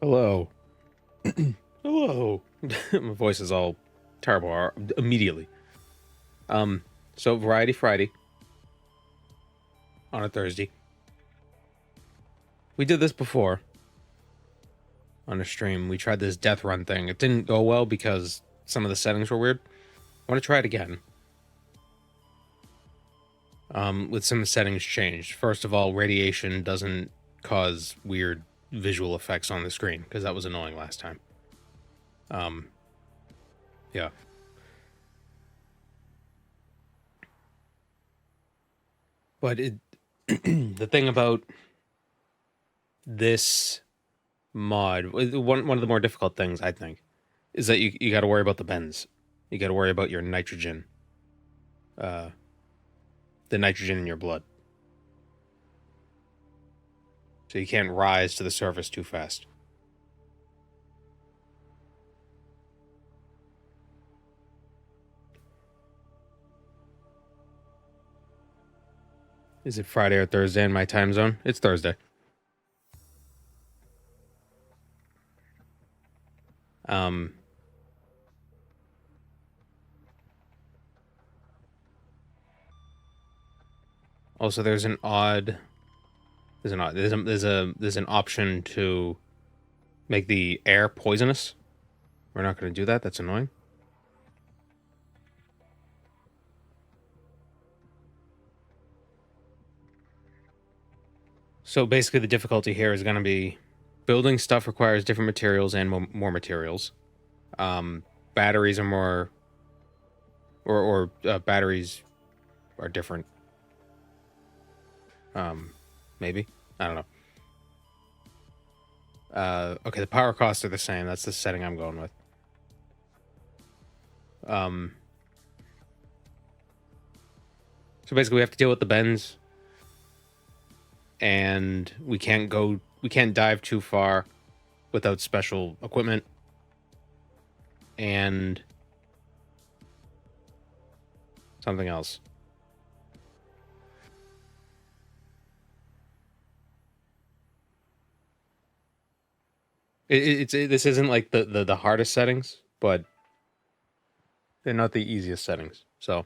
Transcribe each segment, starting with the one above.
Hello. Hello. My voice is all terrible immediately. So Variety Friday on a Thursday. We did this before on a stream. We tried this death run thing. It didn't go well because some of the settings were weird. I want to try it again. With some settings changed. First of all, radiation doesn't cause weird visual effects on the screen because that was annoying last time. Yeah. But the thing about this mod, one of the more difficult things, I think, is that you got to worry about the bends. You got to worry about your nitrogen. The nitrogen in your blood. So you can't rise to the surface too fast. Is it Friday or Thursday in my time zone? It's Thursday. Also, there's an option to make the air poisonous. We're not going to do that. That's annoying. So basically, the difficulty here is going to be building stuff requires different materials and more materials. Batteries are more, or batteries are different. Maybe, I don't know. Okay, the power costs are the same. That's the setting I'm going with. So basically, we have to deal with the bends, and we can't dive too far without special equipment, and something else. This isn't like the hardest settings, but they're not the easiest settings. So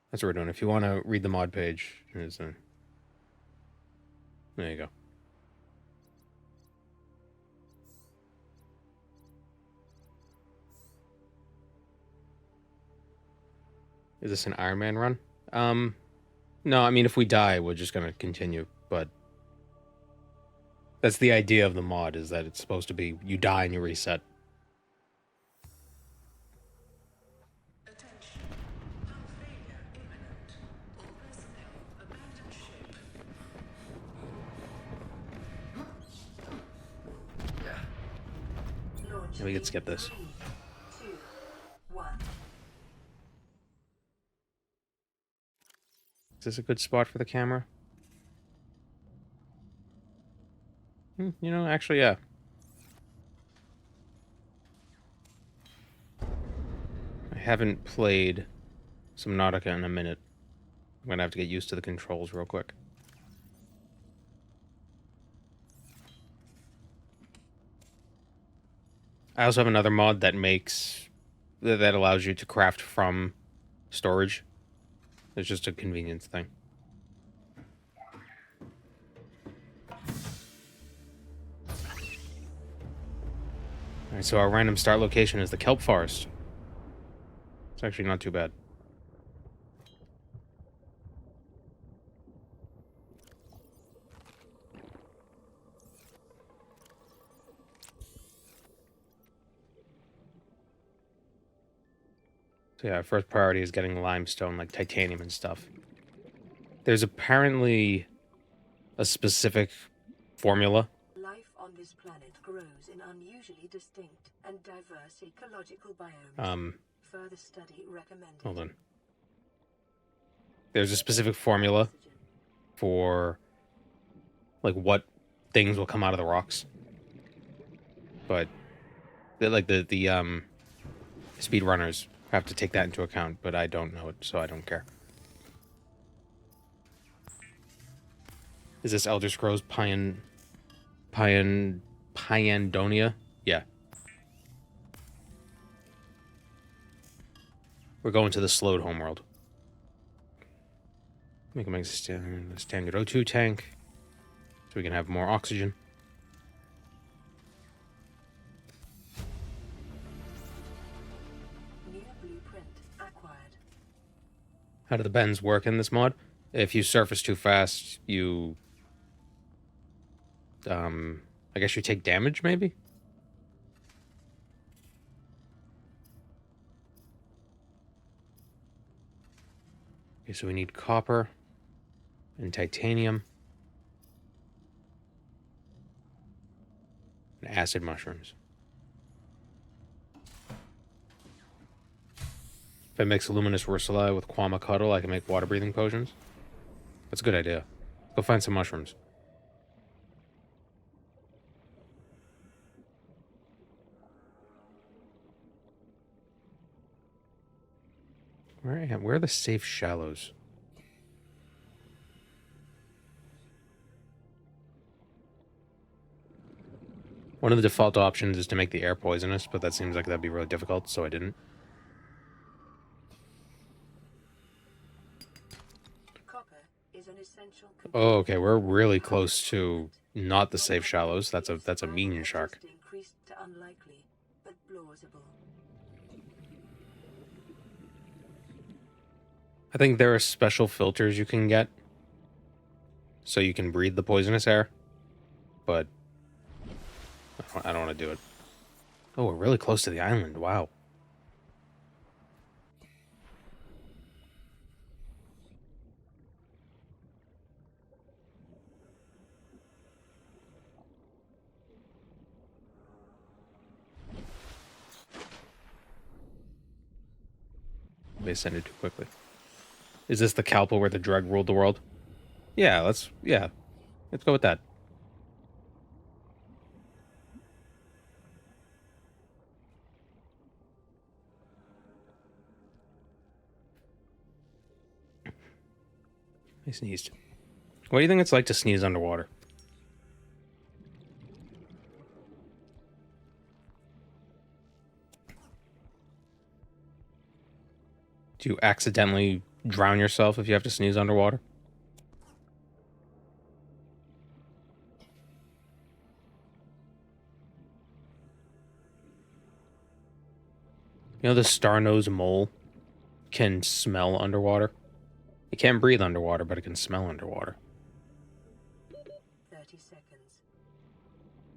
that's what we're doing. If you want to read the mod page, there you go. Is this an Iron Man run? No, I mean, if we die, we're just going to continue, but that's the idea of the mod, is that it's supposed to be you die and you reset. Attention. Hull failure imminent. All personnel abandon ship. We could skip this. 3, 2, 1. Is this a good spot for the camera? You know, actually, yeah. I haven't played Subnautica in a minute. I'm gonna have to get used to the controls real quick. I also have another mod that allows you to craft from storage. It's just a convenience thing. Alright, so our random start location is the kelp forest. It's actually not too bad. So yeah, our first priority is getting limestone, like titanium and stuff. There's apparently a specific formula. Life on this planet grows in unusually distinct and diverse ecological biomes. Further study recommended. Hold on. There's a specific formula for like what things will come out of the rocks. But like the speedrunners have to take that into account, but I don't know it, so I don't care. Is this Elder Scrolls Pyandonia. Yeah. We're going to the slowed homeworld. We can make a standard O2 tank so we can have more oxygen. New blueprint acquired. How do the bends work in this mod? If you surface too fast, you... I guess you take damage, maybe? Okay, so we need copper and titanium and acid mushrooms. If I mix luminous ursula with quama cuddle, I can make water breathing potions. That's a good idea. Go find some mushrooms. Where are the safe shallows? One of the default options is to make the air poisonous, but that seems like that'd be really difficult, so I didn't. Copper is an essential Oh, okay, we're really close to not the safe shallows. That's a mean shark. increased to unlikely, but plausible. I think there are special filters you can get so you can breathe the poisonous air, but I don't want to do it. Oh, we're really close to the island. Wow. They ascended too quickly. Is this the Calpa where the drug ruled the world? Yeah, let's go with that. I sneezed. What do you think it's like to sneeze underwater? Do you accidentally drown yourself if you have to sneeze underwater? You know the star-nosed mole can smell underwater? It can't breathe underwater, but it can smell underwater. 30 seconds.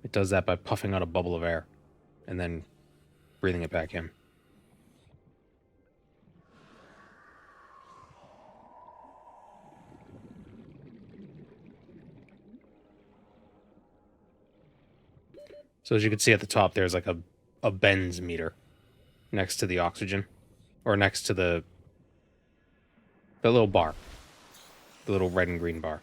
It does that by puffing out a bubble of air and then breathing it back in. So as you can see at the top, there's like a bends meter next to the oxygen, or next to the little bar, the little red and green bar.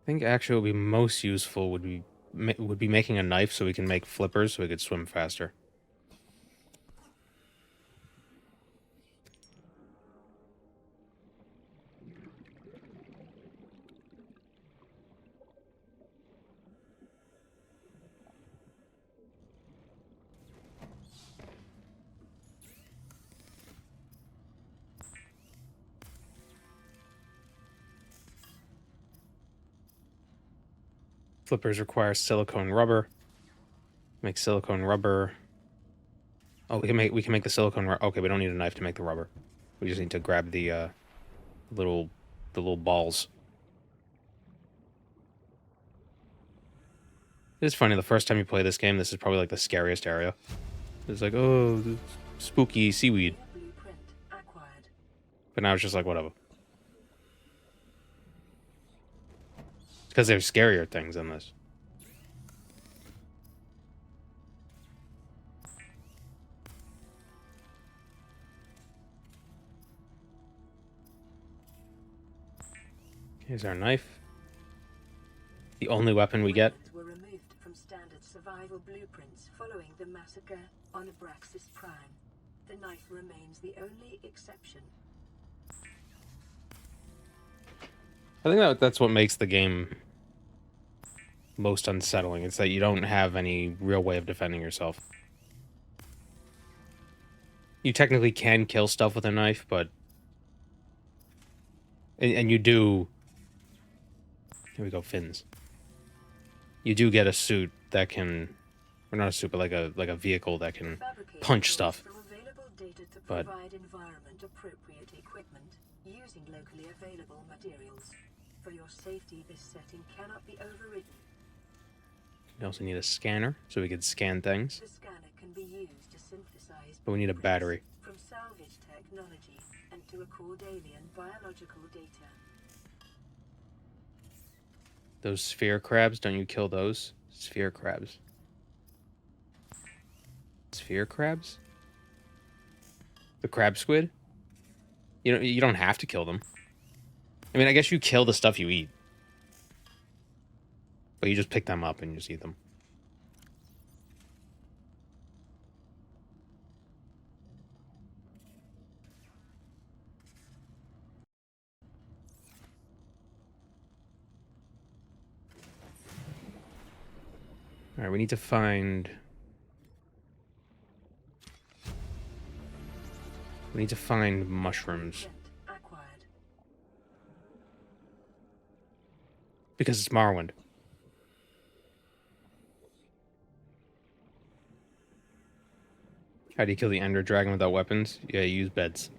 I think actually what would be most useful would be making a knife so we can make flippers so we could swim faster. Flippers require silicone rubber. Make silicone rubber. Oh, we can make the silicone rubber. Okay, we don't need a knife to make the rubber. We just need to grab the little balls. It's funny, the first time you play this game, this is probably like the scariest area. It's like, oh, the spooky seaweed. Blueprint acquired. But now it's just like, whatever. Because there's scarier things in this. Here's our knife. The only weapon we get. Were removed from standard survival blueprints following the massacre on Abraxas Prime. The knife remains the only exception. I think that's what makes the game most unsettling. It's that you don't have any real way of defending yourself. You technically can kill stuff with a knife, but... And you do... Here we go, fins. You do get a suit that can... Or not a suit, but like a vehicle that can punch stuff. But... environment-appropriate equipment using locally available materials. For your safety, this setting cannot be overridden. We also need a scanner, so we can scan things. The scanner can be used to synthesize... But we need a battery. ...from salvage technology and to record alien biological data. Those sphere crabs, don't you kill those? Sphere crabs. Sphere crabs? The crab squid? You don't have to kill them. I mean, I guess you kill the stuff you eat. But you just pick them up and you just eat them. Alright, we need to find... We need to find mushrooms. Because it's Morrowind. How do you kill the Ender Dragon without weapons? Yeah, you use beds.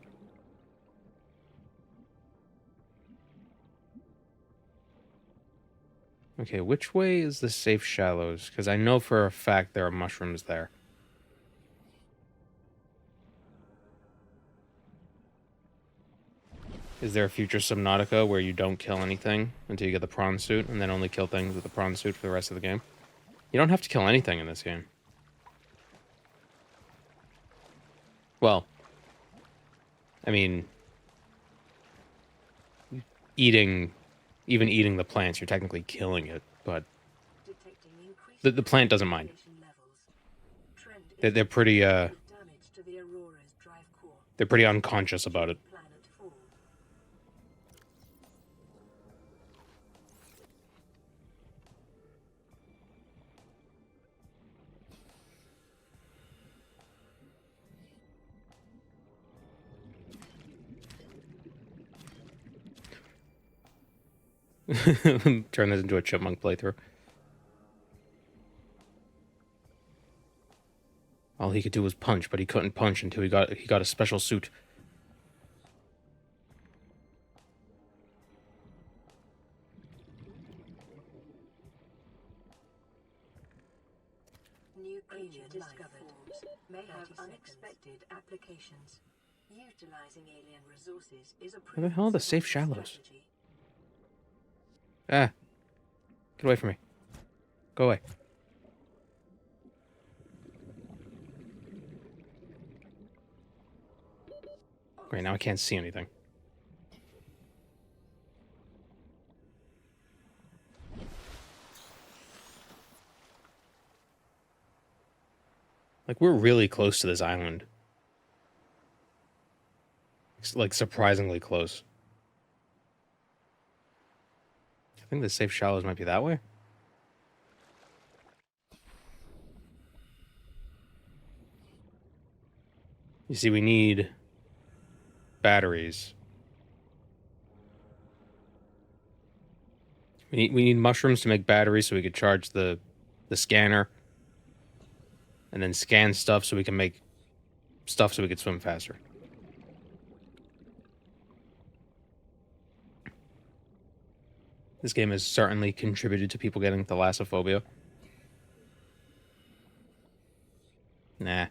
Okay, which way is the safe shallows? Because I know for a fact there are mushrooms there. Is there a future Subnautica where you don't kill anything until you get the prawn suit and then only kill things with the prawn suit for the rest of the game? You don't have to kill anything in this game. Well, I mean, even eating the plants, you're technically killing it, but the plant doesn't mind. They're pretty, they're pretty unconscious about it. Turn this into a chipmunk playthrough. All he could do was punch, but he couldn't punch until he got a special suit. New creature discovered may have unexpected applications. Utilizing alien resources is a... Where the hell are the safe shallows? Ah. Get away from me. Go away. Great, now I can't see anything. Like, we're really close to this island. It's, like, surprisingly close. I think the safe shallows might be that way. You see, we need batteries. We need mushrooms to make batteries so we could charge the scanner. And then scan stuff so we can make stuff so we could swim faster. This game has certainly contributed to people getting Thalassophobia. Nah.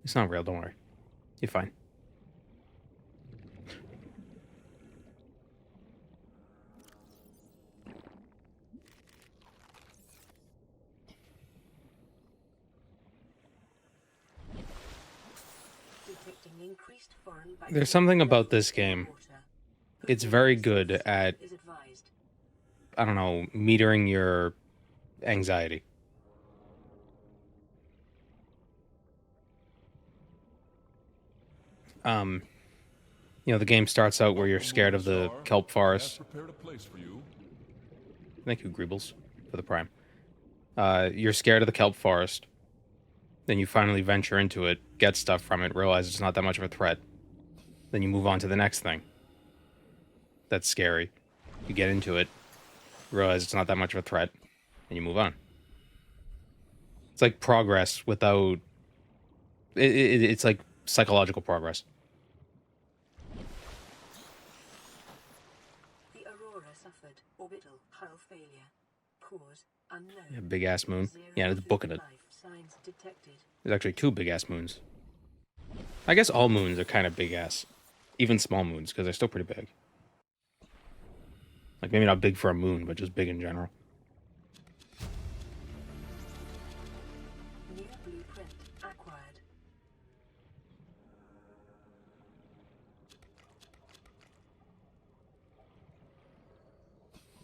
It's not real, don't worry. You're fine. There's something about this game. It's very good at, I don't know, metering your anxiety. You know, the game starts out where you're scared of the kelp forest. Thank you, Greebles, for the prime. You're scared of the kelp forest. Then you finally venture into it, get stuff from it, realize it's not that much of a threat. Then you move on to the next thing. That's scary. You get into it, realize it's not that much of a threat, and you move on. It's like progress without... It's like psychological progress. The Aurora suffered orbital hull failure. Cause unknown. Yeah, big-ass moon. Yeah, it's booking it. Signs detected. There's actually 2 big-ass moons. I guess all moons are kind of big-ass. Even small moons, because they're still pretty big. Like, maybe not big for a moon, but just big in general. New blueprint acquired.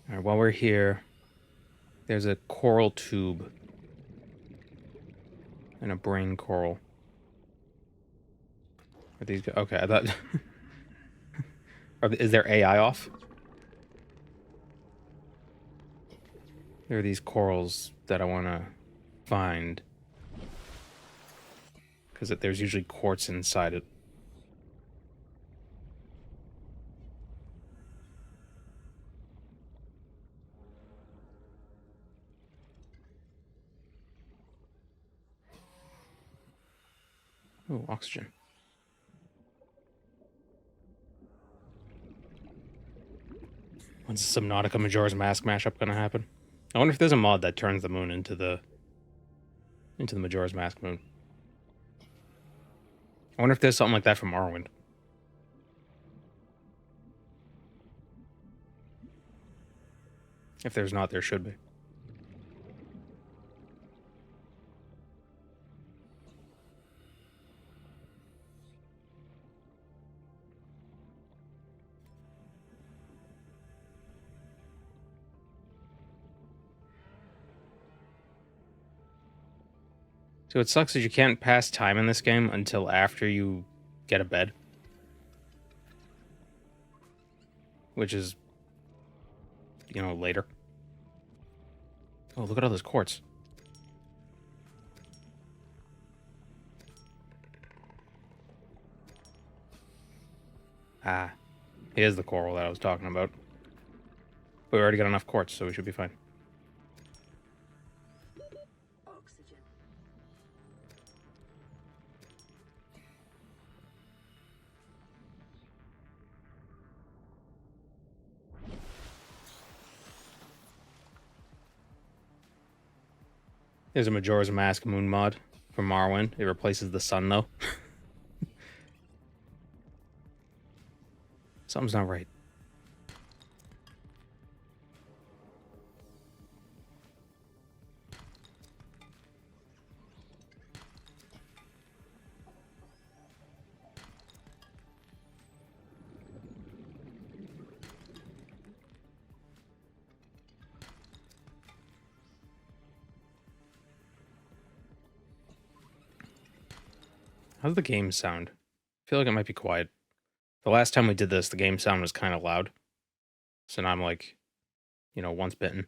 Alright, while we're here, there's a coral tube. And a brain coral. Are these... Okay, I thought... Is their AI off? There are these corals that I want to find. Because there's usually quartz inside it. Oh, oxygen. When's the Subnautica Majora's Mask mashup gonna happen? I wonder if there's a mod that turns the moon into the Majora's Mask moon. I wonder if there's something like that from Morrowind. If there's not, there should be. So it sucks that you can't pass time in this game until after you get a bed. Which is, you know, later. Oh, look at all this quartz. Ah, here's the coral that I was talking about. We already got enough quartz, so we should be fine. Oxygen. There's a Majora's Mask moon mod from Morrowind. It replaces the sun, though. Something's not right. How's the game sound? I feel like it might be quiet. The last time we did this, the game sound was kind of loud. So now I'm like, you know, once bitten.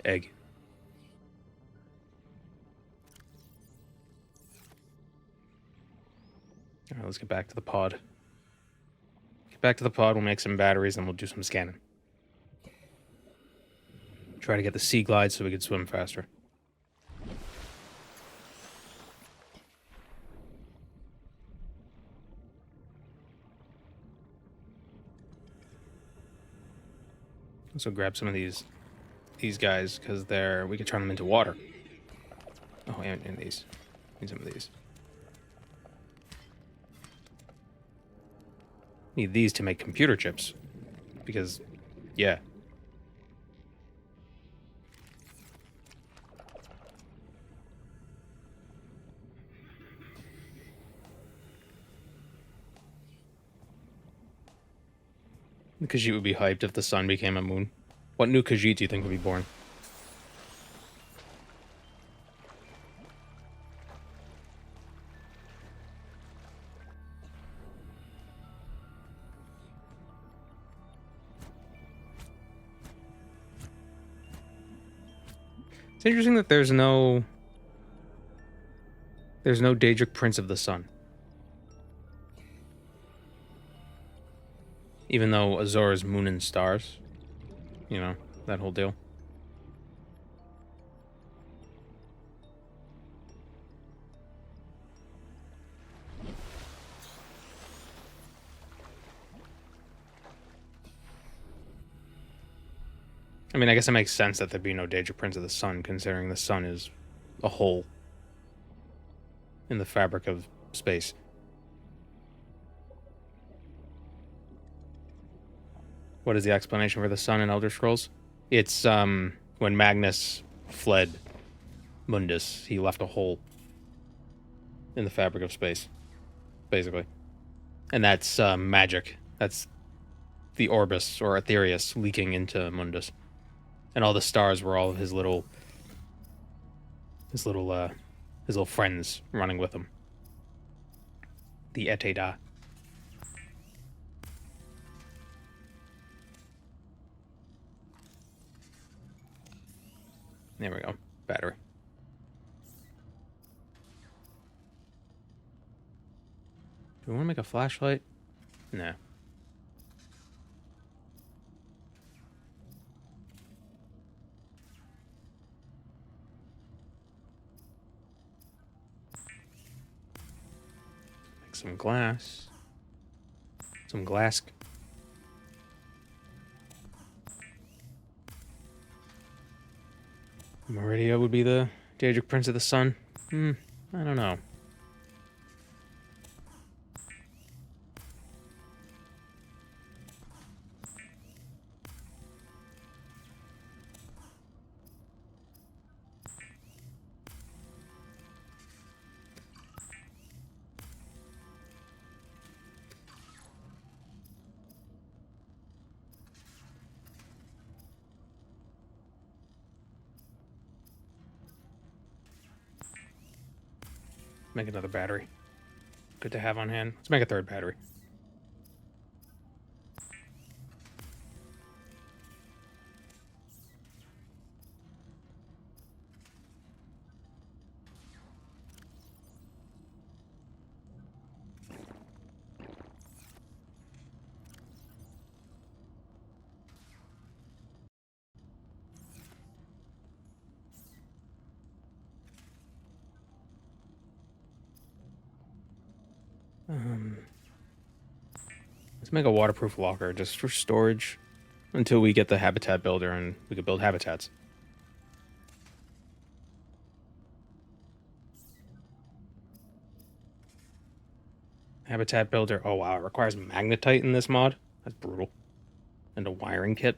Egg. Alright, let's get back to the pod. Get back to the pod, we'll make some batteries, and we'll do some scanning. Try to get the seaglide so we can swim faster. Also grab some of these guys, because we could turn them into water. Oh, and these. Need some of these. Need these to make computer chips. Because, yeah. Khajiit would be hyped if the sun became a moon. What new Khajiit do you think would be born? It's interesting that there's no Daedric Prince of the Sun. Even though Azor is moon and stars. You know, that whole deal. I mean, I guess it makes sense that there'd be no Daedric Prince of the Sun, considering the sun is a hole in the fabric of space. What is the explanation for the sun in Elder Scrolls? It's when Magnus fled Mundus, he left a hole in the fabric of space, basically. And that's magic. That's the Orbis or Aetherius leaking into Mundus. And all the stars were all of his little friends running with him. The Eteda. There we go. Battery. Do we want to make a flashlight? No. Make some glass. Some glass. Meridia would be the Daedric Prince of the Sun. I don't know. Make another battery. Good to have on hand. Let's make a third battery. Let's make a waterproof locker just for storage until we get the habitat builder and we can build habitats. Habitat builder. Oh wow, it requires magnetite in this mod. That's brutal. And a wiring kit.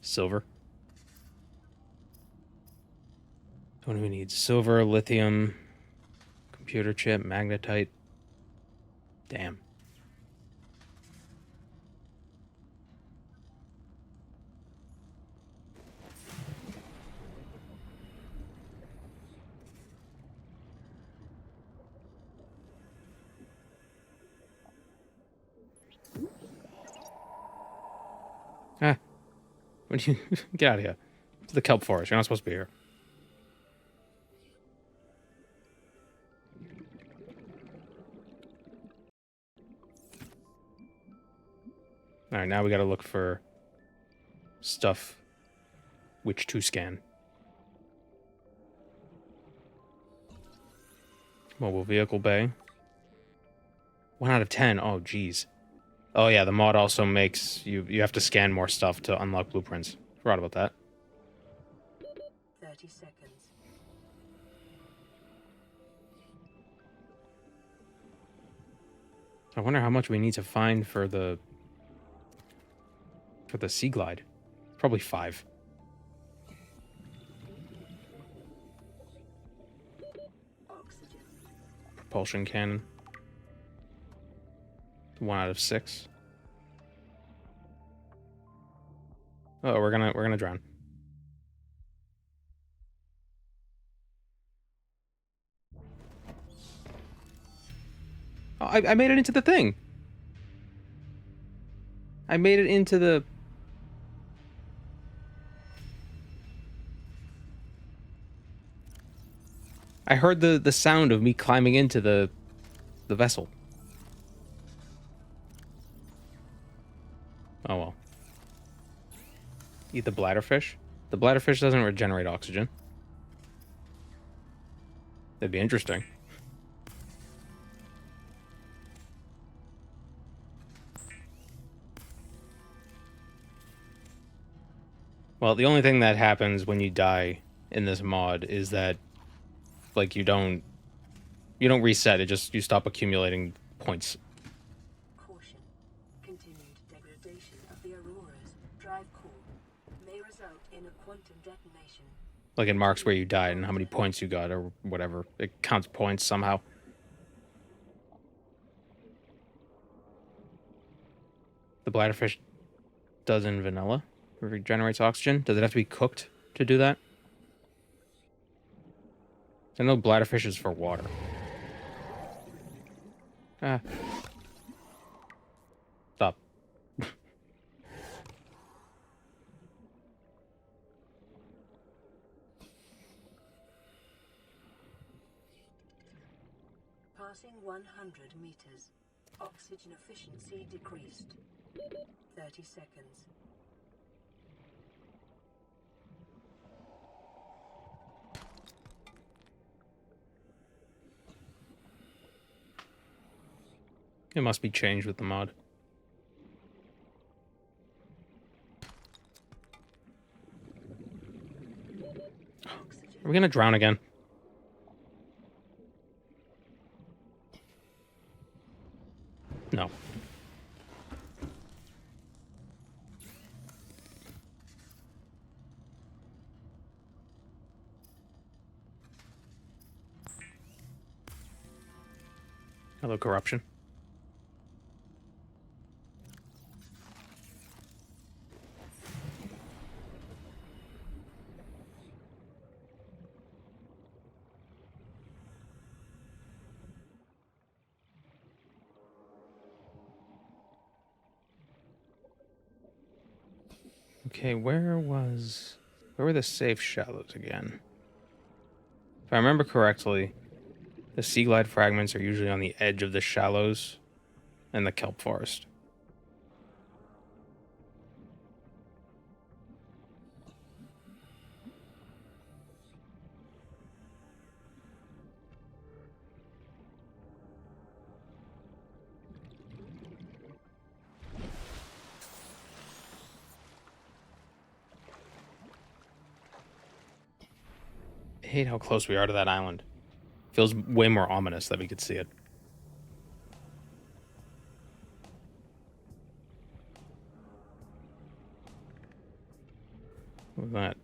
Silver. What do we need? Silver, lithium, computer chip, magnetite. Damn. Ah. What do you... Get out of here. To the kelp forest. You're not supposed to be here. Alright, now we gotta look for stuff which to scan. Mobile vehicle bay. 1 out of 10. Oh, geez. Oh, yeah, the mod also makes... You have to scan more stuff to unlock blueprints. Forgot about that. 30 seconds. I wonder how much we need to find for the seaglide. Probably 5. Oxygen. Propulsion cannon. 1 out of 6. Oh, we're gonna drown. Oh, I made it into the thing. I made it into the... I heard the sound of me climbing into the vessel. Oh well. Eat the bladderfish? The bladderfish doesn't regenerate oxygen. That'd be interesting. Well, the only thing that happens when you die in this mod is that, like, you don't reset. It just, you stop accumulating points. Caution. Continued degradation of the Aurora's drive core may result in a quantum detonation. Like, it marks where you died and how many points you got or whatever. It counts points somehow. The bladderfish does in vanilla. Regenerates oxygen. Does it have to be cooked to do that? I know bladderfish is for water. Ah. Stop. Passing 100 meters. Oxygen efficiency decreased. 30 seconds. It must be changed with the mod. Are we gonna drown again? No. Hello, corruption. Okay, where were the safe shallows again? If I remember correctly, the seaglide fragments are usually on the edge of the shallows and the kelp forest. I hate how close we are to that island. Feels way more ominous that we could see it. What was that?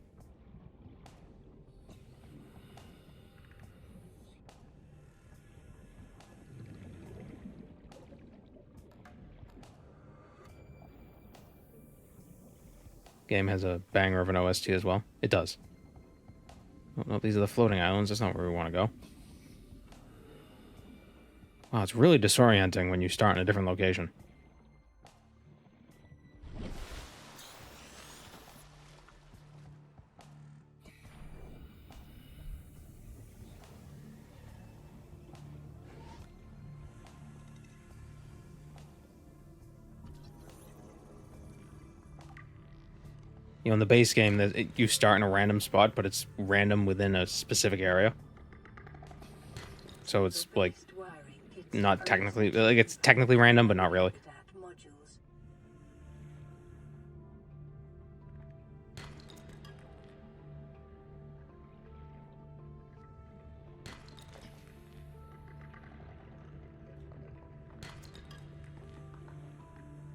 Game has a banger of an OST as well. It does. Oh, no, these are the floating islands. That's not where we want to go. Wow, it's really disorienting when you start in a different location. You know, in the base game, you start in a random spot, but it's random within a specific area. So it's, like, not technically... Like, it's technically random, but not really.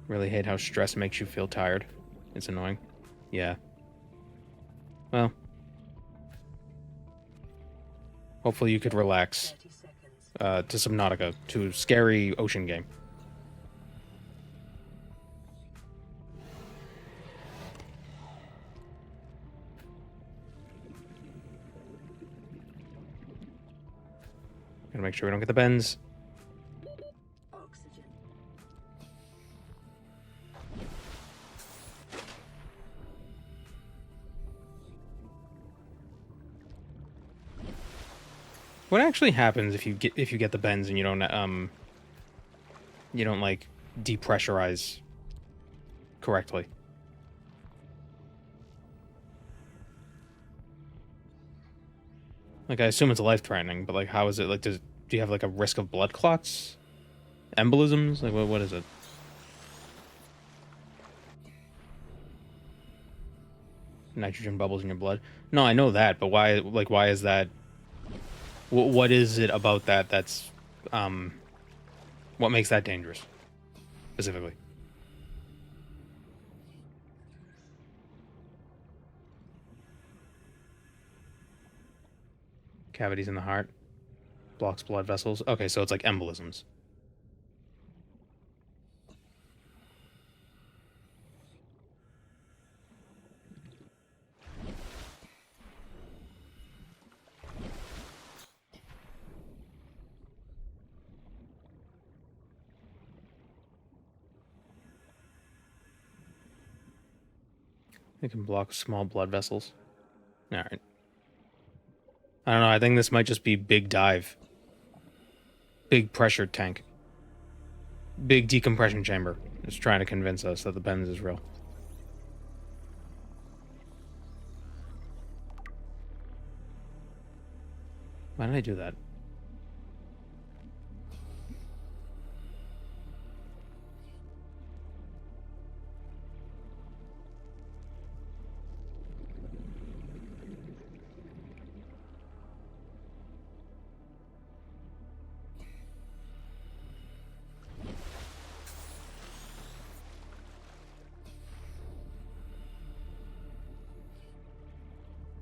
Really hate how stress makes you feel tired. It's annoying. Yeah. Well. Hopefully you could relax. To Subnautica, to a scary ocean game. Gotta make sure we don't get the bends. Oxygen. What actually happens if you get the bends and you don't like depressurize correctly? Like, I assume it's life threatening, but like, how is it? Like, do you have like a risk of blood clots, embolisms? Like, what is it? Nitrogen bubbles in your blood? No, I know that, but why? Like, why is that? What is it about that that's what makes that dangerous specifically? Cavities in the heart, blocks blood vessels. Okay, so it's like embolisms. It can block small blood vessels. All right. I don't know. I think this might just be big dive. Big pressure tank. Big decompression chamber. Just trying to convince us that the bends is real. Why did I do that?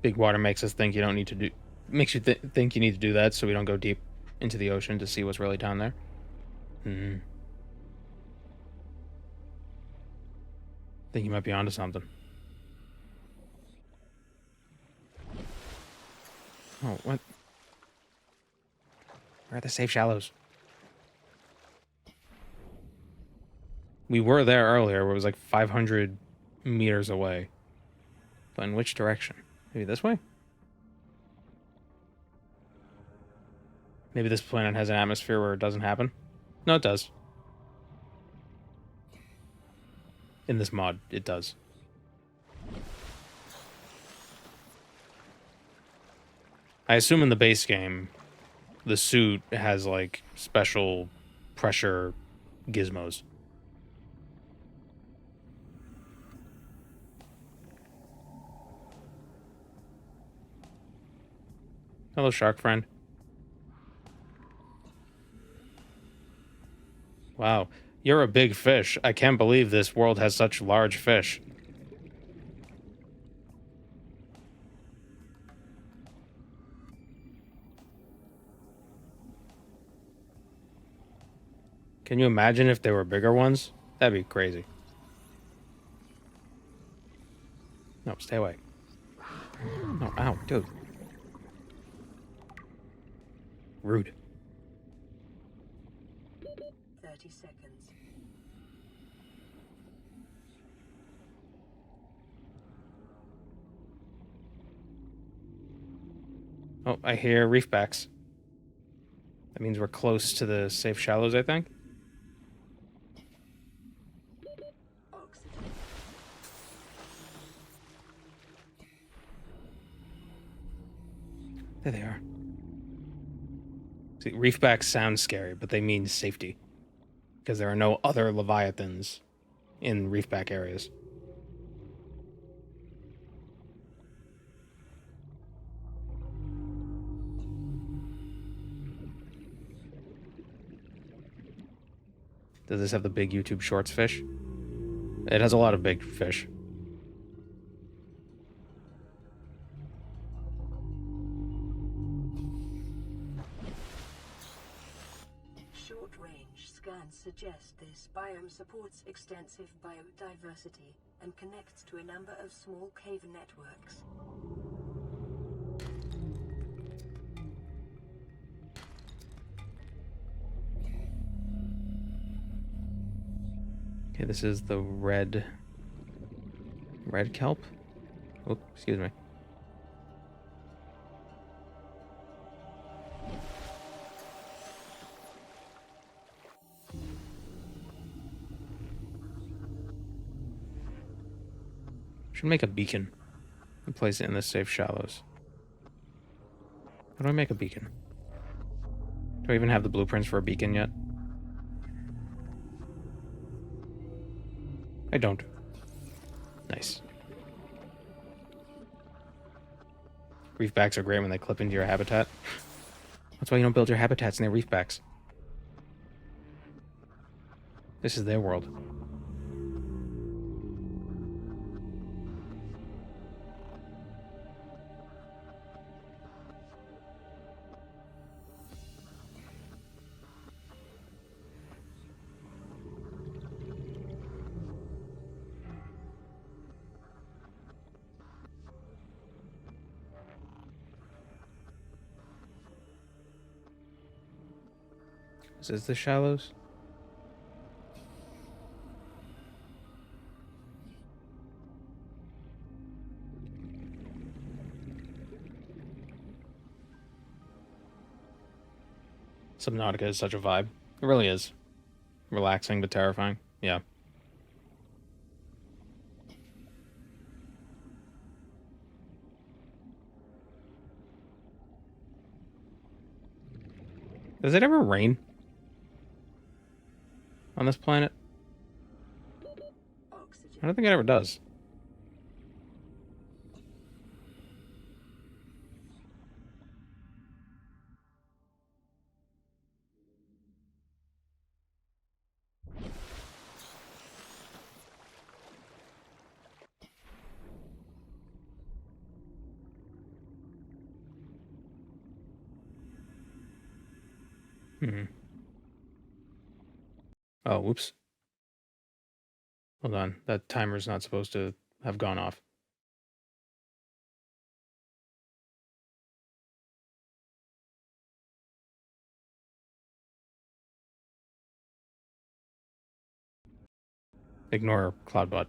Big water makes us think you don't need to do... Makes you think you need to do that so we don't go deep into the ocean to see what's really down there. Hmm. Think you might be onto something. Oh, what? Where are the safe shallows? We were there earlier where it was like 500 meters away. But in which direction? Maybe this way? Maybe this planet has an atmosphere where it doesn't happen? No, it does. In this mod, it does. I assume in the base game, the suit has, like, special pressure gizmos. Hello, shark friend. Wow, you're a big fish. I can't believe this world has such large fish. Can you imagine if there were bigger ones? That'd be crazy. No, stay away. No, ow, dude. Rude. 30 seconds. Oh, I hear reefbacks. That means we're close to the safe shallows, I think. Oxygen. There they are. See, reefbacks sound scary, but they mean safety. Because there are no other Leviathans in reefback areas. Does this have the big YouTube Shorts fish? It has a lot of big fish. Short-range scans suggest this biome supports extensive biodiversity and connects to a number of small cave networks. Okay, this is the red kelp. Oh, excuse me. Should make a beacon and place it in the safe shallows. How do I make a beacon? Do I even have the blueprints for a beacon yet? I don't. Nice. Reefbacks are great when they clip into your habitat. That's why you don't build your habitats near reefbacks. This is their world. This is the shallows. Subnautica is such a vibe. It really is. Relaxing but terrifying. Yeah. Does it ever rain on this planet? I don't think it ever does. Oh, whoops. Hold on. That timer's not supposed to have gone off. Ignore Cloudbot.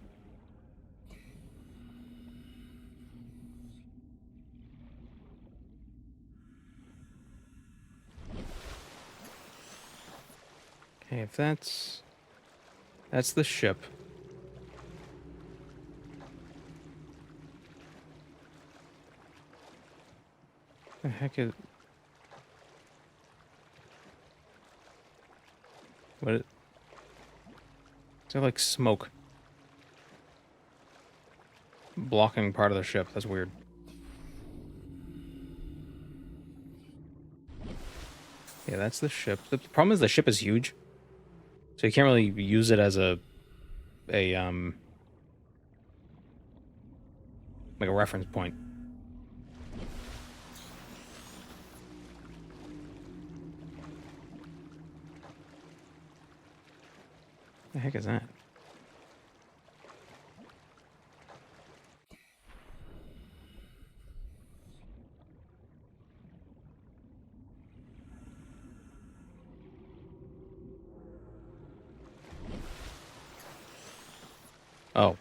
Okay, if that's the ship. The heck is... What is... Is there like smoke blocking part of the ship? That's weird. Yeah, that's the ship. The problem is the ship is huge, so you can't really use it as like a reference point. The heck is that? Oh.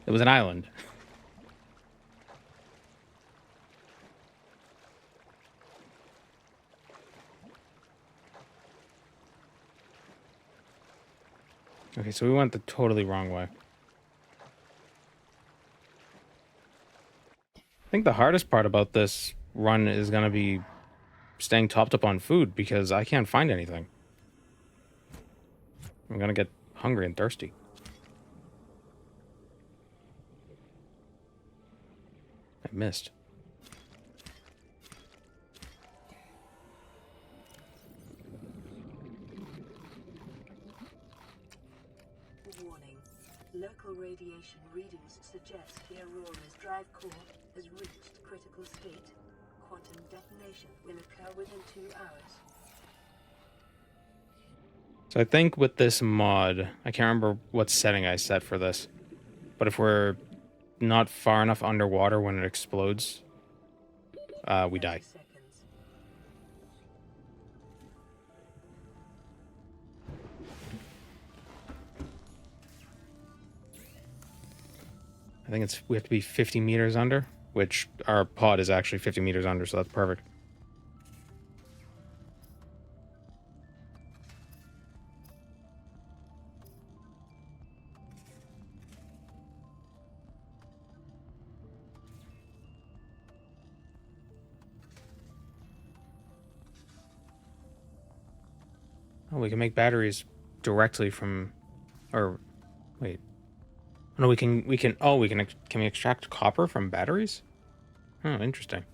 It was an island. Okay, so we went the totally wrong way. I think the hardest part about this run is going to be staying topped up on food because I can't find anything. I'm going to get hungry and thirsty. I missed. Warning. Local radiation readings suggest the Aurora's drive core has reached critical state. Quantum detonation will occur within 2 hours. So I think with this mod, I can't remember what setting I set for this, but if we're not far enough underwater when it explodes, we die. think we have to be 50 meters under, which our pod is actually 50 meters under, so that's perfect. Oh, we can make batteries directly from, or wait, no, can we extract copper from batteries? Oh, interesting.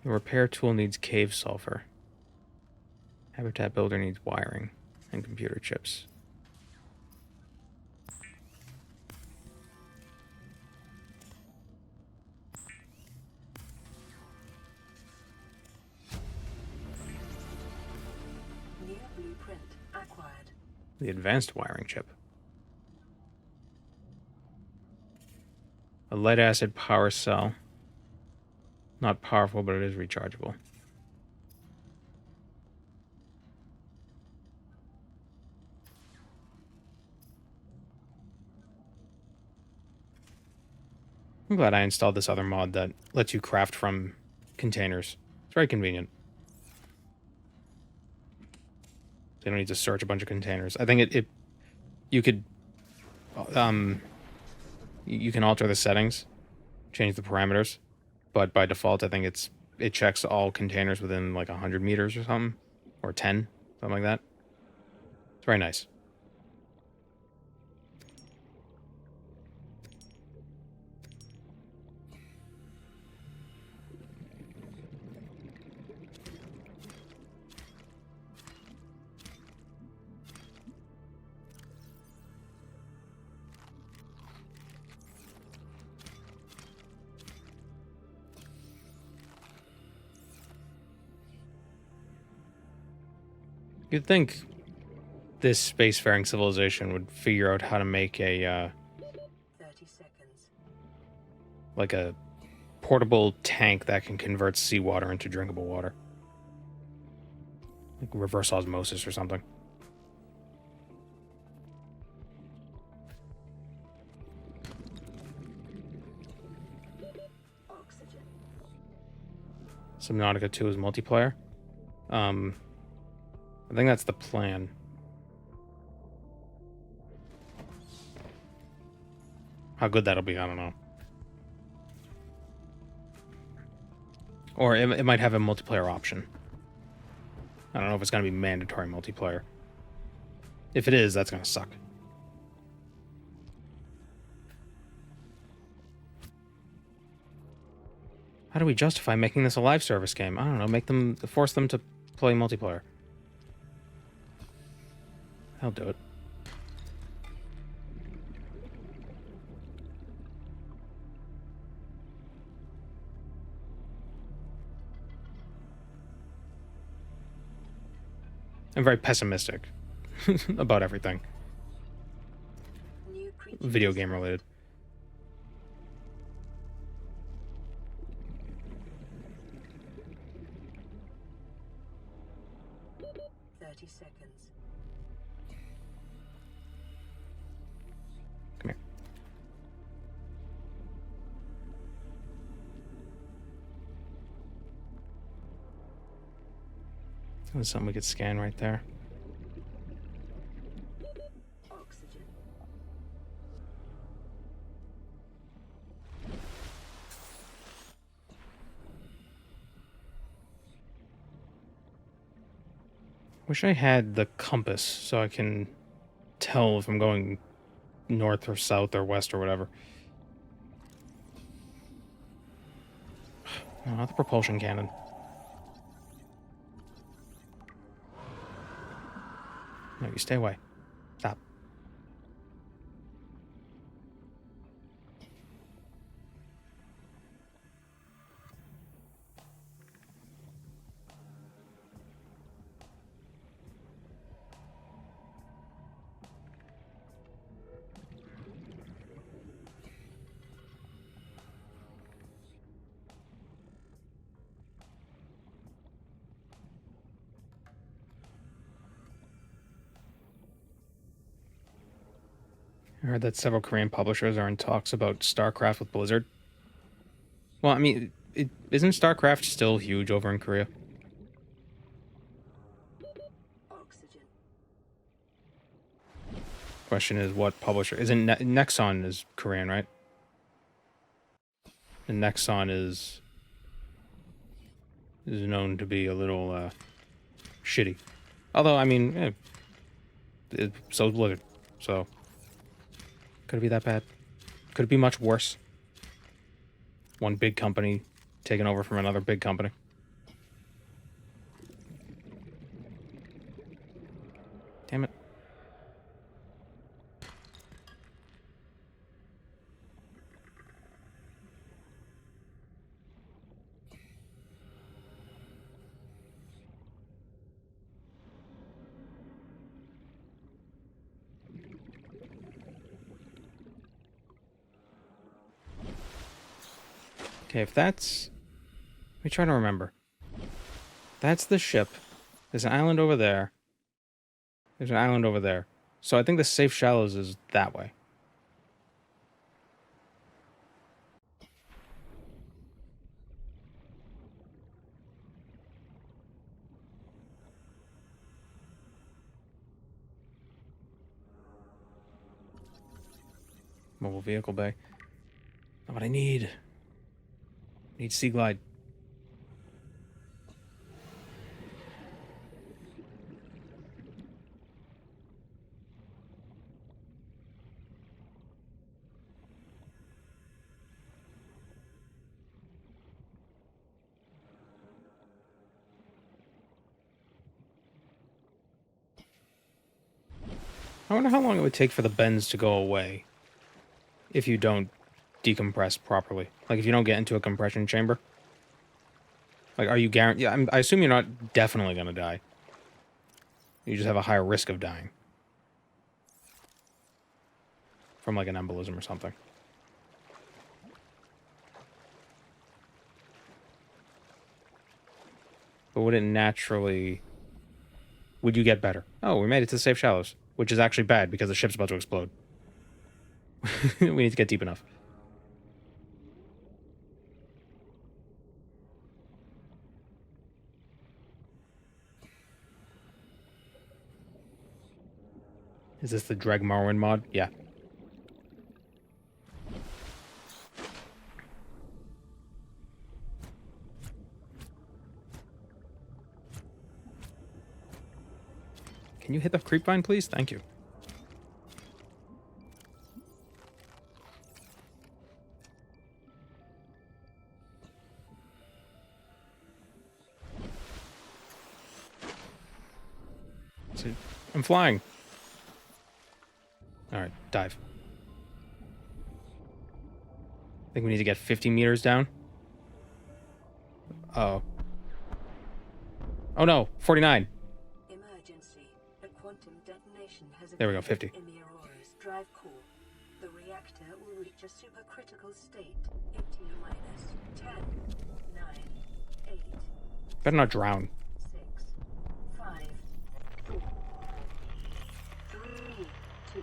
The repair tool needs cave sulfur. Habitat builder needs wiring and computer chips. New blueprint acquired. The advanced wiring chip. A lead acid power cell. Not powerful, but it is rechargeable. I'm glad I installed this other mod that lets you craft from containers. It's very convenient. So you don't need to search a bunch of containers. I think you could you can alter the settings, change the parameters, but by default I think it checks all containers within like 100 meters or something, or 10, something like that. It's very nice. You'd think this spacefaring civilization would figure out how to make a 30 seconds. like a portable tank that can convert seawater into drinkable water. Like reverse osmosis or something. Oxygen. Subnautica 2 is multiplayer. I think that's the plan. How good that'll be, I don't know. Or it might have a multiplayer option. I don't know if it's going to be mandatory multiplayer. If it is, that's going to suck. How do we justify making this a live service game? I don't know, force them to play multiplayer. I'll do it. I'm very pessimistic about everything. New creatures. Video game related. Seconds. Come here. There's something we could scan right there. Oxygen. Wish I had the compass so I can tell if I'm going north or south or west or whatever. No, not the propulsion cannon. No, you stay away. Stop. I heard that several Korean publishers are in talks about StarCraft with Blizzard. Well, I mean, isn't StarCraft still huge over in Korea? Oxygen. Question is, what publisher? Isn't Nexon is Korean, right? And Nexon is known to be a little shitty. Although, I mean, so's Blizzard. So, could it be that bad? Could it be much worse? One big company taking over from another big company. Damn it. Okay, if that's... Let me try to remember. That's the ship. There's an island over there. There's an island over there. So I think the safe shallows is that way. Mobile vehicle bay. Not what I need. Need seaglide. I wonder how long it would take for the bends to go away if you don't decompress properly. Like, if you don't get into a compression chamber. Like, are you guaranteed? Yeah, I assume you're not definitely going to die. You just have a higher risk of dying. From, like, an embolism or something. But would it naturally... Would you get better? Oh, we made it to the safe shallows. Which is actually bad, because the ship's about to explode. We need to get deep enough. Is this the Dreg Marwin mod? Yeah. Can you hit the creep vine, please? Thank you. See, I'm flying. Alright, dive. I think we need to get 50 meters down. Oh. Oh no, 49. Emergency. A quantum detonation has There we go, occurred 50. in the Aurora's drive core. The reactor will reach a supercritical state in T-minus 10, 9, 8, Better not drown. 6, 5, 4, 3, 2.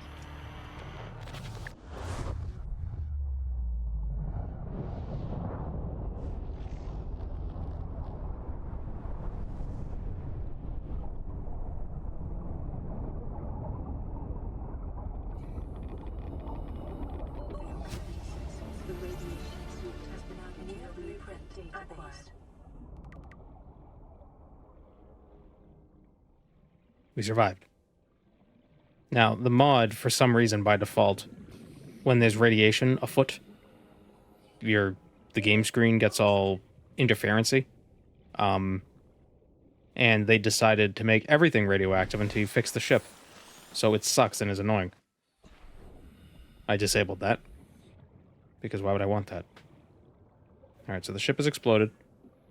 The radiation suit has been out in the blueprint database. We survived. Now, the mod, for some reason, by default, when there's radiation afoot, the game screen gets all interferency. And they decided to make everything radioactive until you fix the ship. So it sucks and is annoying. I disabled that. Because why would I want that? Alright, so the ship has exploded.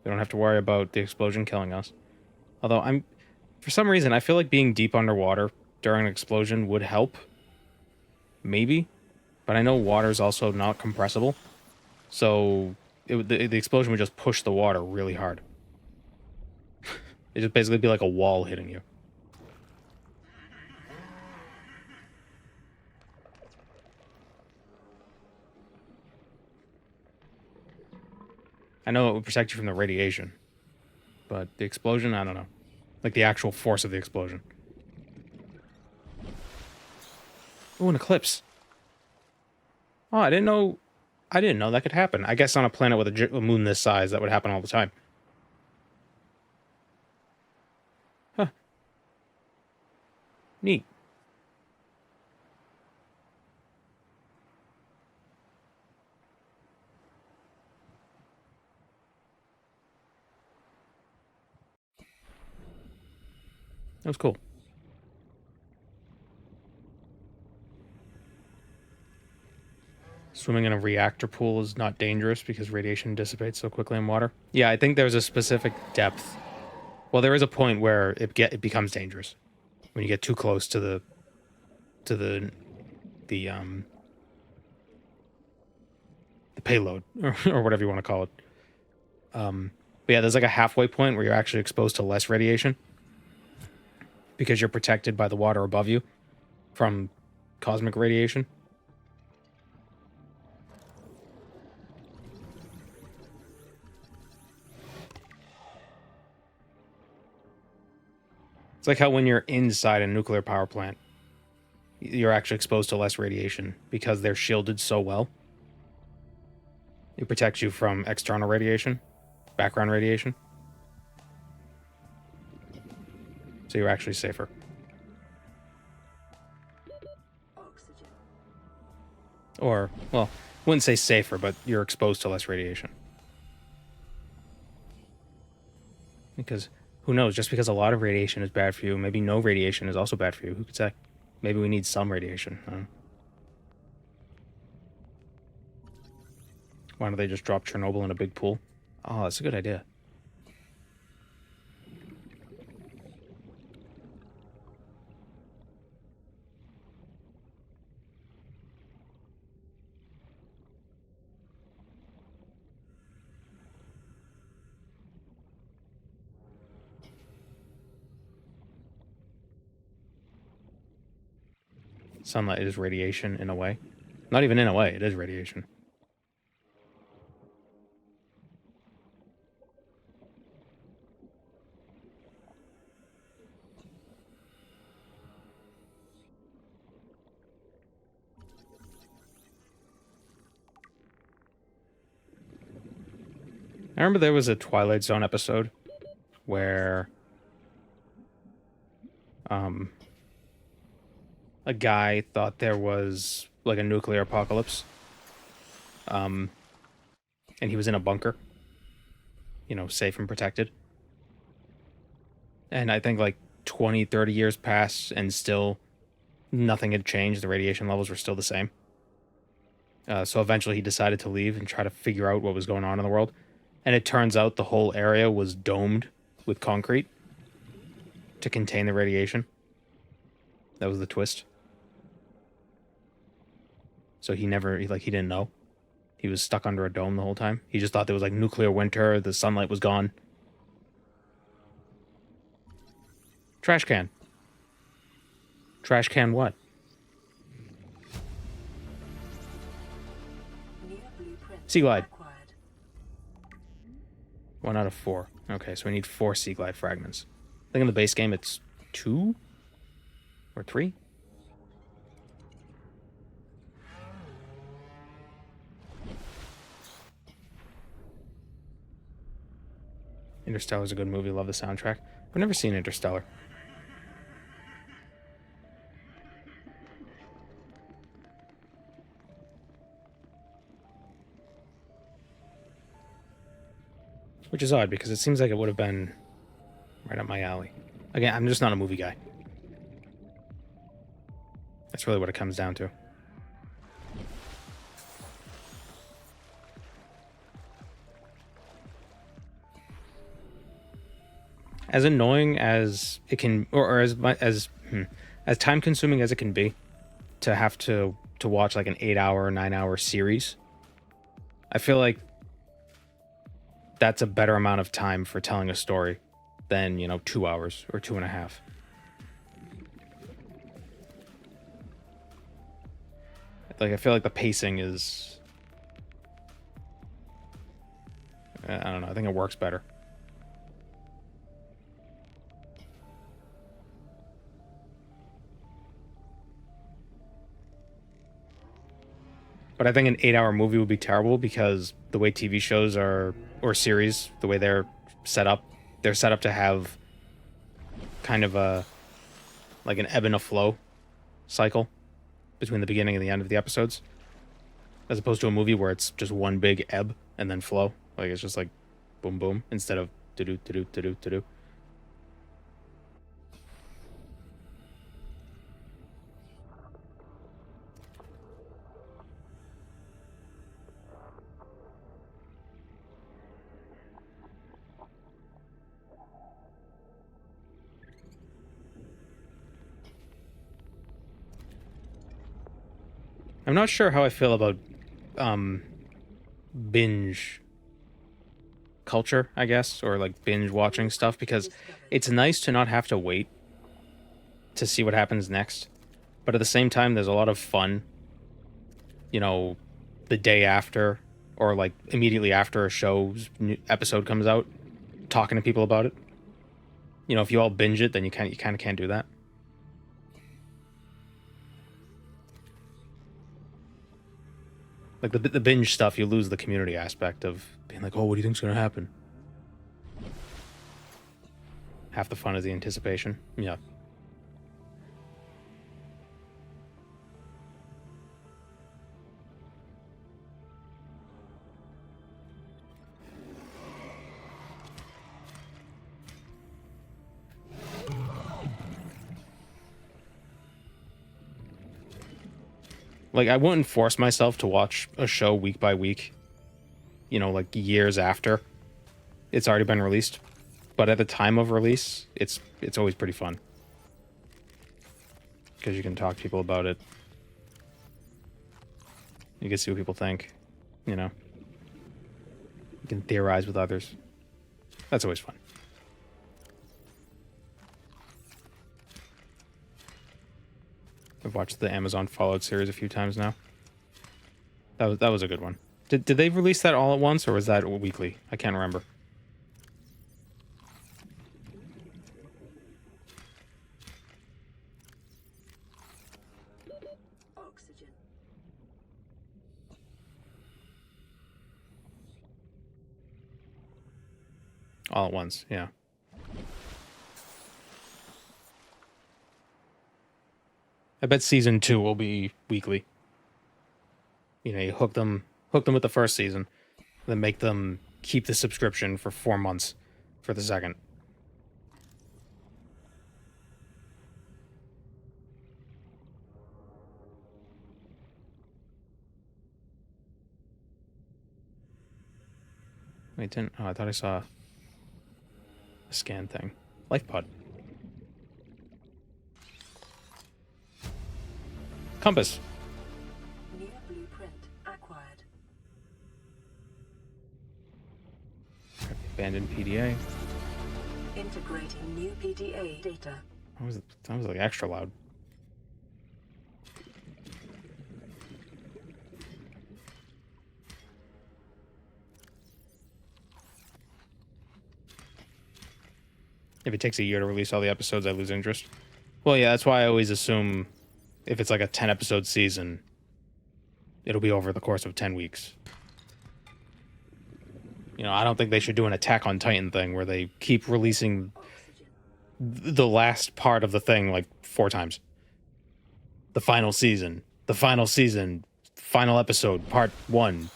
We don't have to worry about the explosion killing us. Although for some reason, I feel like being deep underwater during an explosion would help. Maybe. But I know water's also not compressible. So the explosion would just push the water really hard. It'd just basically be like a wall hitting you. I know it would protect you from the radiation, but the explosion, I don't know. Like the actual force of the explosion. Oh, an eclipse. Oh, I didn't know that could happen. I guess on a planet with a moon this size, that would happen all the time. Huh. Neat. That was cool. Swimming in a reactor pool is not dangerous because radiation dissipates so quickly in water. Yeah, I think there's a specific depth. Well, there is a point where it becomes dangerous when you get too close to the payload or whatever you want to call it. But yeah, there's like a halfway point where you're actually exposed to less radiation because you're protected by the water above you from cosmic radiation. It's like how when you're inside a nuclear power plant, you're actually exposed to less radiation because they're shielded so well. It protects you from external radiation, background radiation. So you're actually safer. Oxygen. Or, well, wouldn't say safer, but you're exposed to less radiation. Because who knows? Just because a lot of radiation is bad for you, maybe no radiation is also bad for you. Who could say? Maybe we need some radiation. I don't know. Why don't they just drop Chernobyl in a big pool? Oh, that's a good idea. Sunlight is radiation in a way. Not even in a way, it is radiation. I remember there was a Twilight Zone episode where a guy thought there was like a nuclear apocalypse. And he was in a bunker, safe and protected. And I think like 20, 30 years passed and still nothing had changed. The radiation levels were still the same. So eventually he decided to leave and try to figure out what was going on in the world. And it turns out the whole area was domed with concrete to contain the radiation. That was the twist. So he didn't know. He was stuck under a dome the whole time. He just thought there was like nuclear winter, the sunlight was gone. Trash can. Trash can what? Seaglide. 1 out of 4. Okay, so we need 4 seaglide fragments. I think in the base game it's 2 or 3. Interstellar's a good movie. Love the soundtrack. I've never seen Interstellar. Which is odd because it seems like it would have been right up my alley. Again, I'm just not a movie guy. That's really what it comes down to. As annoying as it can, or as time consuming as it can be, to have to watch like an 8-hour, 9-hour series, I feel like that's a better amount of time for telling a story than 2 hours or 2.5. Like I feel like the pacing is, I think it works better. But I think an 8-hour movie would be terrible because the way TV shows are, or series, the way they're set up to have kind of like an ebb and a flow cycle between the beginning and the end of the episodes, as opposed to a movie where it's just one big ebb and then flow. Like it's just like boom boom instead of to-do to-do to-do to-do. I'm not sure how I feel about binge culture, I guess, or like binge watching stuff, because it's nice to not have to wait to see what happens next. But at the same time, there's a lot of fun, you know, the day after or like immediately after a show's new episode comes out, talking to people about it. You know, if you all binge it, then you kind of can't do that. Like the binge stuff, you lose the community aspect of being like, oh, what do you think's gonna happen? Half the fun is the anticipation. Yeah. Like, I wouldn't force myself to watch a show week by week, you know, like years after it's already been released. But at the time of release, it's always pretty fun. Because you can talk to people about it. You can see what people think, you know. You can theorize with others. That's always fun. I've watched the Amazon Fallout series a few times now. That was a good one. Did they release that all at once, or was that weekly? I can't remember. Oxygen. All at once, yeah. I bet season 2 will be weekly. You know, you hook them with the first season, then make them keep the subscription for 4 months for the second. Wait, didn't... Oh, I thought I saw a scan thing. Life pod. Compass. New blueprint acquired. Abandoned PDA. Integrating new PDA data. That was like extra loud. If it takes a year to release all the episodes, I lose interest. Well, yeah, that's why I always assume if it's like a 10-episode season, it'll be over the course of 10 weeks. You know, I don't think they should do an Attack on Titan thing where they keep releasing the last part of the thing like 4 times. The final season, final episode, part 1.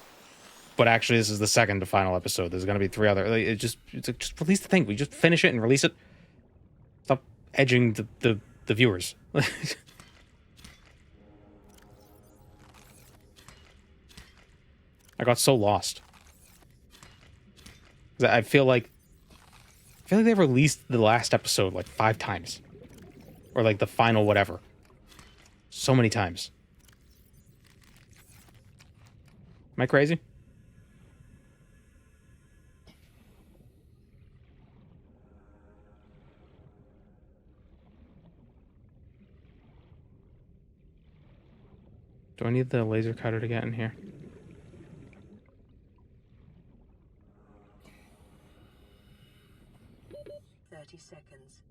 But actually, this is the second to final episode. There's going to be 3 other. Like, just release the thing. We just finish it and release it. Stop edging the viewers. I got so lost. I feel like they released the last episode like 5 times, or like the final whatever. So many times. Am I crazy? Do I need the laser cutter to get in here? seconds.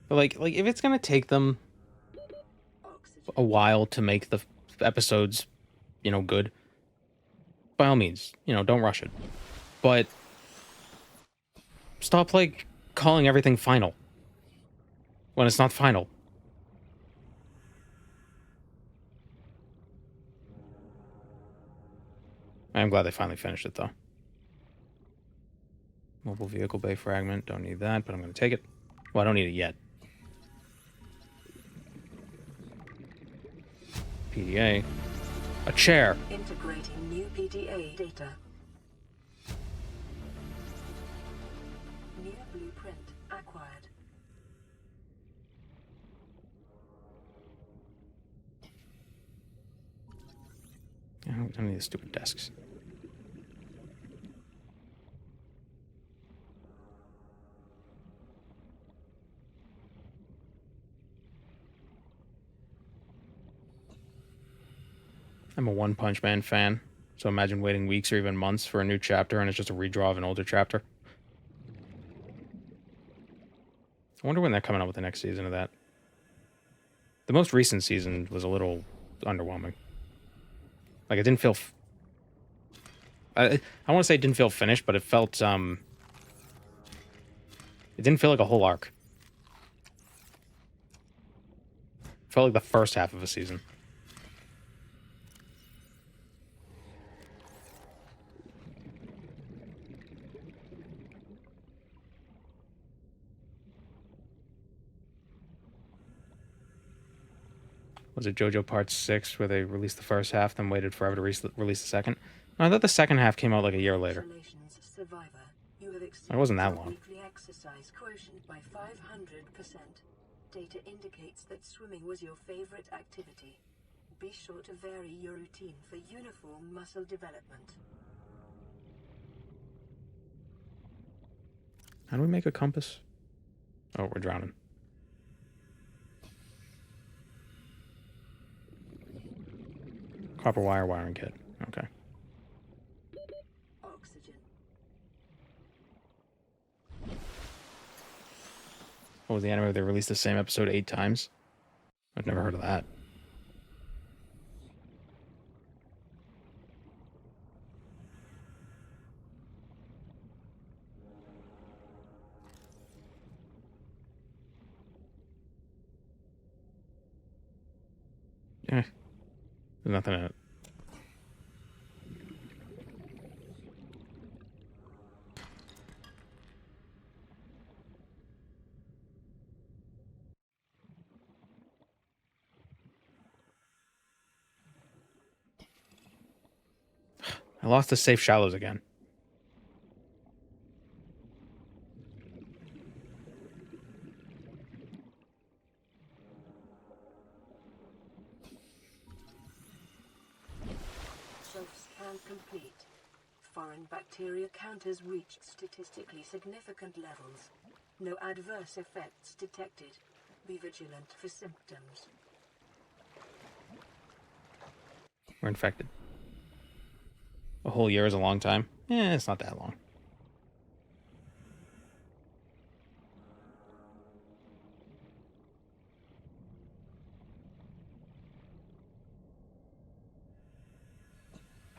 But like if it's gonna take them a while to make the episodes, good, by all means, don't rush it. But stop like calling everything final when it's not final. I'm glad they finally finished it though. Mobile vehicle bay fragment, don't need that, but I'm gonna take it. Well, I don't need it yet. PDA. A chair. Integrating new PDA data. New blueprint acquired. I don't need the stupid desks. I'm a One Punch Man fan, so imagine waiting weeks or even months for a new chapter and it's just a redraw of an older chapter. I wonder when they're coming out with the next season of that. The most recent season was a little underwhelming. Like, it didn't feel... I want to say it didn't feel finished, but it felt, it didn't feel like a whole arc. It felt like the first half of a season. Was it JoJo Part 6, where they released the first half, then waited forever to release the second? No, I thought the second half came out like a year later. It wasn't that long. Weekly exercise quotient by 500%. Data indicates that swimming was your favorite activity. Be sure to vary your routine for uniform muscle development. How do we make a compass? Oh, we're drowning. Copper wire wiring kit. Okay. Oxygen. What was the anime where they released the same episode 8 times? I've never heard of that. There's nothing in it. I lost the safe shallows again. Self-scan complete. Foreign bacteria counters reached statistically significant levels. No adverse effects detected. Be vigilant for symptoms. We're infected. A whole year is a long time. It's not that long.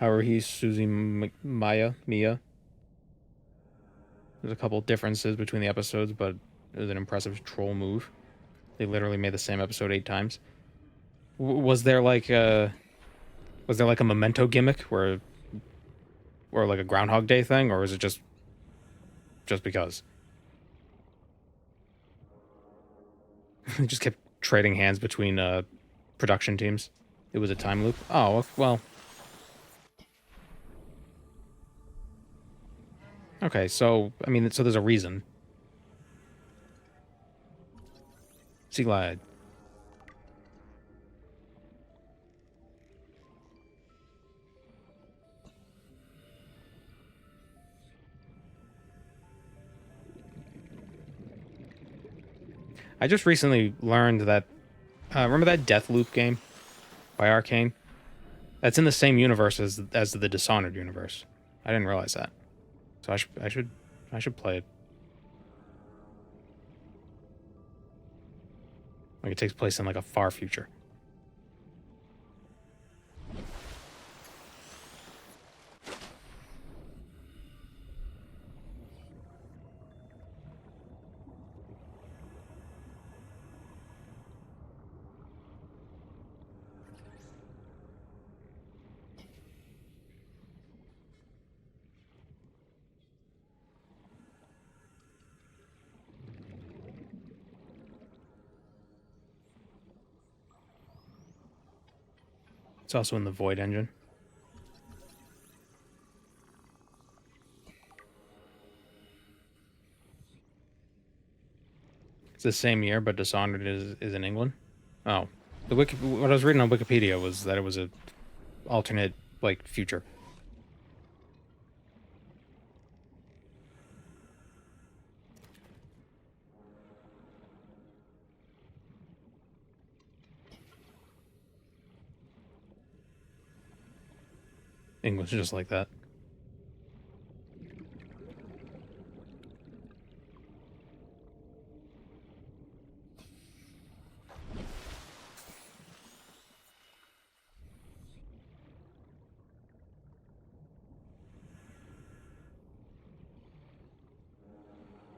Haruhi, Suzy, Mia. There's a couple differences between the episodes, but it was an impressive troll move. They literally made the same episode 8 times. Was there like a Memento gimmick or like a Groundhog Day thing, or is it just because? They just kept trading hands between production teams. It was a time loop. Oh, well. Okay, so, I mean, so there's a reason. Seaglide. I just recently learned that remember that Deathloop game by Arcane? That's in the same universe as the Dishonored universe. I didn't realize that. So I should play it. Like it takes place in like a far future. It's also in the Void engine. It's the same year, but Dishonored is in England. Oh, what I was reading on Wikipedia was that it was a alternate like future. English just like that.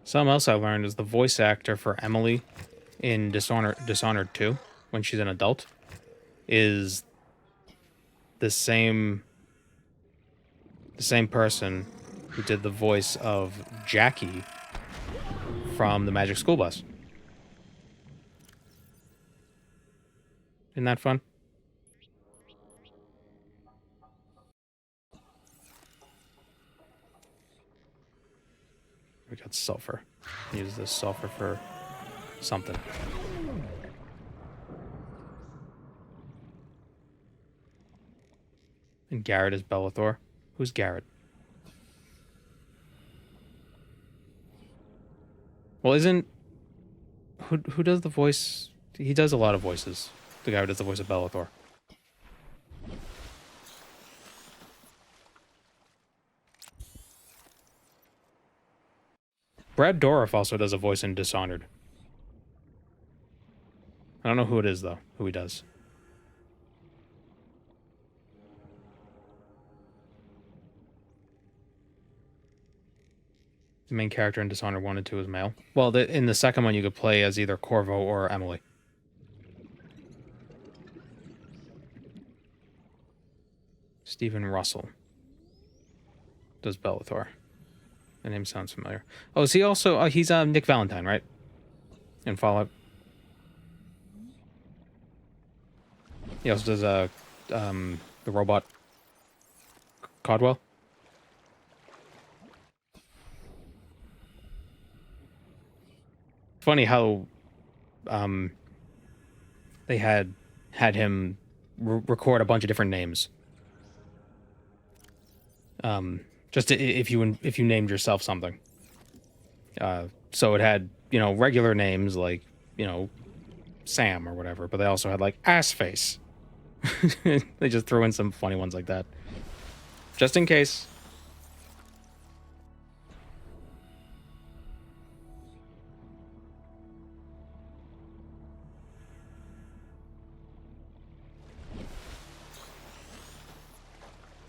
Something else I learned is the voice actor for Emily in Dishonored 2, when she's an adult, is the same person who did the voice of Jackie from the Magic School Bus. Isn't that fun? We got sulfur. Use this sulfur for something. And Garrett is Bellathor. Who's Garrett? Well, isn't... Who does the voice... He does a lot of voices. The guy who does the voice of Bellathor. Brad Dourif also does a voice in Dishonored. I don't know who it is, though. Who he does. The main character in Dishonored 1 and 2 is male. Well, in the second one, you could play as either Corvo or Emily. Stephen Russell does Bellathor. The name sounds familiar. Oh, is he also... he's Nick Valentine, right? In Fallout. He also does the robot Codwell. Funny how they had him record a bunch of different names. Just if you named yourself something. So it had, you know, regular names like, you know, Sam or whatever, but they also had like Assface. They just threw in some funny ones like that. Just in case.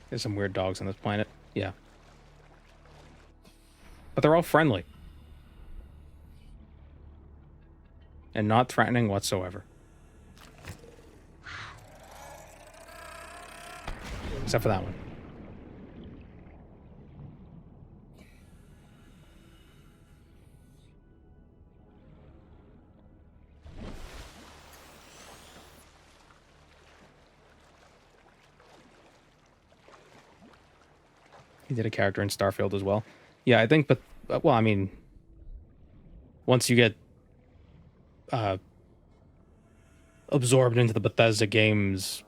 There's some weird dogs on this planet. Yeah. But they're all friendly. And not threatening whatsoever. Except for that one. He did a character in Starfield as well. Yeah, I think, but, well, I mean, once you get absorbed into the Bethesda games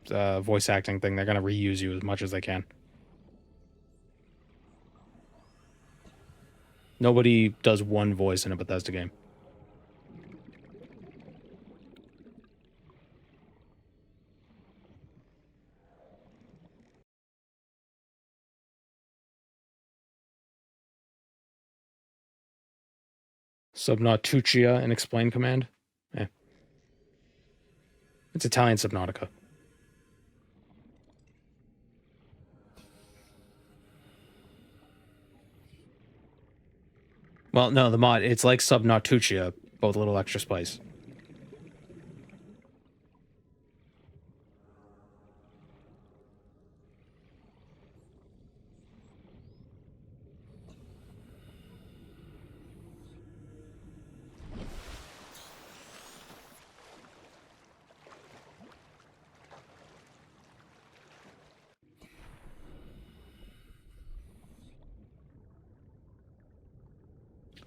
voice acting thing, they're going to reuse you as much as they can. Nobody does one voice in a Bethesda game. Subnautica and explain command. Eh. It's Italian Subnautica. Well, no, the mod, it's like Subnautica, but with a little extra spice.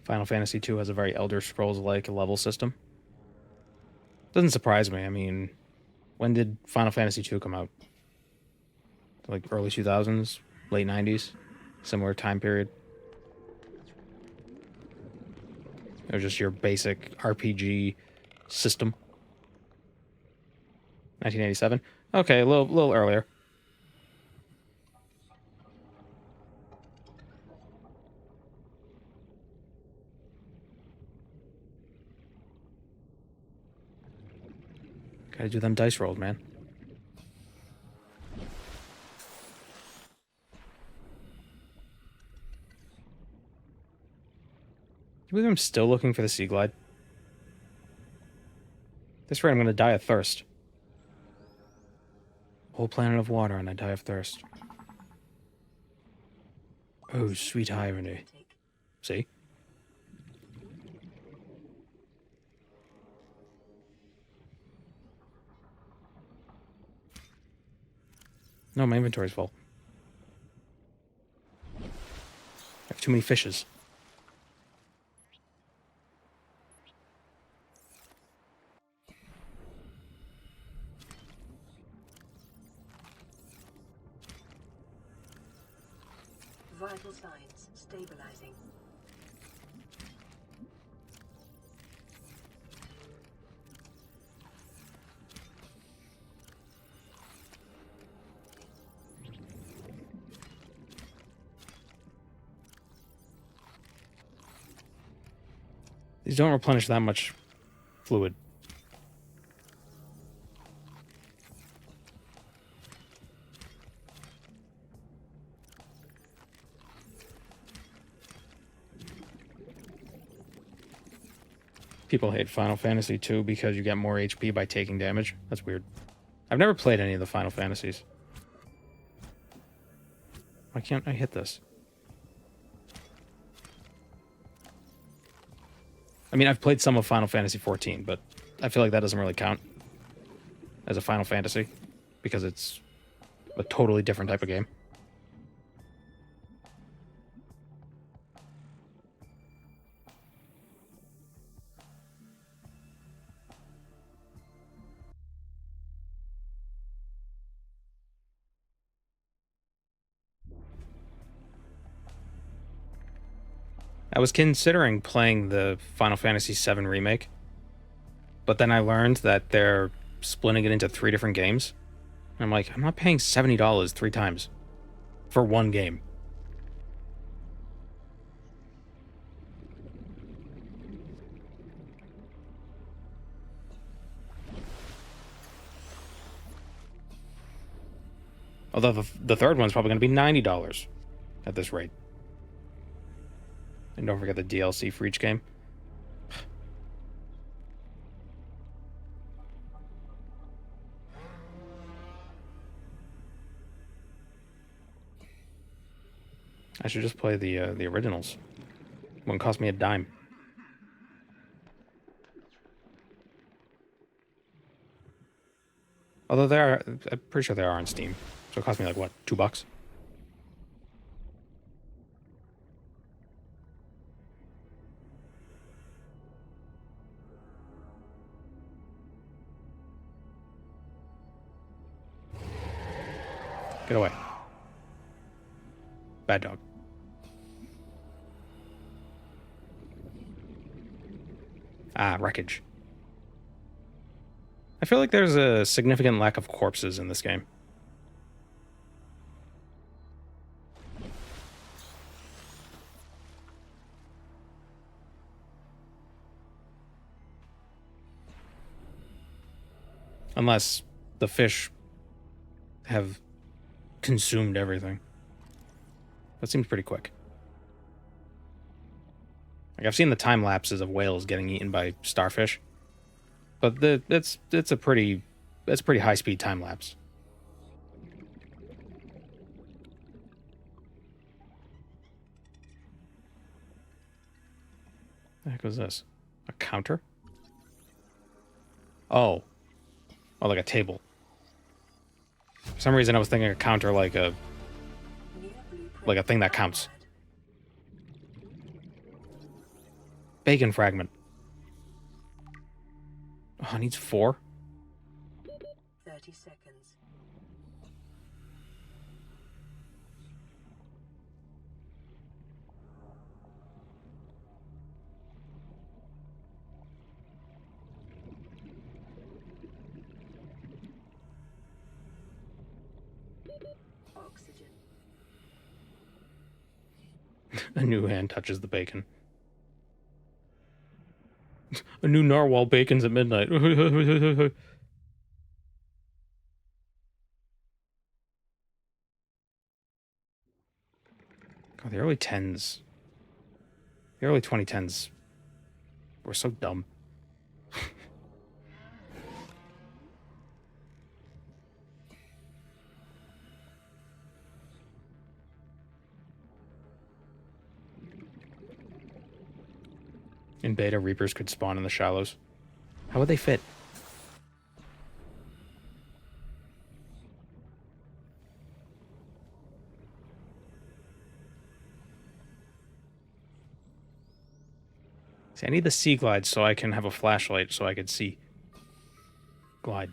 Final Fantasy II has a very Elder Scrolls-like level system. Doesn't surprise me. I mean, when did Final Fantasy II come out? Like early 2000s, late 90s, similar time period. It was just your basic RPG system. 1987. Okay, a little earlier. Gotta do them dice rolls, man. Can you believe I'm still looking for the seaglide? This rate, I'm gonna die of thirst. Whole planet of water and I die of thirst. Oh, sweet irony. See? No, my inventory's full. I have too many fishes. Vital signs stabilizing. These don't replenish that much fluid. People hate Final Fantasy 2 because you get more HP by taking damage. That's weird. I've never played any of the Final Fantasies. Why can't I hit this? I mean, I've played some of Final Fantasy 14, but I feel like that doesn't really count as a Final Fantasy because it's a totally different type of game. I was considering playing the Final Fantasy VII Remake, but then I learned that they're splitting it into 3 different games. And I'm like, I'm not paying $70 3 times for one game. Although the third one's probably going to be $90 at this rate. And don't forget the DLC for each game. I should just play the originals. Wouldn't cost me a dime. Although they are, I'm pretty sure they are on Steam. So it cost me like what, $2? Get away. Bad dog. Ah, wreckage. I feel like there's a significant lack of corpses in this game. Unless the fish have consumed everything. That seems pretty quick. Like, I've seen the time lapses of whales getting eaten by starfish, but it's a pretty high speed time lapse. The heck was this? A counter? Oh, like a table. For some reason, I was thinking a counter like a thing that counts. Bacon fragment. Oh, it needs 4. 30 seconds. Oxygen. A new hand touches the bacon. A new narwhal bacons at midnight. Oh, the early 10s. The early 2010s were so dumb. In beta, Reapers could spawn in the shallows. How would they fit? See, I need the seaglide so I can have a flashlight so I could see. Glide.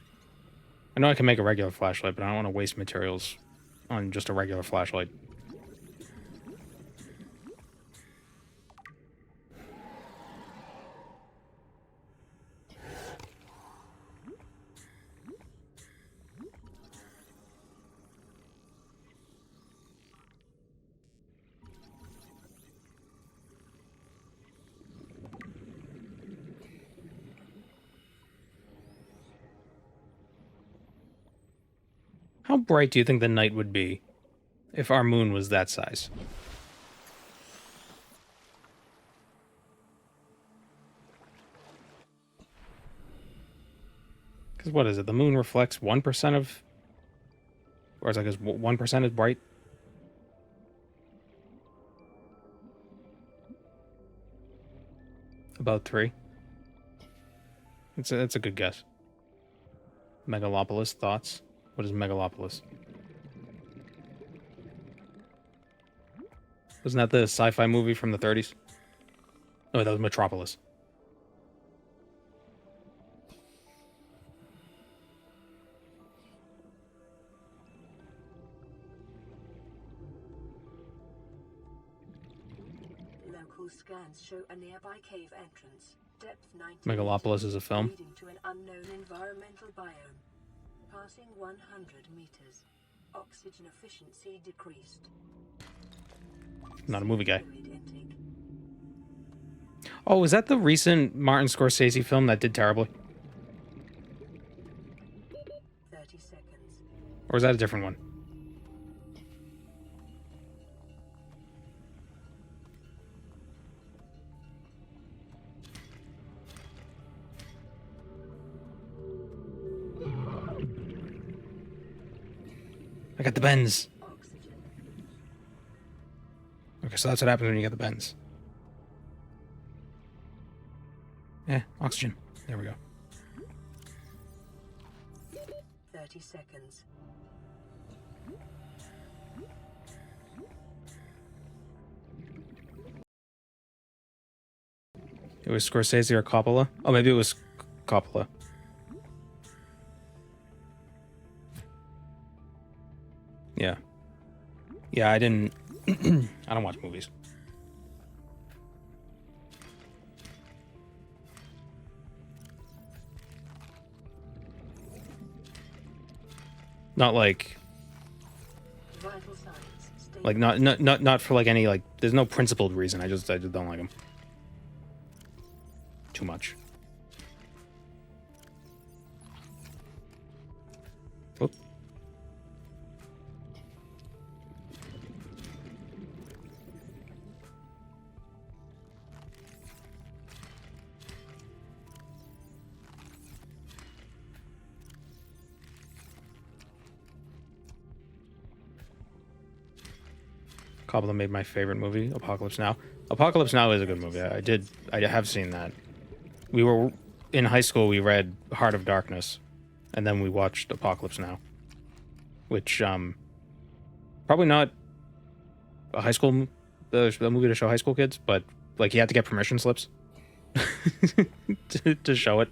I know I can make a regular flashlight, but I don't want to waste materials on just a regular flashlight. How bright do you think the night would be if our moon was that size? Because what is it? The moon reflects 1% of... Or is it like 1% is bright? About 3. It's a good guess. Megalopolis, thoughts? What is Megalopolis? Wasn't that the sci-fi movie from the 30s? Oh, that was Metropolis. Local scans show a nearby cave entrance. Depth 90 Megalopolis is a film. leading to an unknown environmental biome. Passing 100 meters. Oxygen efficiency decreased. Not a movie guy. Fluid intake. Oh, was that the recent Martin Scorsese film that did terribly? 30 seconds. Or was that a different one? I got the bends. Oxygen. Okay, so that's what happens when you get the bends. Yeah, oxygen. There we go. 30 seconds. It was Scorsese or Coppola? Oh, maybe it was Coppola. Yeah. Yeah, I didn't... I don't watch movies. Not like... Vital signs. Stable. Like, not for, like, any, like... There's no principled reason. I just don't like them. Too much. Cobbler made my favorite movie, Apocalypse Now. Apocalypse Now is a good movie. I have seen that. We were in high school. We read Heart of Darkness, and then we watched Apocalypse Now, which probably not a high school the movie to show high school kids, but like you had to get permission slips to show it.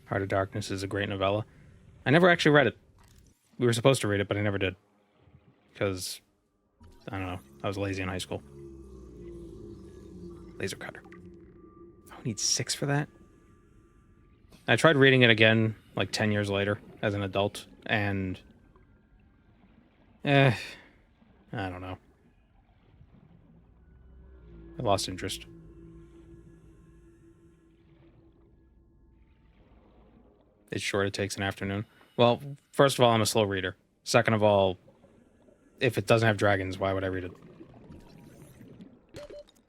Heart of Darkness is a great novella. I never actually read it. We were supposed to read it, but I never did. Because, I don't know, I was lazy in high school. Laser cutter. I need 6 for that? I tried reading it again, like 10 years later, as an adult, and... I don't know. I lost interest. It's short, it takes an afternoon. Well, first of all, I'm a slow reader. Second of all, if it doesn't have dragons, why would I read it?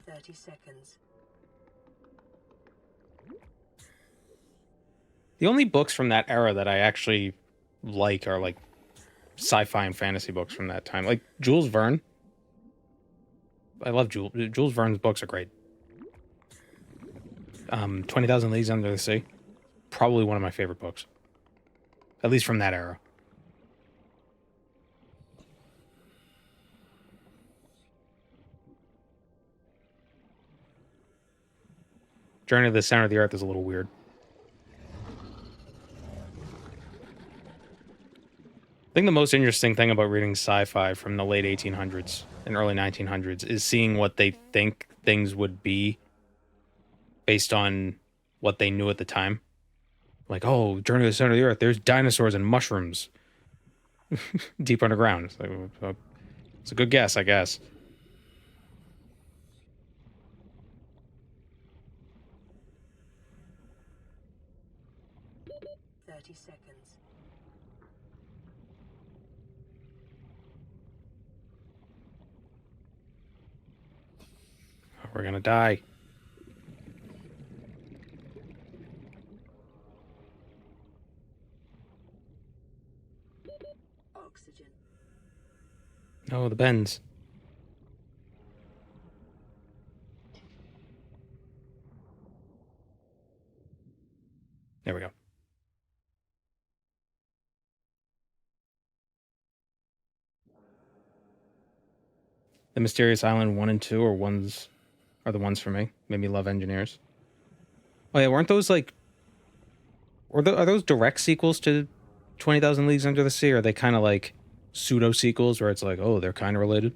30 seconds. The only books from that era that I actually like are like sci-fi and fantasy books from that time. Like Jules Verne. I love Jules Verne's books are great. 20,000 Leagues Under the Sea. Probably one of my favorite books. At least from that era. Journey to the Center of the Earth is a little weird. I think the most interesting thing about reading sci-fi from the late 1800s and early 1900s is seeing what they think things would be based on what they knew at the time. Like, oh, Journey to the Center of the Earth, there's dinosaurs and mushrooms deep underground. It's like, well, it's a good guess, I guess. Seconds. We're gonna die. Oxygen. No, the bends. There we go. The Mysterious Island 1 and 2 are the ones for me. Made me love engineers. Oh yeah, weren't those like... are those direct sequels to 20,000 Leagues Under the Sea? Or are they kind of like pseudo-sequels where it's like, oh, they're kind of related?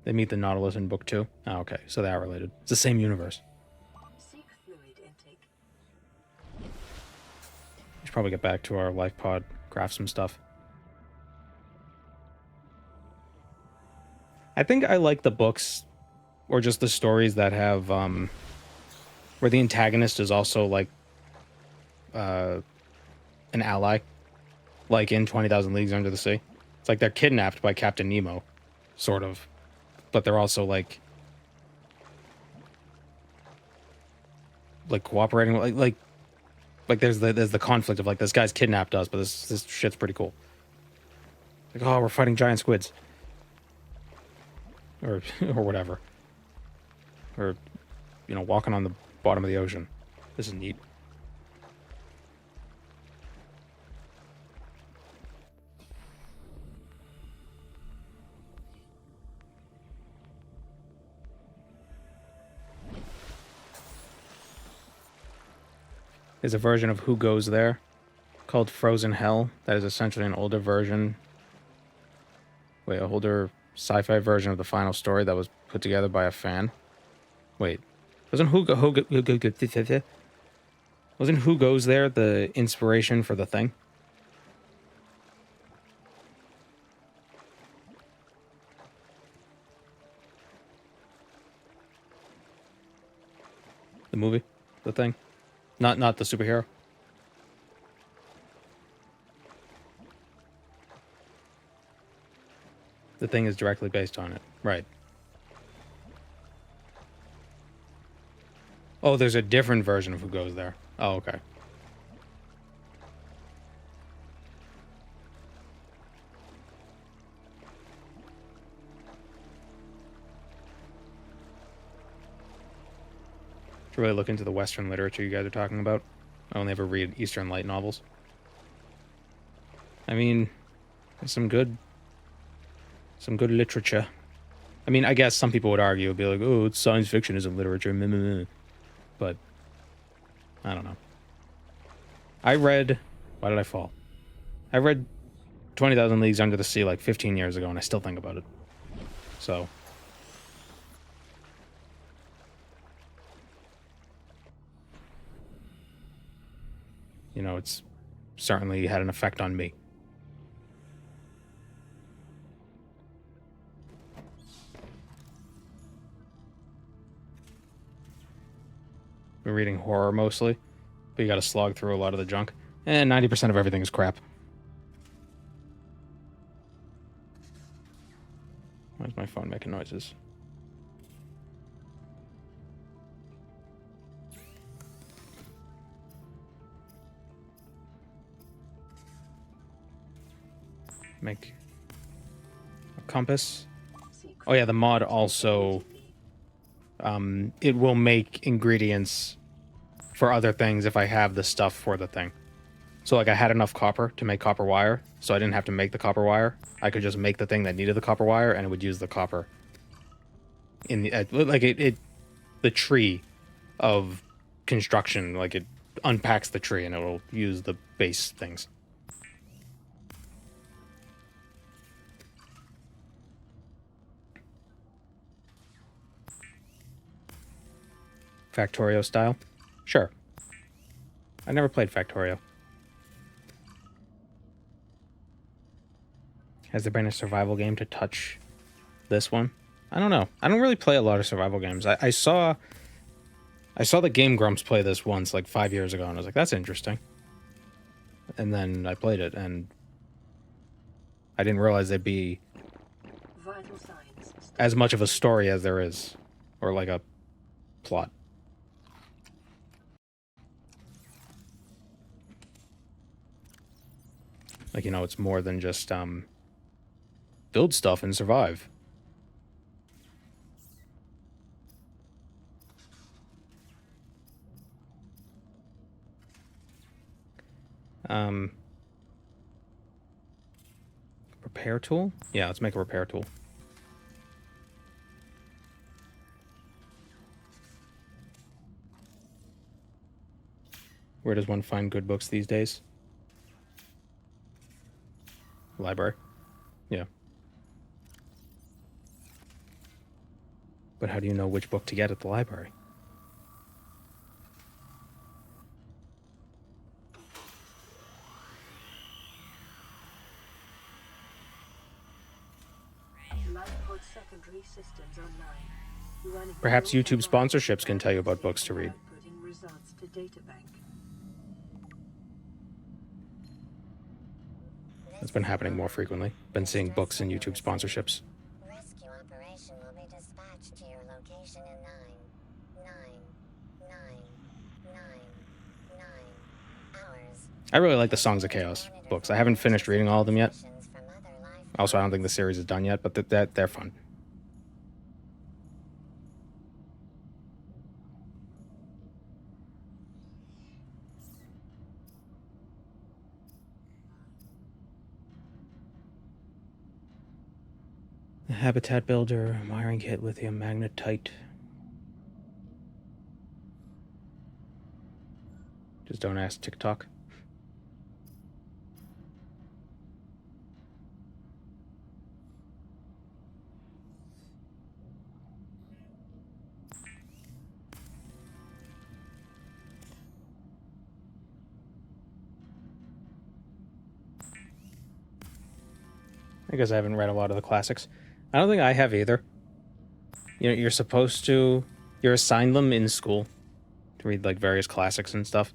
They meet the Nautilus in book 2. Oh, okay, so they are related. It's the same universe. Seek fluid intake. We should probably get back to our life pod, craft some stuff. I think I like the books, or just the stories that have, where the antagonist is also like, an ally. Like in 20,000 Leagues Under the Sea. It's like they're kidnapped by Captain Nemo, sort of. But they're also like cooperating, like there's the conflict of like, this guy's kidnapped us, but this shit's pretty cool. Like, oh, we're fighting giant squids, or whatever, or you know, walking on the bottom of the ocean. This is neat. is a version of Who Goes There called Frozen Hell. That is essentially an older version. Wait, an older sci-fi version of the final story that was put together by a fan. Wait, wasn't Who Goes There the inspiration for The Thing? The movie, The Thing, not the superhero. The Thing is directly based on it, right? Oh, there's a different version of Who Goes There. Oh, okay. To really look into the Western literature you guys are talking about. I only ever read Eastern light novels. I mean, there's some good literature. I mean, I guess some people would argue, would be like, oh, it's science fiction isn't literature, meh, meh, meh. But I don't know. I read, why did I fall? I read 20,000 Leagues Under the Sea like 15 years ago, and I still think about it. So you know, it's certainly had an effect on me. Been reading horror mostly, but you gotta slog through a lot of the junk. And 90% of everything is crap. Why is my phone making noises? Make a compass. Oh yeah, the mod also it will make ingredients for other things if I have the stuff for the thing. So like I had enough copper to make copper wire, so I didn't have to make the copper wire. I could just make the thing that needed the copper wire, and it would use the copper in the like the tree of construction, like it unpacks the tree and it will use the base things. Factorio style? Sure. I never played Factorio. Has there been a survival game to touch this one? I don't know. I don't really play a lot of survival games. I saw the Game Grumps play this once, like 5 years ago, and I was like, that's interesting. And then I played it, and I didn't realize there'd be as much of a story as there is, or like a plot. Like, you know, it's more than just build stuff and survive. Repair tool? Yeah, let's make a repair tool. Where does one find good books these days? Library. Yeah. But how do you know which book to get at the library? Perhaps YouTube sponsorships can tell you about books to read. That's been happening more frequently. Been seeing books in YouTube sponsorships. Rescue operation will be dispatched to your location in 9 hours. I really like the Songs of Chaos books. I haven't finished reading all of them yet. Also, I don't think the series is done yet, but they're fun. Habitat builder, wiring kit, lithium magnetite. Just don't ask TikTok. I guess I haven't read a lot of the classics. I don't think I have either. You know, you're assigned them in school to read like various classics and stuff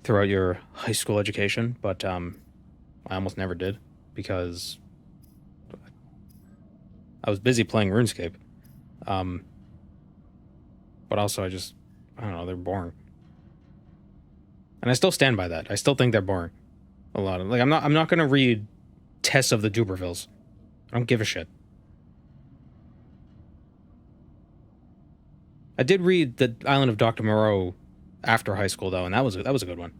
throughout your high school education, but I almost never did because I was busy playing RuneScape. But also I don't know, they're boring. And I still stand by that. I still think they're boring. A lot of I'm not gonna read Tess of the Dubervilles. I don't give a shit. I did read The Island of Dr. Moreau after high school though, and that was a good one.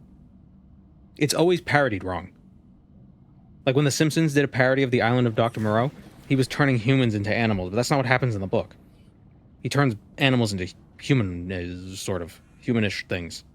It's always parodied wrong. Like when The Simpsons did a parody of The Island of Dr. Moreau, he was turning humans into animals, but that's not what happens in the book. He turns animals into humanish things.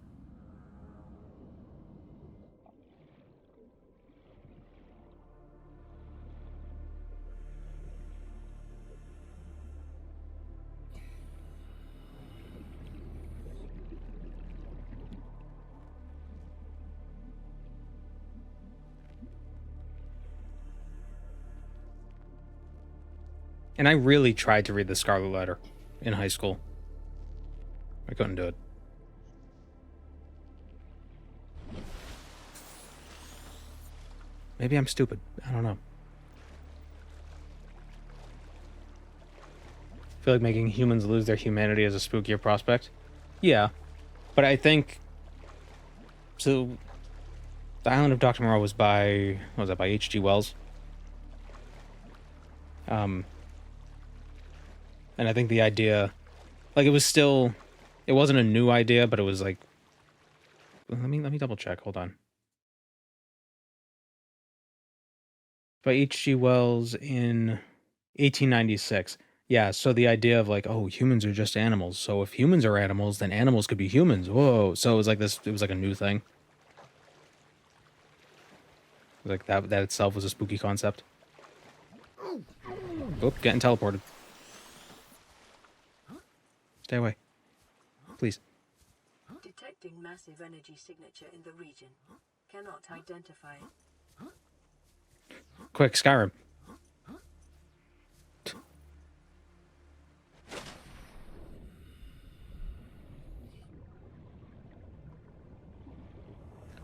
And I really tried to read The Scarlet Letter in high school. I couldn't do it. Maybe I'm stupid. I don't know. I feel like making humans lose their humanity is a spookier prospect. Yeah. But I think... So... The Island of Dr. Moreau was by... What was that? By H.G. Wells? And I think the idea... Like, it was still... It wasn't a new idea, but it was like... Let me double check. Hold on. By H.G. Wells in 1896. Yeah, so the idea of like, oh, humans are just animals. So if humans are animals, then animals could be humans. Whoa. So it was like this, it was like a new thing. Like that itself was a spooky concept. Oop, getting teleported. Stay away. Please. Detecting massive energy signature in the region. Cannot identify. Quick, Skyrim.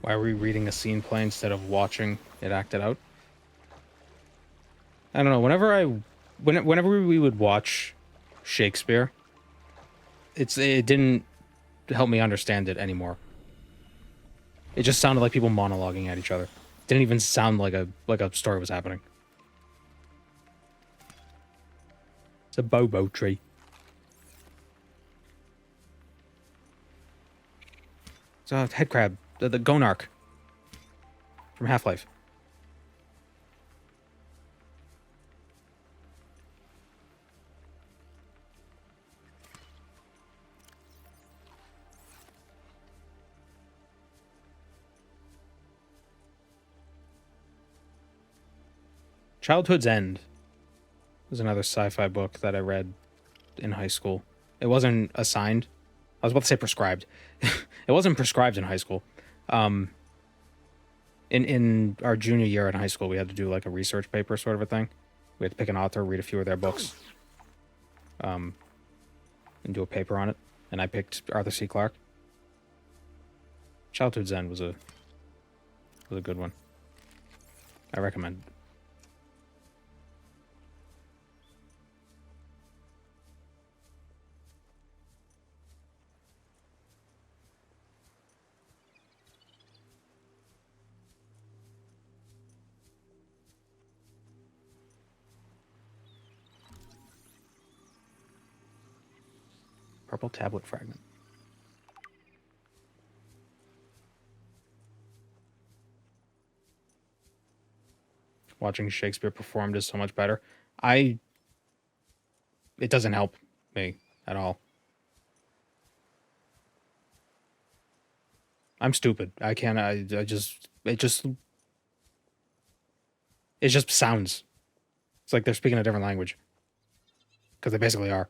Why are we reading a scene play instead of watching it acted out? I don't know. Whenever we would watch Shakespeare, it didn't help me understand it anymore. It just sounded like people monologuing at each other. It didn't even sound like a story was happening. It's a bobo tree. It's a head crab. The Gonarch. From Half-Life. Childhood's End was another sci-fi book that I read in high school. It wasn't assigned. I was about to say prescribed. It wasn't prescribed in high school. In our junior year in high school, we had to do like a research paper sort of a thing. We had to pick an author, read a few of their books, and do a paper on it. And I picked Arthur C. Clarke. Childhood's End was a good one. I recommend it. Purple tablet fragment. Watching Shakespeare performed is so much better. It doesn't help me at all. I'm stupid. I can't. I just. It just sounds. It's like they're speaking a different language. Because they basically are.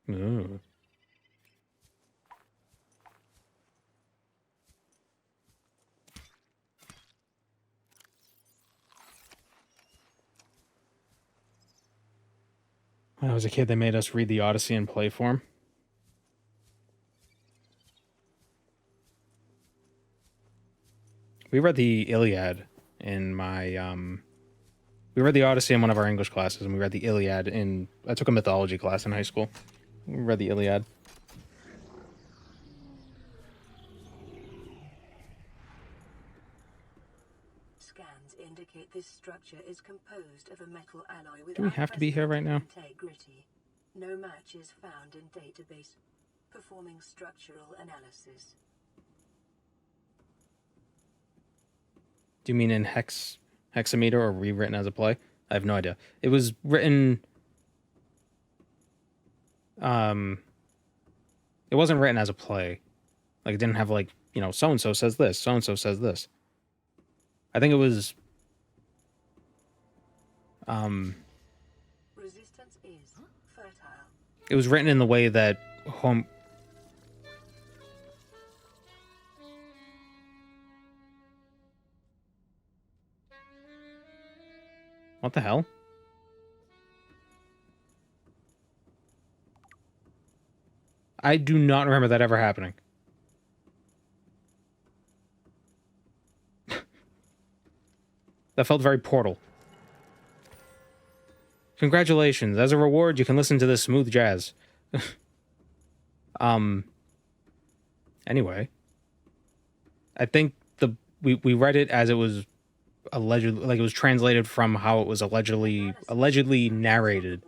Ooh. When I was a kid, they made us read the Odyssey in play form. We read the Iliad in my we read the Odyssey in one of our English classes, and we read the Iliad in I took a mythology class in high school. We read the Iliad. Scans indicate this structure is composed of a metal alloy with Do we have to be here right now? integrity. No match is found in database. Performing structural analysis. Do you mean in hexameter or rewritten as a play? I have no idea. It was written. It wasn't written as a play. Like it didn't have like, you know, so and so says this, so and so says this. I think it was. Resistance is fertile. It was written in the way that home. What the hell? I do not remember that ever happening. That felt very Portal. Congratulations. As a reward, you can listen to this smooth jazz. Anyway. I think we read it as it was allegedly, like it was translated from how it was allegedly narrated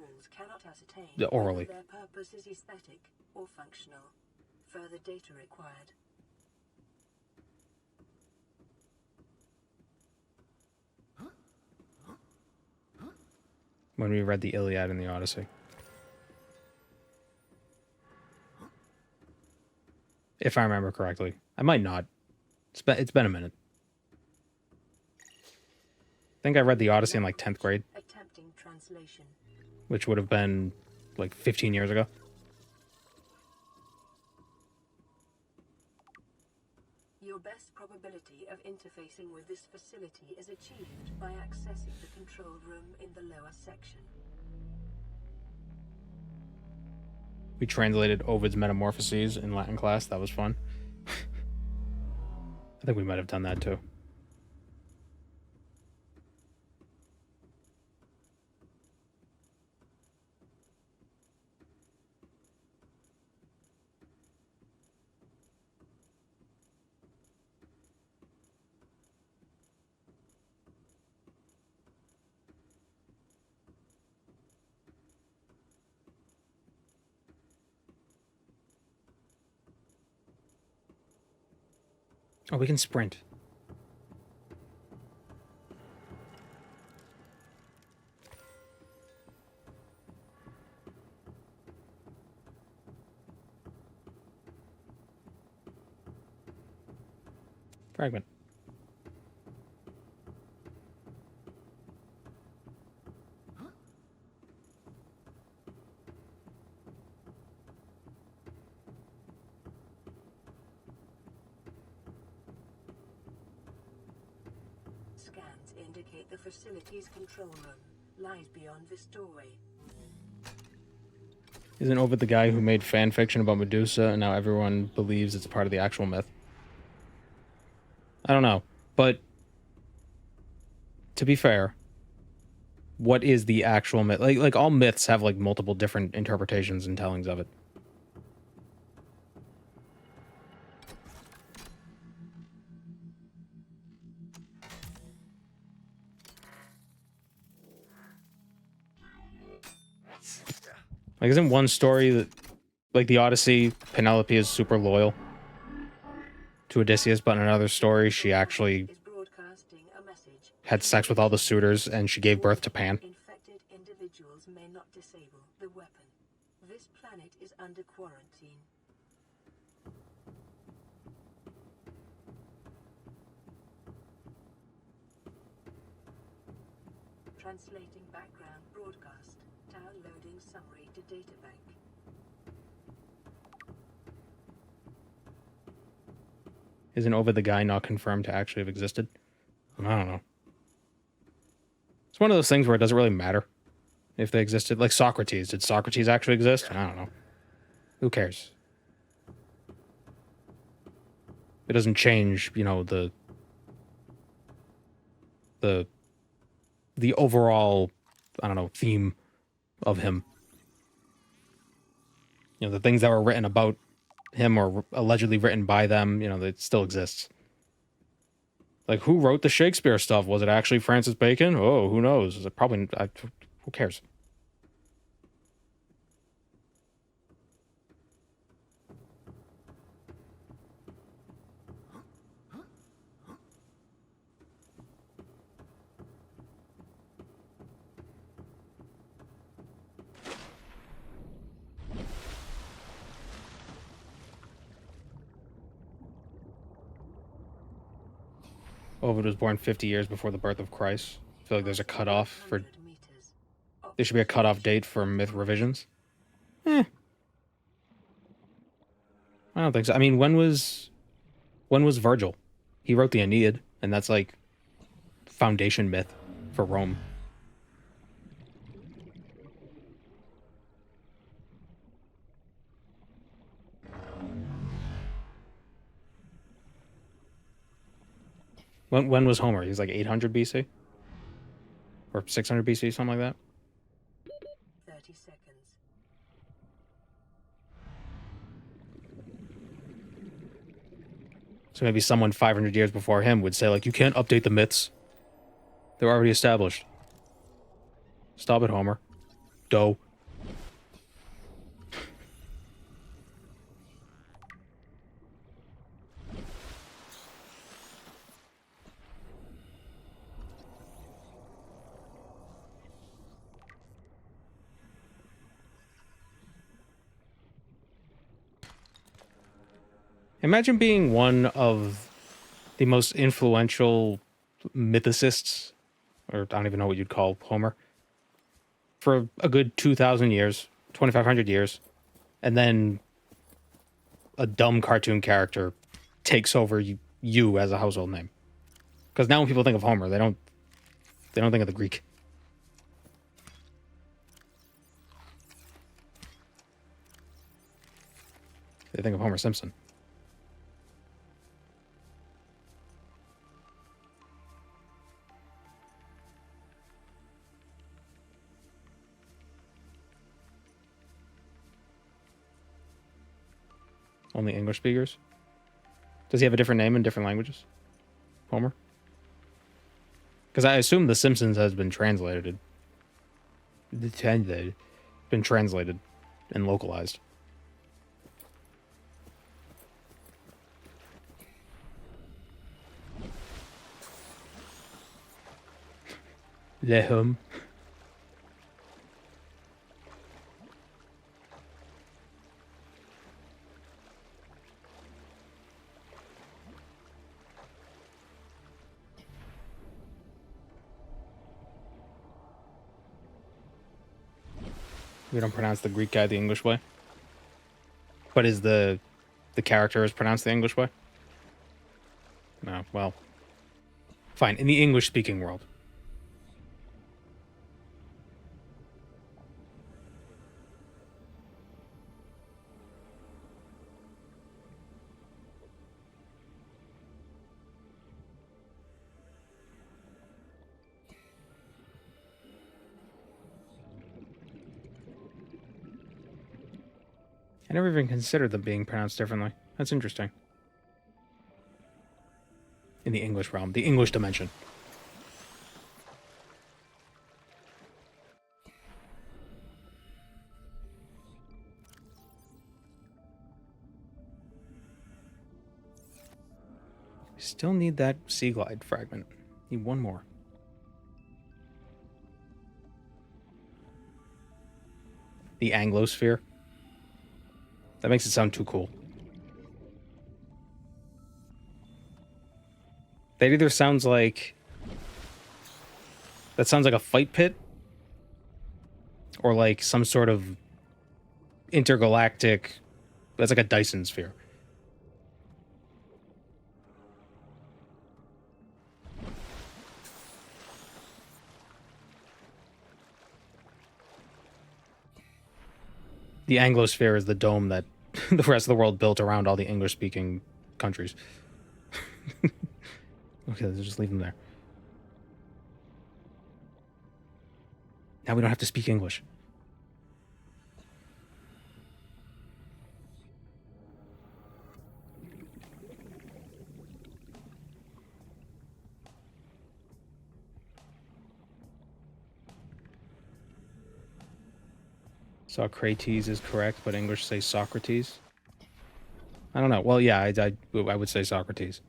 orally. Their purpose is aesthetic or functional. Further data required. When we read the Iliad and the Odyssey. If I remember correctly. I might not. It's been a minute. I think I read the Odyssey in like 10th grade. Attempting translation. Which would have been like 15 years ago. Your best probability of interfacing with this facility is achieved by accessing the control room in the lower section. We translated Ovid's Metamorphoses in Latin class. That was fun. I think we might have done that too. Oh, we can sprint. Fragment. Scans indicate the facility's control room lies beyond this doorway. Isn't Ovid the guy who made fan fiction about Medusa and now everyone believes it's part of the actual myth? I don't know, but to be fair, what is the actual myth? Like all myths have like multiple different interpretations and tellings of it. Like, isn't one story that, like the Odyssey, Penelope is super loyal to Odysseus, but in another story, she actually Is broadcasting a message. had sex with all the suitors and she gave birth to Pan? Infected individuals may not disable the weapon. This planet is under quarantine. Translating background broadcast. Downloading summary to databank. Isn't Over the guy not confirmed to actually have existed? I don't know. It's one of those things where it doesn't really matter if they existed. Like Socrates. Did Socrates actually exist? I don't know. Who cares? It doesn't change, you know, the overall, I don't know, theme of him. You know, the things that were written about him or allegedly written by them, you know, it still exists. Like, who wrote the Shakespeare stuff? Was it actually Francis Bacon? Oh, who knows? Is it probably... who cares? Ovid was born 50 years before the birth of Christ. I feel like there's a cutoff for... 100 meters. There should be a cutoff date for myth revisions. I don't think so. I mean, when was Virgil? He wrote the Aeneid, and that's like foundation myth for Rome. When was Homer? He was like 800 BC? Or 600 BC, something like that? 30 seconds. So maybe someone 500 years before him would say, like, you can't update the myths. They're already established. Stop it, Homer. Doe. Imagine being one of the most influential mythicists, or I don't even know what you'd call Homer, for a good 2,000 years, 2,500 years, and then a dumb cartoon character takes over you as a household name. Because now when people think of Homer, they don't think of the Greek. They think of Homer Simpson. Only English speakers? Does he have a different name in different languages? Homer? Because I assume The Simpsons has been translated. Been translated and localized. Lehum. We don't pronounce the Greek guy the English way. But is the character is pronounced the English way? No, well. Fine, in the English-speaking world. I never even considered them being pronounced differently. That's interesting. In the English realm, the English dimension. Still need that seaglide fragment. Need one more. The Anglosphere. That makes it sound too cool. That either sounds like... That sounds like a fight pit. Or like some sort of intergalactic... That's like a Dyson sphere. The Anglosphere is the dome that the rest of the world built around all the English-speaking countries. Okay, let's just leave them there. Now we don't have to speak English. Socrates is correct, but English say Socrates. I don't know. Well, yeah, I would say Socrates.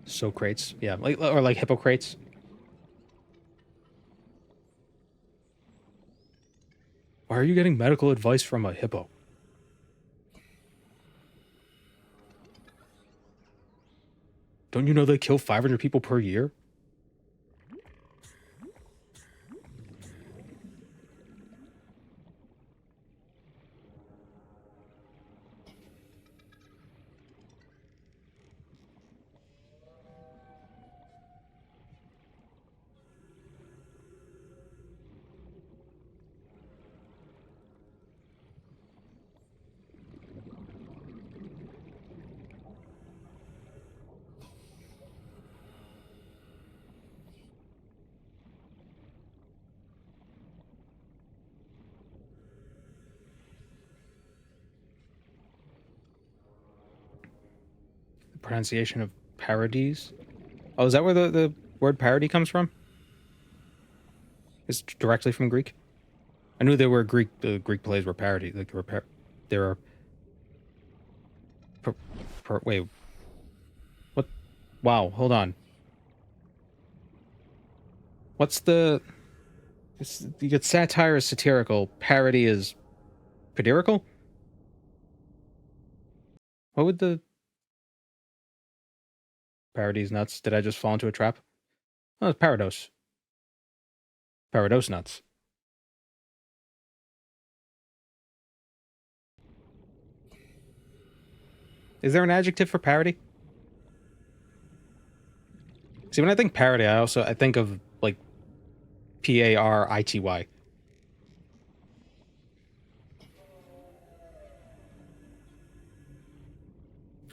Socrates, yeah, or like Hippocrates. Why are you getting medical advice from a hippo? Don't you know they kill 500 people per year? Pronunciation of parodies. Oh, is that where the word parody comes from? It's directly from Greek. I knew there were the Greek plays were parody. Like there are. Wait. What? Wow. Hold on. What's the? You get satire is satirical. Parody is padirical. What would the? Parody's nuts. Did I just fall into a trap? Oh, it's parados. Parados nuts. Is there an adjective for parody? See, when I think parody, I think of like Parity,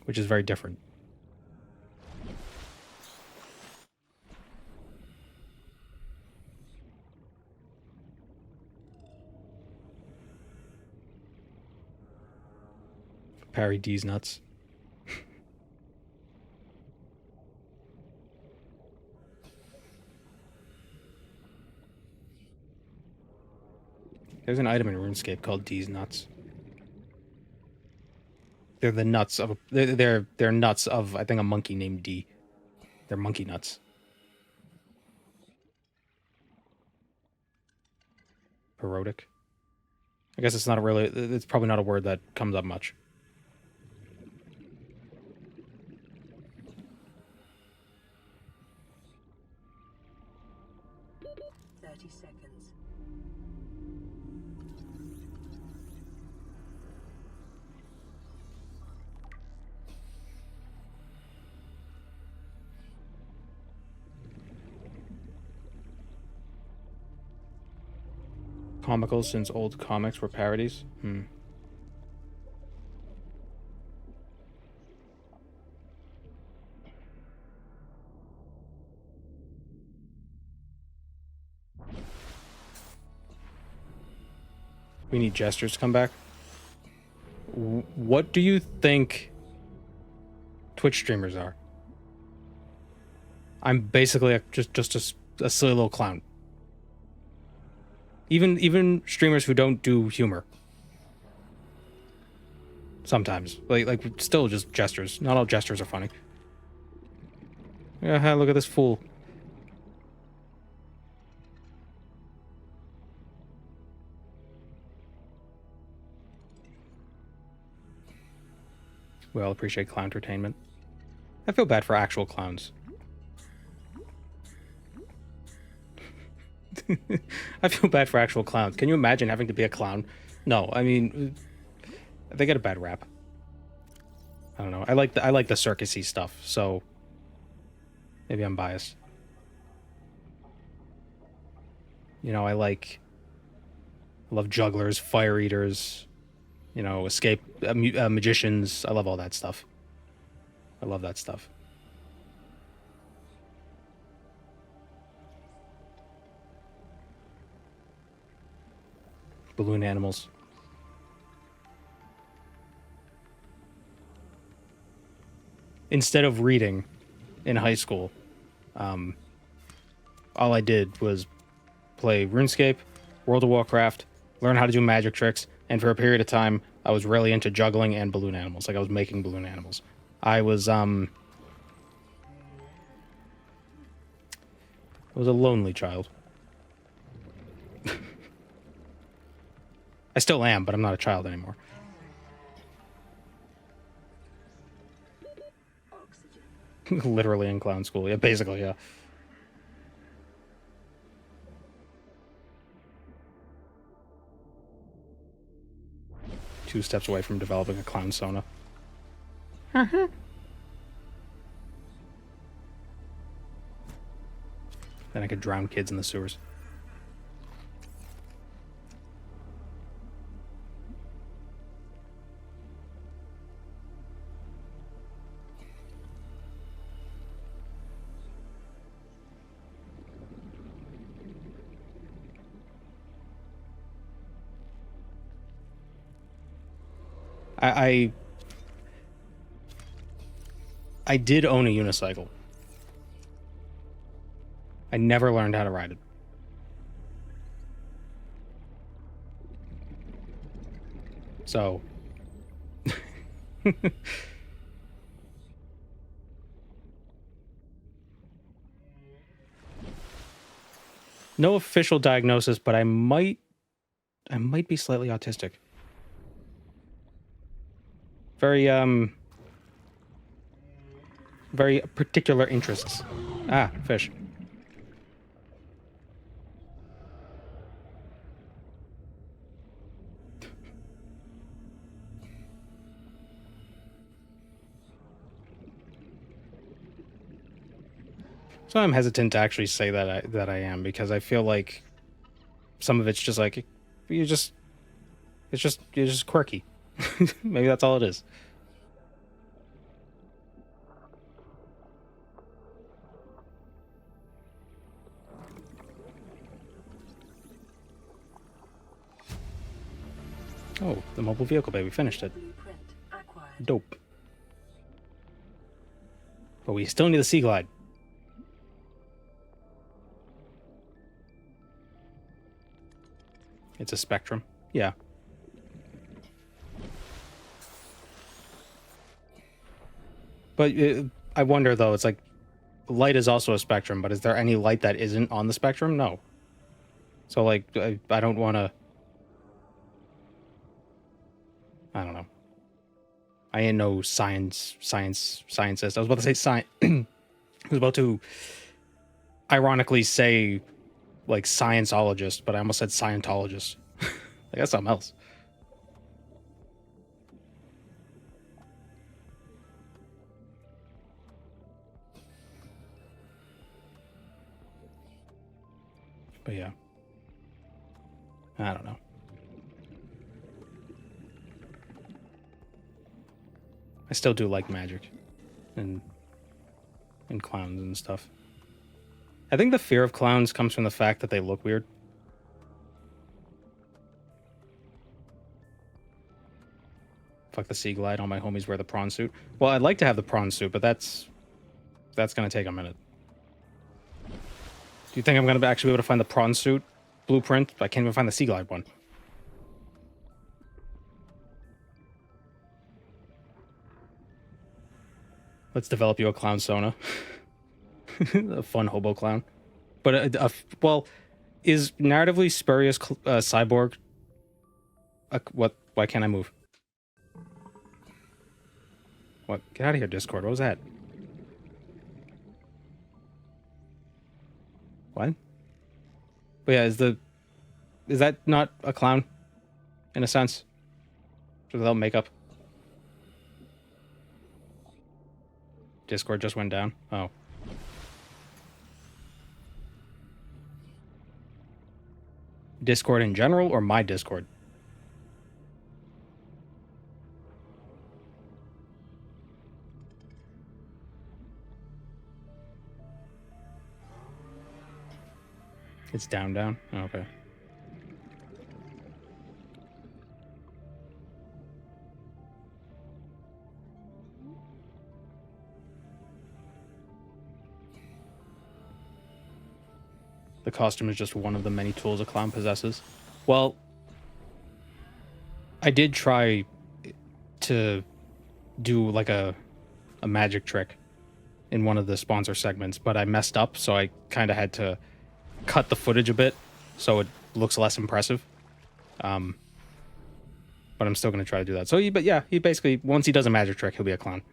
which is very different. Parry D's nuts. There's an item in RuneScape called D's nuts. They're the nuts of they're nuts of I think a monkey named D. They're monkey nuts. Parodic. I guess it's not a really. It's probably not a word that comes up much. Comical since old comics were parodies. We need gestures to come back. What do you think Twitch streamers are? I'm basically just a silly little clown. Even streamers who don't do humor. Sometimes. Like still just gestures. Not all gestures are funny. Yeah, look at this fool. We all appreciate clown entertainment. I feel bad for actual clowns. I feel bad for actual clowns. Can you imagine having to be a clown? No, I mean, they get a bad rap. I don't know. I like the circusy stuff, so maybe I'm biased. You know, I love jugglers, fire eaters, you know, escape magicians. I love all that stuff. I love that stuff. Balloon animals. Instead of reading in high school, all I did was play RuneScape, World of Warcraft, learn how to do magic tricks, and for a period of time, I was really into juggling and balloon animals. Like, I was making balloon animals. I was a lonely child. I still am, but I'm not a child anymore. Literally in clown school. Yeah, basically, yeah. Two steps away from developing a clown sona. Then I could drown kids in the sewers. I did own a unicycle. I never learned how to ride it. So no official diagnosis, but I might be slightly autistic. Very particular interests. Ah, fish. So I'm hesitant to actually say that I am, because I feel like some of it's just like you're just quirky. Maybe that's all it is. Oh, the mobile vehicle bay. We finished it. Dope. But we still need the seaglide. It's a spectrum. Yeah. But I wonder, though, it's like light is also a spectrum, but is there any light that isn't on the spectrum? No. So, like, I don't want to... I don't know. I ain't no scientist. I was about to say science. I was about to ironically say, like, scienceologist, but I almost said Scientologist. Like, that's something else. But yeah. I don't know. I still do like magic and clowns and stuff. I think the fear of clowns comes from the fact that they look weird. Fuck the seaglide. All my homies wear the prawn suit. Well, I'd like to have the prawn suit, but that's gonna take a minute. Do you think I'm gonna actually be able to find the prawn suit blueprint? I can't even find the seaglide one. Let's develop you a clown Sona. A fun hobo clown. But, well, is narratively spurious cyborg... what? Why can't I move? What? Get out of here, Discord. What was that? What? But yeah, is that not a clown? In a sense? Without makeup? Discord just went down? Oh. Discord in general, or my Discord? It's down. Oh, okay. The costume is just one of the many tools a clown possesses. Well, I did try to do like a magic trick in one of the sponsor segments, but I messed up, so I kind of had to cut the footage a bit so it looks less impressive. But I'm still going to try to do that. So, he basically, once he does a magic trick, he'll be a clown.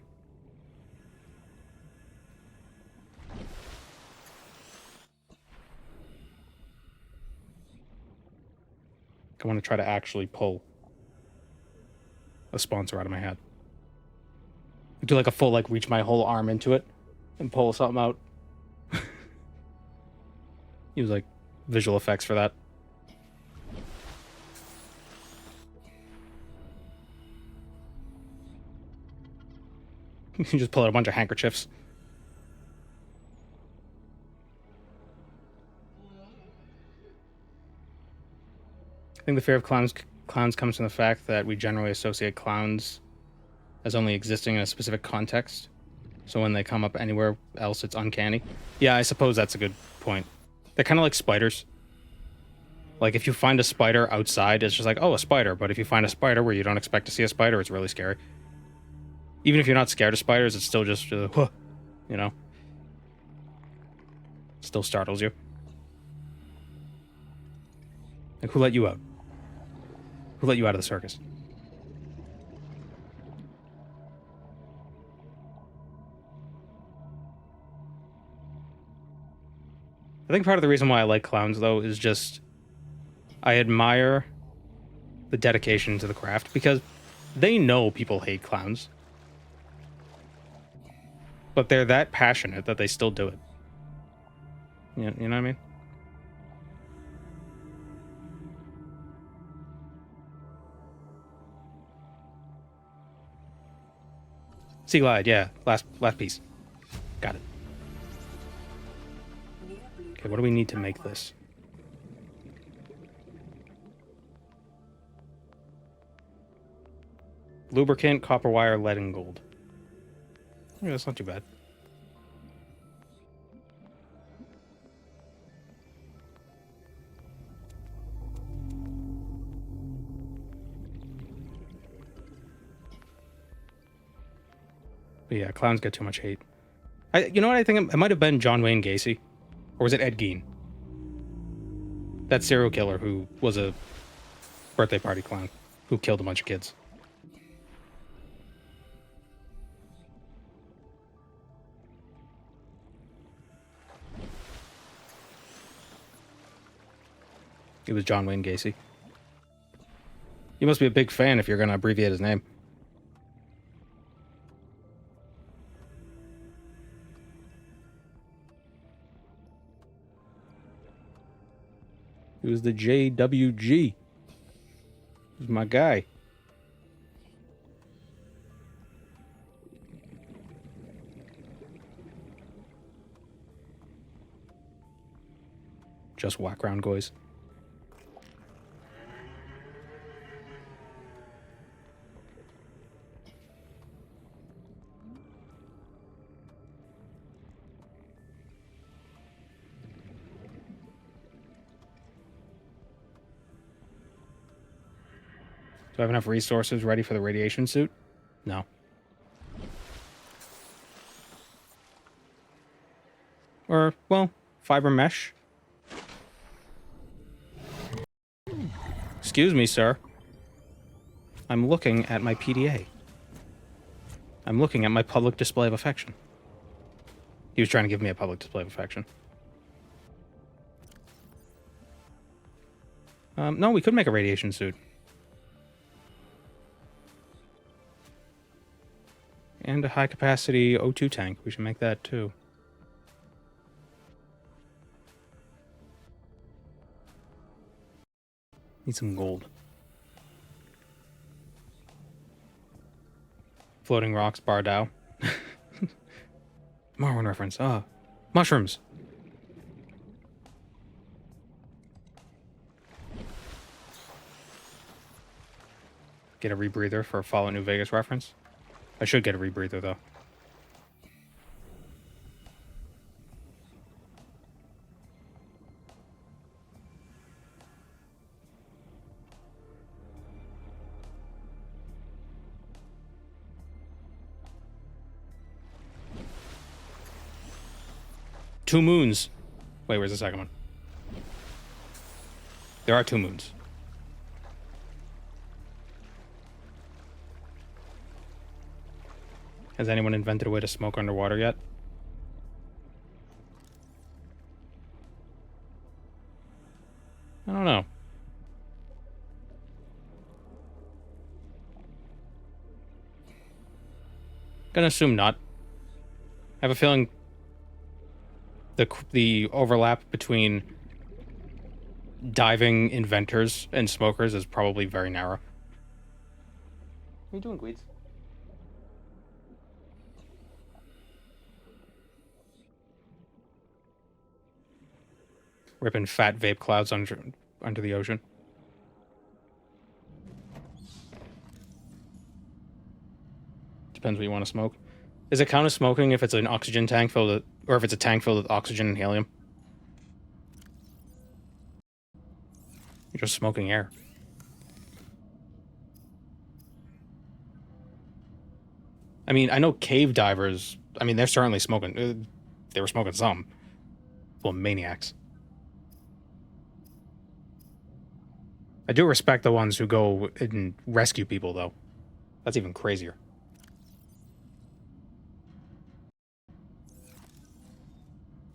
I want to try to actually pull a sponsor out of my hat. Do like a full, like, reach my whole arm into it and pull something out. Use, like, visual effects for that. You can just pull out a bunch of handkerchiefs. I think the fear of clowns comes from the fact that we generally associate clowns as only existing in a specific context. So when they come up anywhere else, it's uncanny. Yeah, I suppose that's a good point. They're kind of like spiders. Like, if you find a spider outside, it's just like, oh, a spider. But if you find a spider where you don't expect to see a spider, it's really scary. Even if you're not scared of spiders, it's still just, you know? Still startles you. Like, who let you out? Who let you out of the circus? I think part of the reason why I like clowns, though, is just I admire the dedication to the craft, because they know people hate clowns. But they're that passionate that they still do it. You know what I mean? Seaglide, yeah. Last piece. Got it. Okay, what do we need to make this? Lubricant, copper wire, lead, and gold. Yeah, that's not too bad. But yeah, clowns get too much hate. You know what I think? It might have been John Wayne Gacy. Or was it Ed Gein? That serial killer who was a birthday party clown who killed a bunch of kids. It was John Wayne Gacy. You must be a big fan if you're going to abbreviate his name. It was the JWG. It was my guy. Just whack round, guys. Do I have enough resources ready for the radiation suit? No. Or, well, fiber mesh. Excuse me, sir. I'm looking at my PDA. I'm looking at my public display of affection. He was trying to give me a public display of affection. No, we could make a radiation suit. And a high-capacity O2 tank. We should make that, too. Need some gold. Floating rocks, Bardow. Marwin reference. Mushrooms. Get a rebreather for a Fallout New Vegas reference. I should get a rebreather, though. Two moons. Wait, where's the second one? There are two moons. Has anyone invented a way to smoke underwater yet? I don't know. Gonna assume not. I have a feeling the overlap between diving inventors and smokers is probably very narrow. What are you doing, Gweeds? Ripping fat vape clouds under the ocean. Depends what you want to smoke. Is it count as smoking if it's an oxygen tank filled with, or if it's a tank filled with oxygen and helium? You're just smoking air. I mean, I know cave divers, I mean, they're certainly smoking. They were smoking some. Well, maniacs. I do respect the ones who go and rescue people, though. That's even crazier.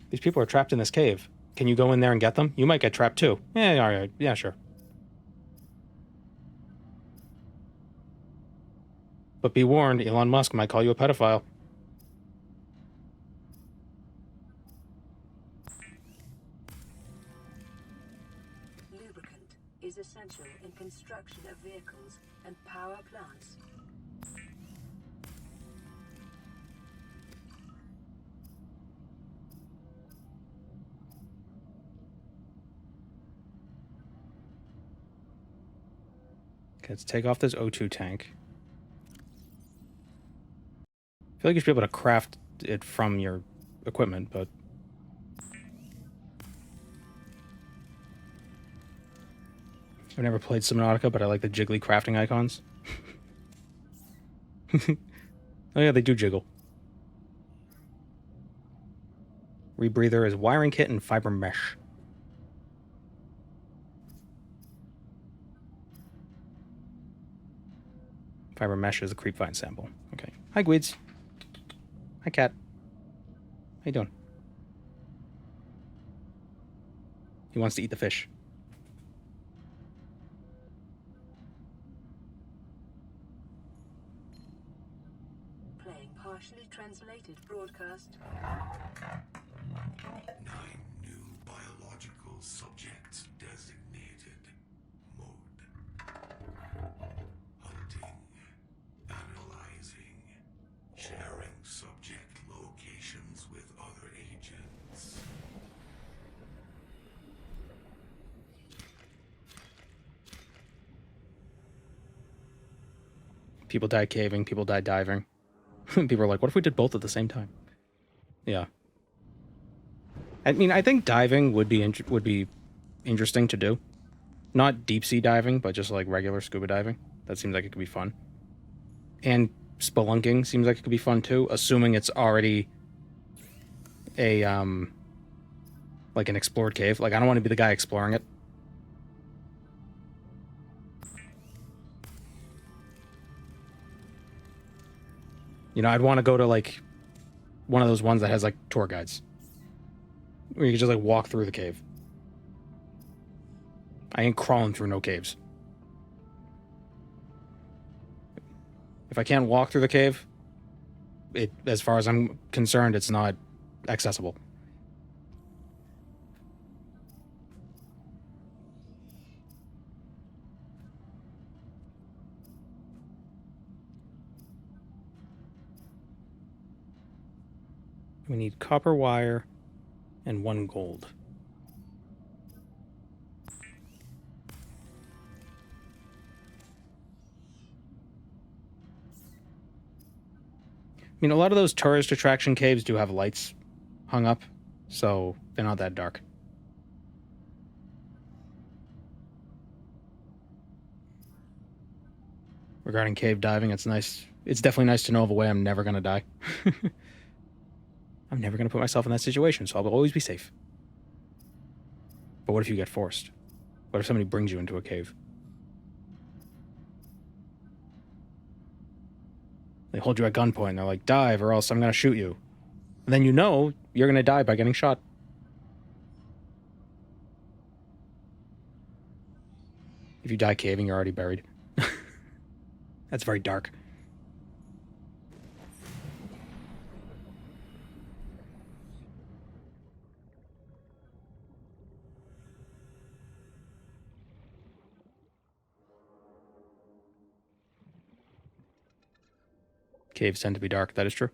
These people are trapped in this cave. Can you go in there and get them? You might get trapped, too. Yeah, all right. Yeah, sure. But be warned, Elon Musk might call you a pedophile. Lubricant is essential in construction of vehicles and power plants. Okay, let's take off this O2 tank. I feel like you should be able to craft it from your equipment, but... I've never played Subnautica, but I like the jiggly crafting icons. Oh yeah, they do jiggle. Rebreather is wiring kit and fiber mesh. Fiber mesh is a creep vine sample. Okay. Hi, Gweeds. Hi, cat. How you doing? He wants to eat the fish. Playing partially translated broadcast. 9 new biological subjects designated. Mode. Hunting. Analyzing. Sharing subject locations with other agents. People die caving, people die diving. People are like, what if we did both at the same time? Yeah. I mean, I think diving would be interesting to do. Not deep sea diving, but just like regular scuba diving. That seems like it could be fun. And spelunking seems like it could be fun too, assuming it's already a like an explored cave. Like, I don't want to be the guy exploring it. You know, I'd want to go to, like, one of those ones that has, like, tour guides. Where you can just, like, walk through the cave. I ain't crawling through no caves. If I can't walk through the cave, as far as I'm concerned, it's not accessible. We need copper wire and 1 gold. I mean, a lot of those tourist attraction caves do have lights hung up, so they're not that dark. Regarding cave diving, it's nice. It's definitely nice to know of a way I'm never going to die. I'm never going to put myself in that situation, so I'll always be safe. But what if you get forced? What if somebody brings you into a cave? They hold you at gunpoint, and they're like, dive, or else I'm going to shoot you. And then you know you're going to die by getting shot. If you die caving, you're already buried. That's very dark. Caves tend to be dark, that is true.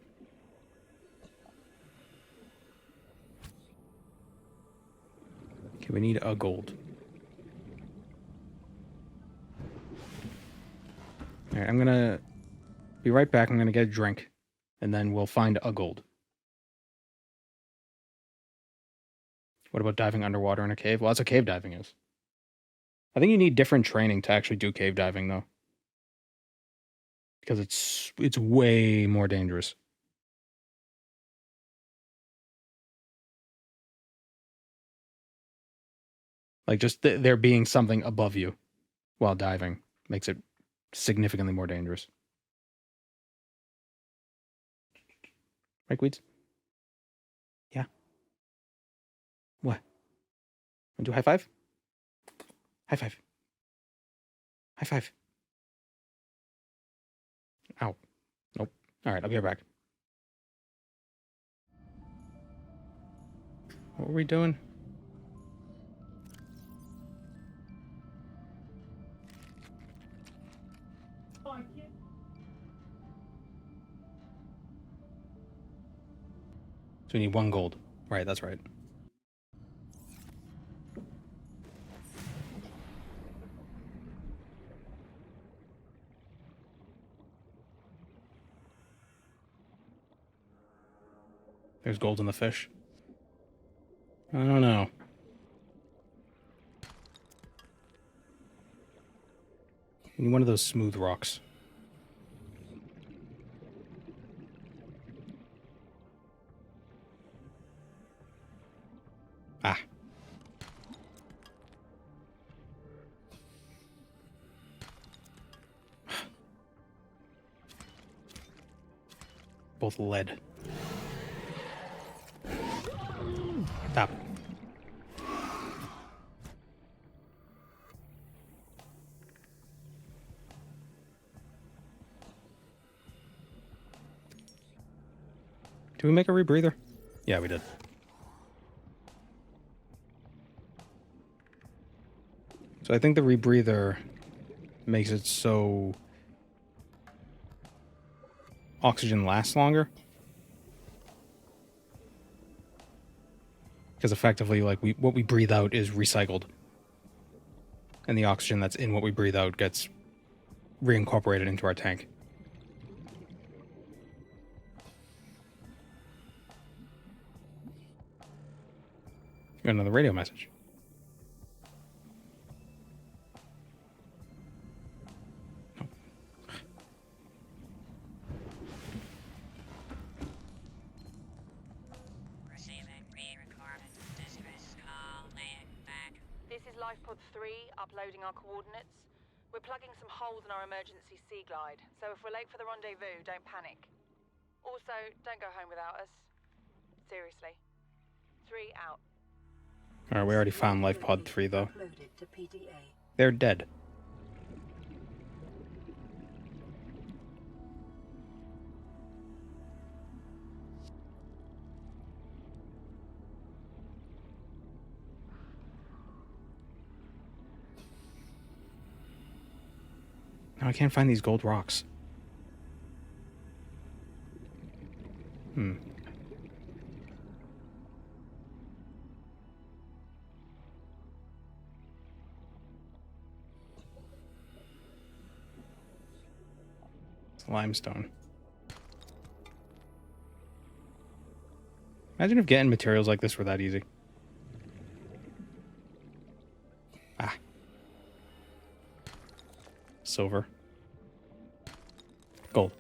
Okay, we need a gold. Alright, I'm gonna be right back. I'm gonna get a drink, and then we'll find a gold. What about diving underwater in a cave? Well, that's what cave diving is. I think you need different training to actually do cave diving, though. Because it's way more dangerous. Like, just there being something above you while diving makes it significantly more dangerous. Right, Weeds? Yeah. What? Want to do high five? High five. High five. Ow. Nope. Alright, I'll be right back. What were we doing? So we need 1 gold. Right, that's right. There's gold in the fish. I don't know. We need one of those smooth rocks. Ah. Both lead. Stop. Did we make a rebreather? Yeah, we did. So I think the rebreather makes it so oxygen lasts longer. Because effectively, like, what we breathe out is recycled. And the oxygen that's in what we breathe out gets reincorporated into our tank. Got another radio message. Receiving re-recorded distress. Life Pod 3 uploading our coordinates. We're plugging some holes in our emergency seaglide, so if we're late for the rendezvous, don't panic. Also, don't go home without us. Seriously. 3 out. Alright, we already found Life Pod 3, though. Uploaded to PDA. They're dead. No, I can't find these gold rocks. It's limestone. Imagine if getting materials like this were that easy. Ah. Silver. Gold.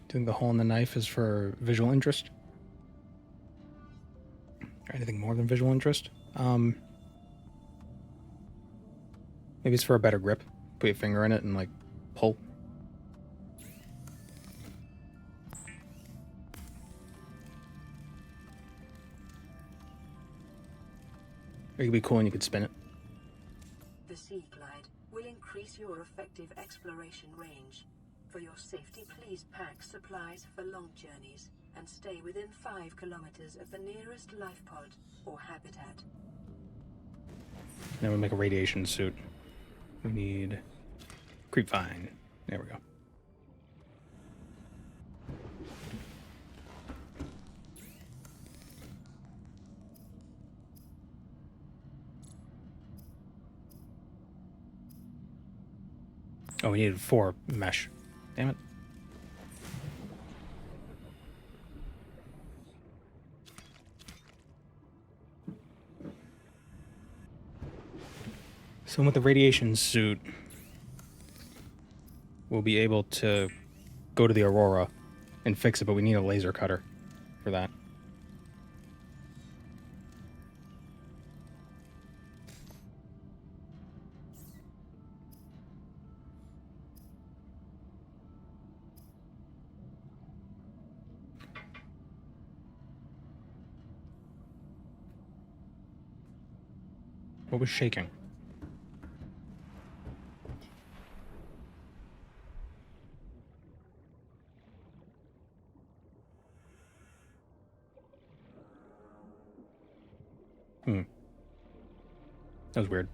Do you think the hole in the knife is for visual interest? Or anything more than visual interest? Maybe it's for a better grip. Put your finger in it and, like, pull. Or it could be cool and you could spin it. The seaglide will increase your effective exploration range. For your safety, please pack supplies for long journeys and stay within 5 kilometers of the nearest life pod or habitat. Then we make a radiation suit. We need creepvine. There we go. Oh, we needed 4 mesh. Damn it. So with the radiation suit, we'll be able to go to the Aurora and fix it, but we need a laser cutter for that. What was shaking? That was weird.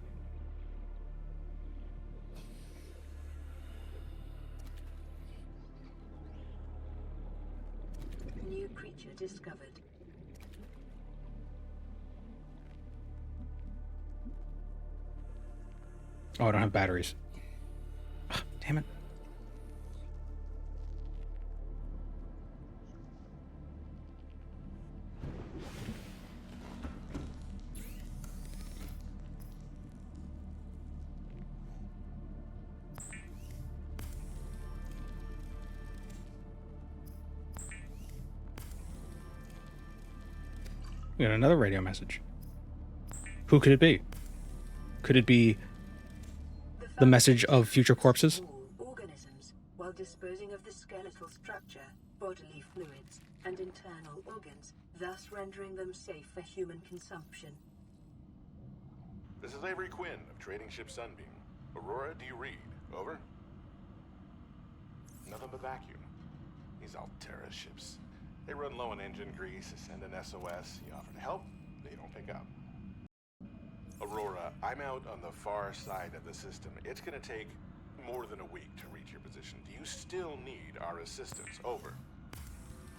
New creature discovered. Oh, I don't have batteries. Ugh, damn it. We got another radio message. Who could it be? Could it be the message of future corpses? Organisms, while disposing of the skeletal structure, bodily fluids, and internal organs, thus rendering them safe for human consumption. This is Avery Quinn of trading ship Sunbeam. Aurora, do you read? Over? Nothing but vacuum. These Altera ships. They run low on engine grease, send an SOS, you offer to help, they don't pick up. Aurora, I'm out on the far side of the system. It's gonna take more than a week to reach your position. Do you still need our assistance? Over.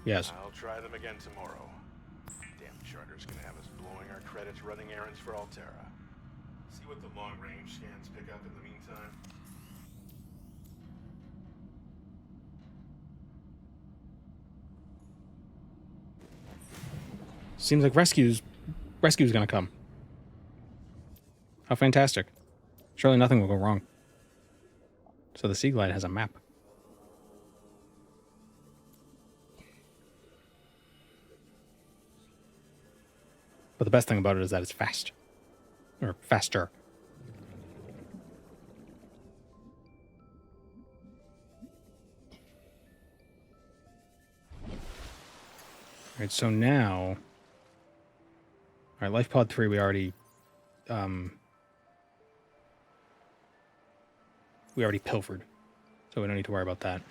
Yes. I'll try them again tomorrow. Damn charter's gonna have us blowing our credits running errands for Altera. See what the long-range scans pick up in the meantime. Seems like rescue's gonna come. How fantastic. Surely nothing will go wrong. So the seaglide has a map. But the best thing about it is that it's fast. Or faster. Alright, so now... Alright, Life Pod 3 we already pilfered. So we don't need to worry about that.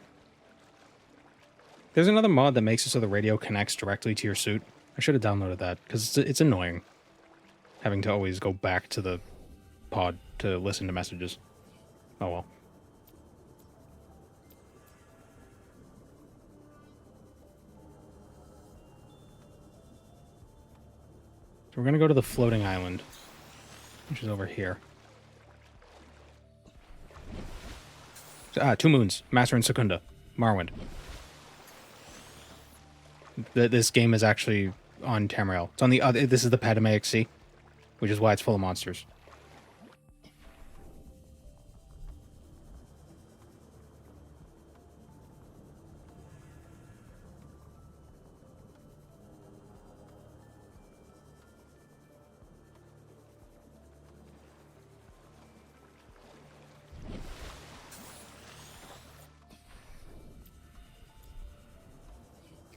There's another mod that makes it so the radio connects directly to your suit. I should have downloaded that, because it's annoying having to always go back to the pod to listen to messages. Oh well. So we're going to go to the floating island, which is over here. 2 moons. Master and Secunda. Morrowind. This game is actually on Tamriel. It's on the other... This is the Padmaic Sea, which is why it's full of monsters.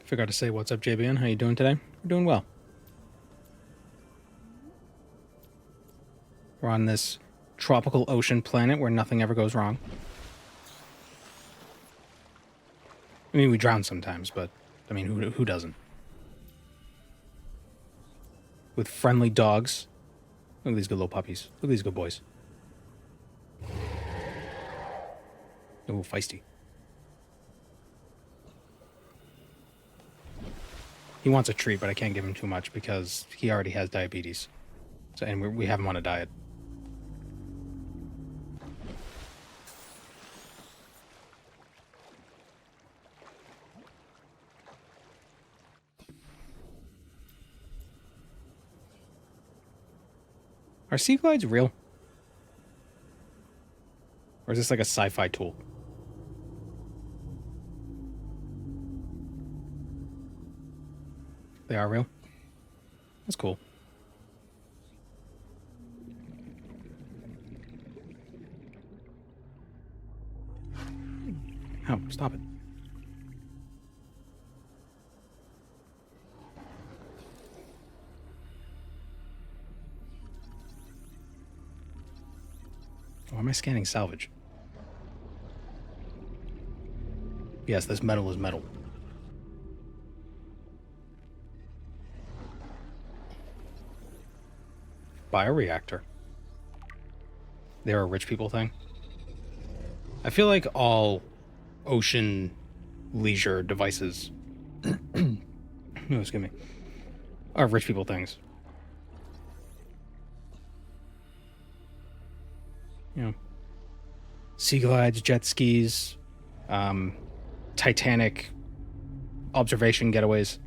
Forgot to say what's up, JBN. How you doing today? We're doing well. We're on this tropical ocean planet where nothing ever goes wrong. I mean, we drown sometimes, but I mean, who doesn't? With friendly dogs. Look at these good little puppies. Look at these good boys. Oh, feisty. He wants a treat, but I can't give him too much because he already has diabetes. So, and we have him on a diet. Are seaglides real? Or is this like a sci-fi tool? They are real? That's cool. Oh, stop it. Why am I scanning salvage? Yes, this metal is metal. Bioreactor. They're a rich people thing. I feel like all ocean leisure devices no, excuse me, are rich people things. You know, sea glides, jet skis, Titanic observation getaways.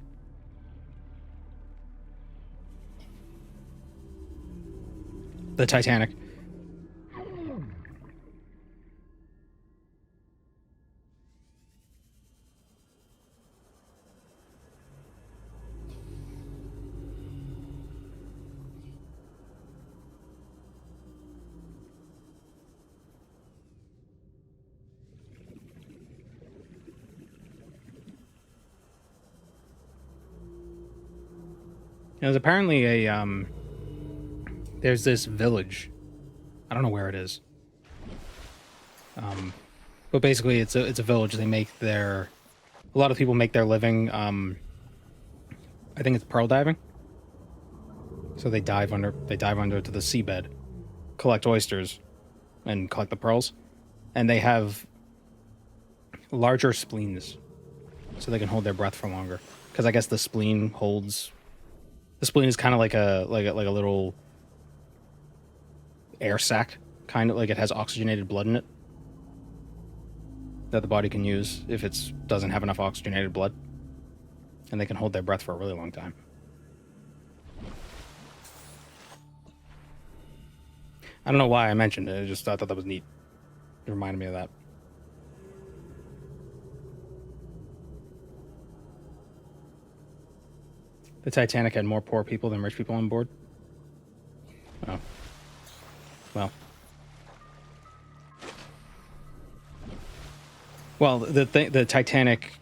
The Titanic. There's apparently a there's this village. I don't know where it is. But basically it's a village. They make a lot of people make their living, I think it's pearl diving. So they dive under to the seabed, collect oysters, and collect the pearls. And they have larger spleens, so they can hold their breath for longer. Because I guess the spleen is kind of like a little air sac, kind of like it has oxygenated blood in it that the body can use if it doesn't have enough oxygenated blood, and they can hold their breath for a really long time. I don't know why I mentioned it. I just thought that was neat. It reminded me of that. The Titanic had more poor people than rich people on board. Oh. Well. Well, the Titanic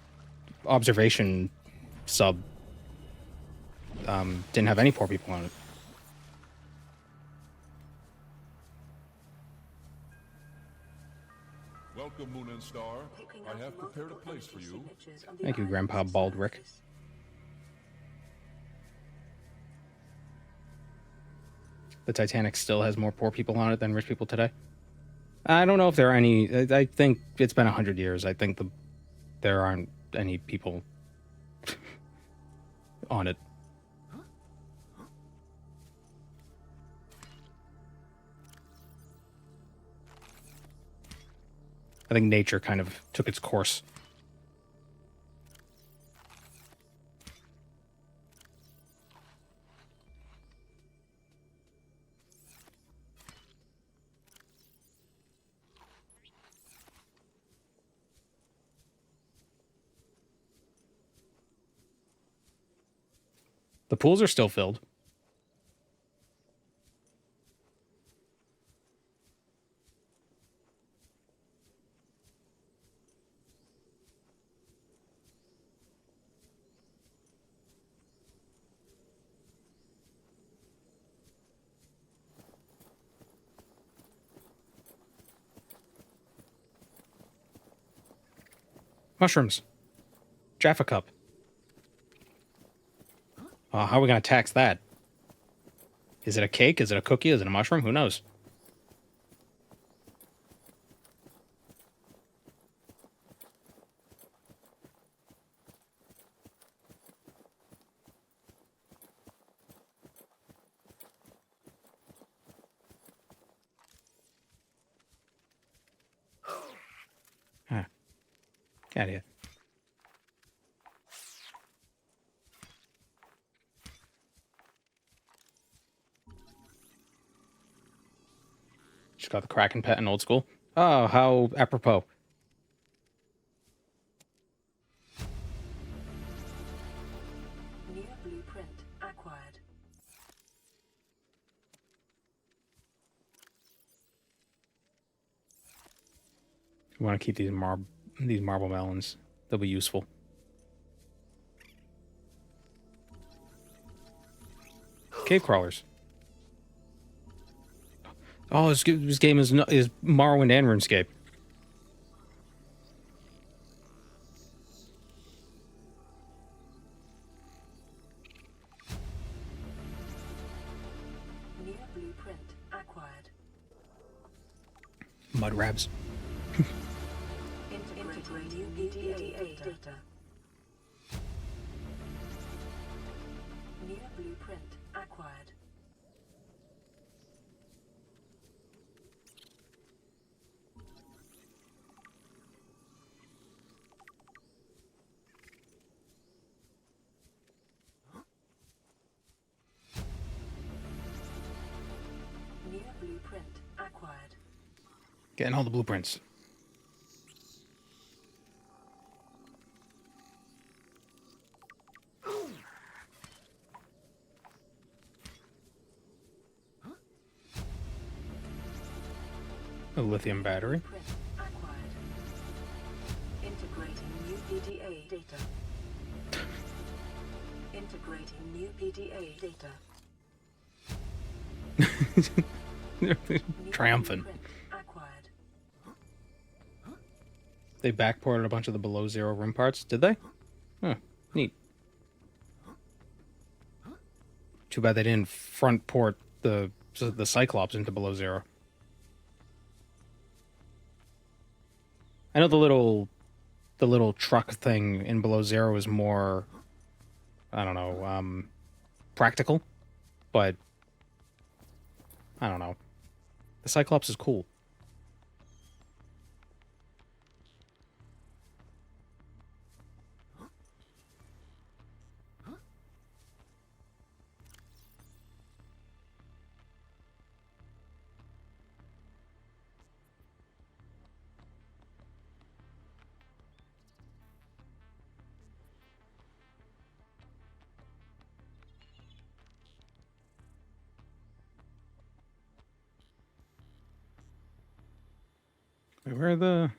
observation sub didn't have any poor people on it. Welcome, Moon and Star. Picking I up have prepared a multiple place for energy you. signatures on the Thank you, island's Grandpa Baldrick. surface. The Titanic still has more poor people on it than rich people today. I don't know if there are any. I think it's been 100 years. I think there aren't any people on it. I think nature kind of took its course. The pools are still filled. Mushrooms. Jaffa Cup. How are we going to tax that? Is it a cake? Is it a cookie? Is it a mushroom? Who knows? Huh. Get out of here. Just got the Kraken pet in old school. Oh, how apropos. New blueprint acquired. We want to keep these marble melons. They'll be useful. Cave crawlers. Oh, this game is Morrowind and RuneScape. New blueprint acquired. Mud rabs. Integrate new PDA data. New blueprint acquired. New blueprint acquired. Getting all the blueprints. A lithium battery. Blueprint acquired. Integrating new PDA data. Integrating new PDA data. New Triumphant. blueprint acquired. They backported a bunch of the below zero room parts, did they? Huh, neat. Too bad they didn't front port the Cyclops into below zero. I know the little truck thing in below zero is more, I don't know, practical, but I don't know. The Cyclops is cool. Wait, where are the...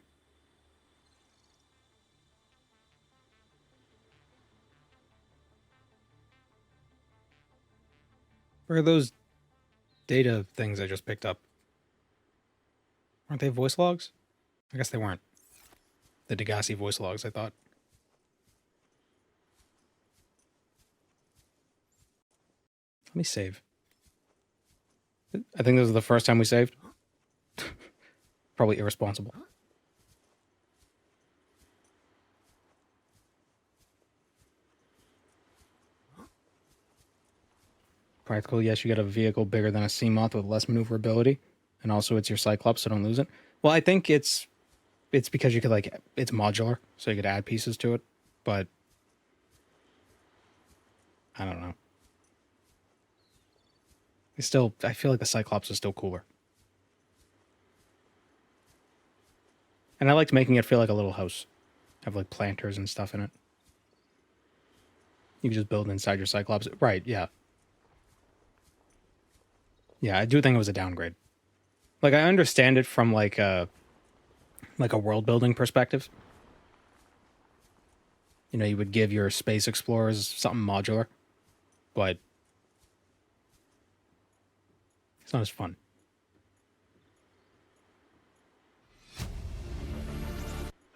Where are those data things I just picked up? Aren't they voice logs? I guess they weren't. The Degassi voice logs, I thought. Let me save. I think this is the first time we saved. Probably irresponsible. Practical, yes, you get a vehicle bigger than a sea moth with less maneuverability. And also it's your Cyclops, so don't lose it. Well, I think it's because you could, like, it's modular, so you could add pieces to it. But I don't know. I feel like the Cyclops is still cooler. And I liked making it feel like a little house. Have, like, planters and stuff in it. You can just build inside your Cyclops. Right, yeah. Yeah, I do think it was a downgrade. Like, I understand it from, like a world-building perspective. You know, you would give your space explorers something modular. But it's not as fun.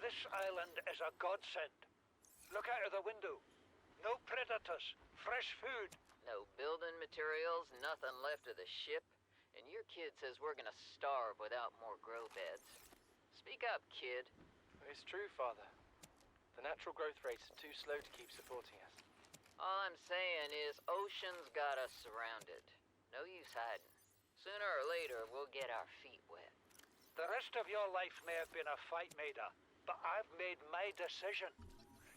This island is a godsend. Look out of the window. No predators, fresh food. No building materials, nothing left of the ship, and your kid says we're gonna starve without more grow beds. Speak up, kid. It's true, Father. The natural growth rates are too slow to keep supporting us. All I'm saying is ocean's got us surrounded. No use hiding. Sooner or later, we'll get our feet wet. The rest of your life may have been a fight, Maida, but I've made my decision.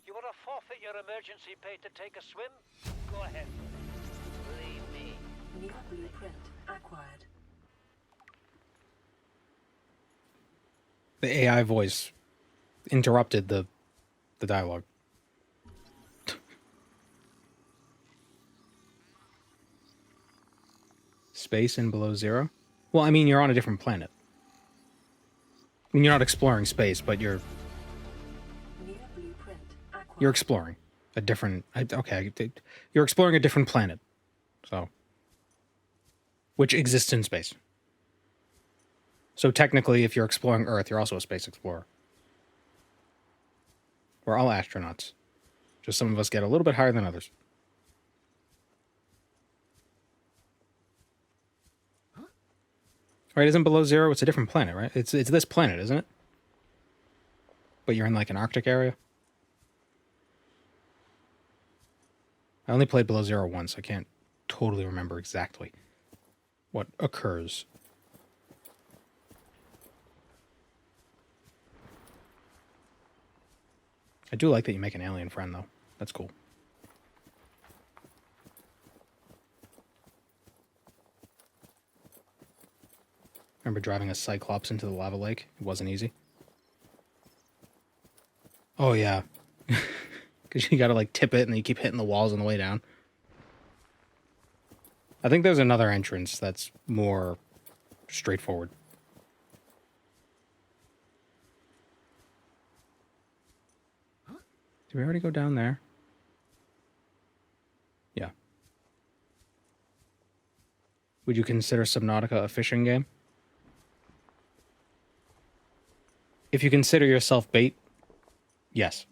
You want to forfeit your emergency pay to take a swim? Go ahead. Believe me. New blueprint acquired. The AI voice interrupted the dialogue. Space and below zero? Well, I mean, you're on a different planet. I mean, you're not exploring space, but you're exploring a different... Okay, you're exploring a different planet. So... which exists in space. So technically, if you're exploring Earth, you're also a space explorer. We're all astronauts. Just some of us get a little bit higher than others. Right, isn't below zero? It's a different planet, right? It's this planet, isn't it? But you're in, like, an Arctic area? I only played below zero once. I can't totally remember exactly what occurs. I do like that you make an alien friend, though. That's cool. Remember driving a Cyclops into the lava lake? It wasn't easy. Oh, yeah. Because you gotta, like, tip it and then you keep hitting the walls on the way down. I think there's another entrance that's more straightforward. Did we already go down there? Yeah. Would you consider Subnautica a fishing game? If you consider yourself bait, yes.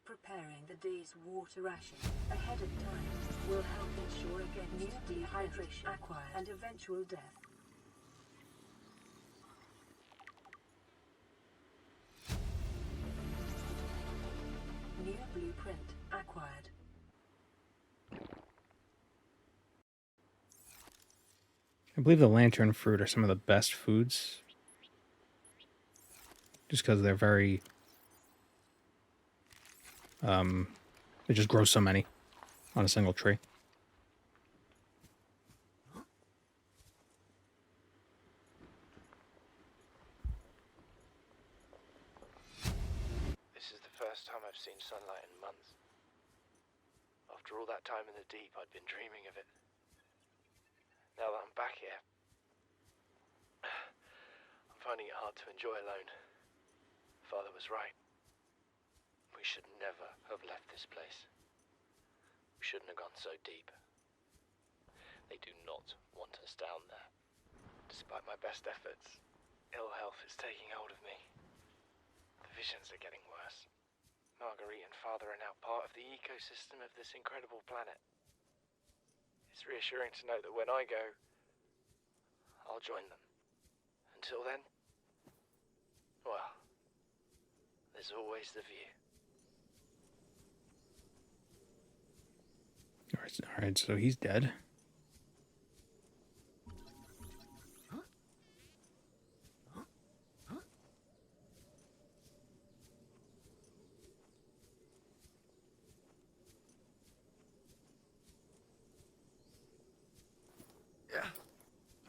Preparing the day's water ration ahead of time will help ensure against dehydration, acquired, and eventual death. New blueprint acquired. I believe the lantern fruit are some of the best foods. Just because they're very... It just grows so many on a single tree. This is the first time I've seen sunlight in months. After all that time in the deep, I'd been dreaming of it. Now that I'm back here, I'm finding it hard to enjoy alone. Father was right. We should never have left this place. We shouldn't have gone so deep. They do not want us down there. Despite my best efforts, ill health is taking hold of me. The visions are getting worse. Marguerite and Father are now part of the ecosystem of this incredible planet. It's reassuring to know that when I go, I'll join them. Until then, well, there's always the view. All right, so he's dead.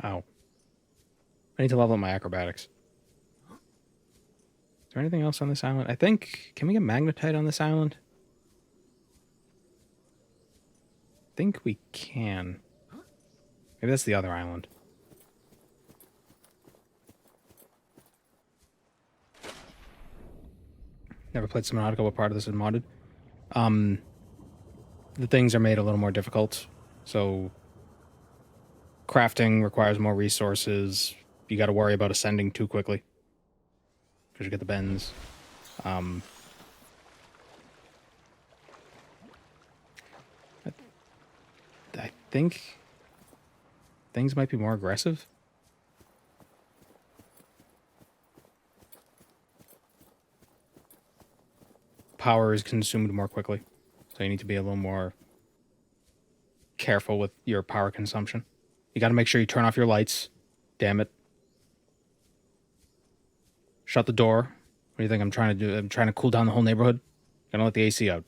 Ow. I need to level up my acrobatics. Is there anything else on this island? I think... Can we get magnetite on this island? I think we can. Maybe that's the other island. Never played Subnautica. What part of this is modded? The things are made a little more difficult. So crafting requires more resources. You got to worry about ascending too quickly because you get the bends. I think things might be more aggressive. Power is consumed more quickly, so you need to be a little more careful with your power consumption. You got to make sure you turn off your lights. Damn it. Shut the door. What do you think I'm trying to do? I'm trying to cool down the whole neighborhood. Gonna let the AC out.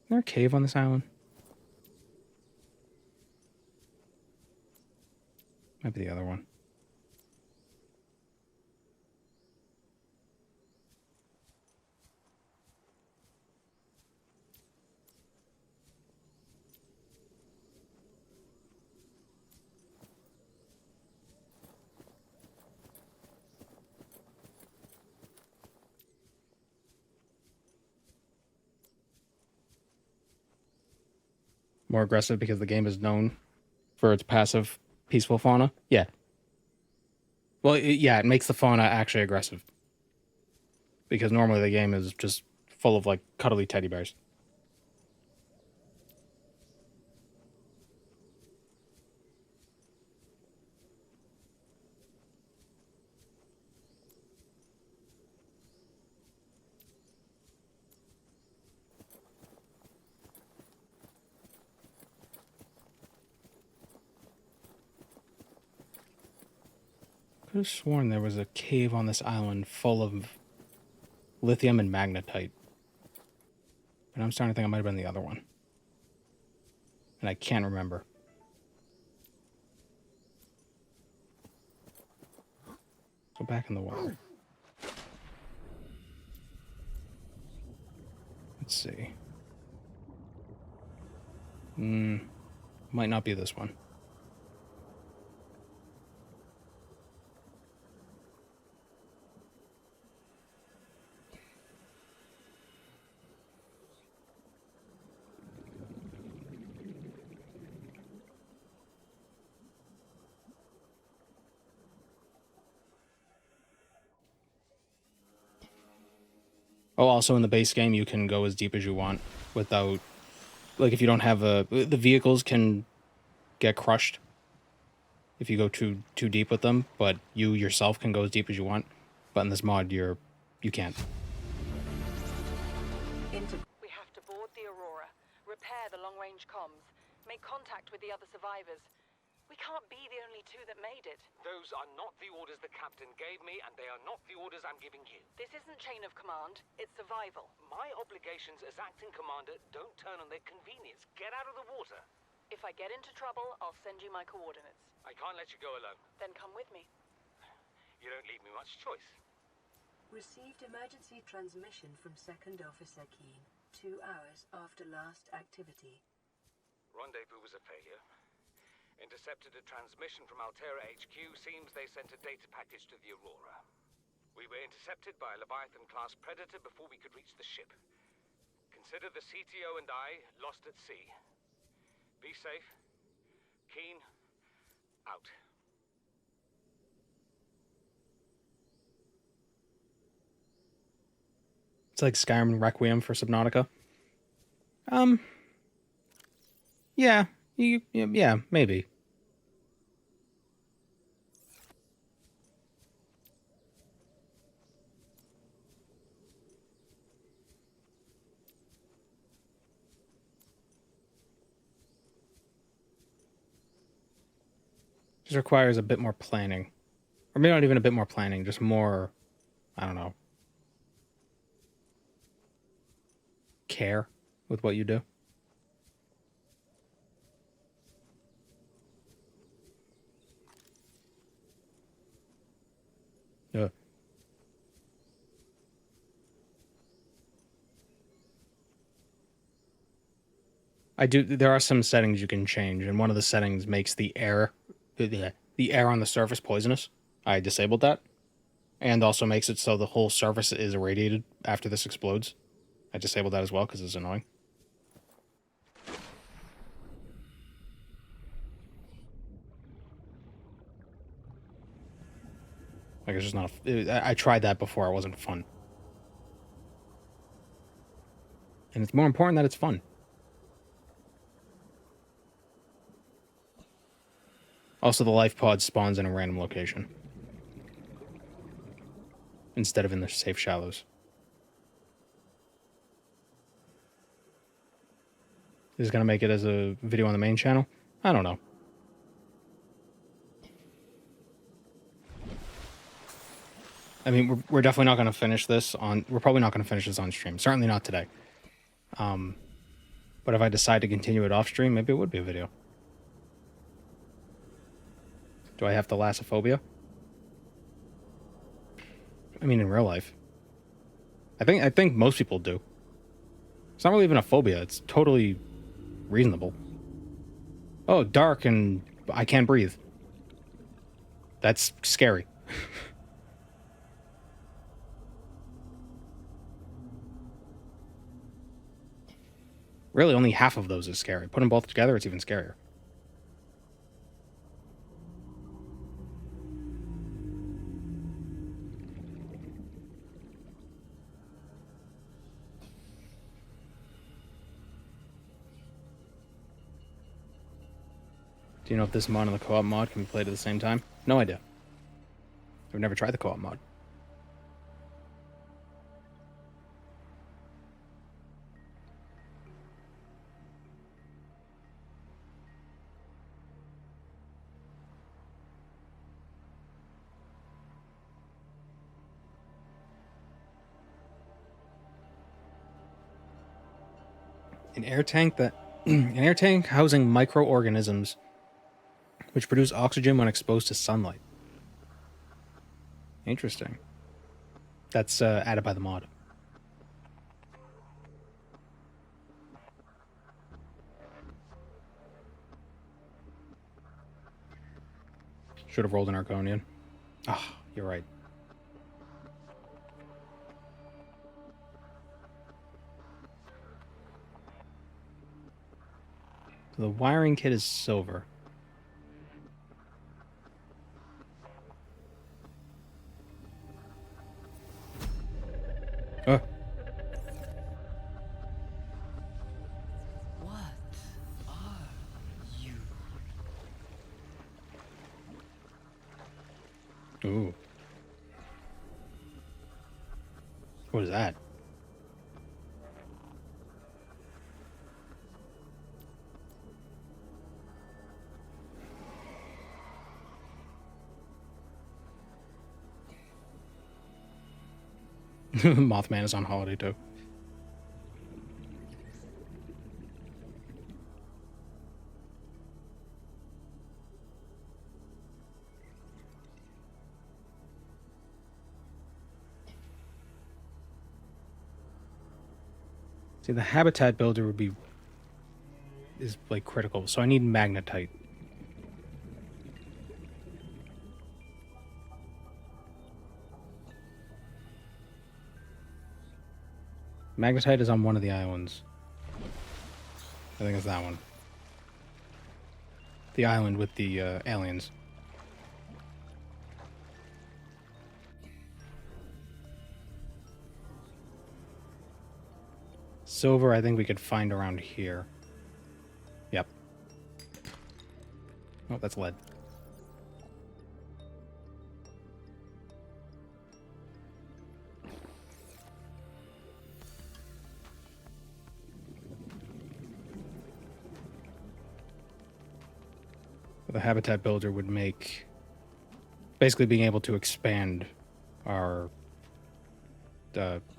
Is there a cave on this island? Might be the other one. More aggressive because the game is known for its passive, peaceful fauna? Yeah. Well, it makes the fauna actually aggressive. Because normally the game is just full of, like, cuddly teddy bears. I could have sworn there was a cave on this island full of lithium and magnetite. But I'm starting to think it might have been the other one. And I can't remember. Go back in the water. Let's see. Might not be this one. Oh, also in the base game, you can go as deep as you want without, like, if you don't have the vehicles can get crushed if you go too deep with them, but you yourself can go as deep as you want. But in this mod, you can't. We have to board the Aurora, repair the long-range comms, make contact with the other survivors. We can't be the only two that made it. Those are not the orders the captain gave me, and they are not the orders I'm giving you. This isn't chain of command, it's survival. My obligations as acting commander don't turn on their convenience. Get out of the water. If I get into trouble, I'll send you my coordinates. I can't let you go alone. Then come with me. You don't leave me much choice. Received emergency transmission from Second Officer Keen, 2 hours after last activity. Rendezvous was a failure. Intercepted a transmission from Altera HQ. Seems they sent a data package to the Aurora. We were intercepted by a Leviathan-class predator before we could reach the ship. Consider the CTO and I lost at sea. Be safe. Keen. Out. It's like Skyrim Requiem for Subnautica. Yeah, yeah, maybe. Just requires a bit more planning. Or maybe not even a bit more planning, just more, I don't know, care with what you do. Yeah. There are some settings you can change, and one of the settings makes the air on the surface poisonous. I disabled that. And also makes it so the whole surface is irradiated after this explodes. I disabled that as well because it's annoying. Like, it's just not I tried that before. It wasn't fun. And it's more important that it's fun. Also, the life pod spawns in a random location instead of in the safe shallows. Is it going to make it as a video on the main channel? I don't know. I mean, we're definitely not going to finish this on... We're probably not going to finish this on stream. Certainly not today. But if I decide to continue it off stream, maybe it would be a video. Do I have Thalassophobia? I mean, in real life. I think most people do. It's not really even a phobia. It's totally reasonable. Oh, dark and I can't breathe. That's scary. Really, only half of those is scary. Put them both together, it's even scarier. Do you know if this mod and the co-op mod can be played at the same time? No idea. I've never tried the co-op mod. An air tank housing microorganisms which produce oxygen when exposed to sunlight. Interesting. That's added by the mod. Should have rolled an Argonian. Ah, oh, you're right. So the wiring kit is silver. Oh. What are you? Ooh. What is that? Mothman is on holiday too. See, the habitat builder is like critical, so I need magnetite. Magnetite is on one of the islands. I think it's that one. The island with the aliens. Silver, I think we could find around here. Yep. Oh, that's lead. The habitat builder would make basically being able to expand our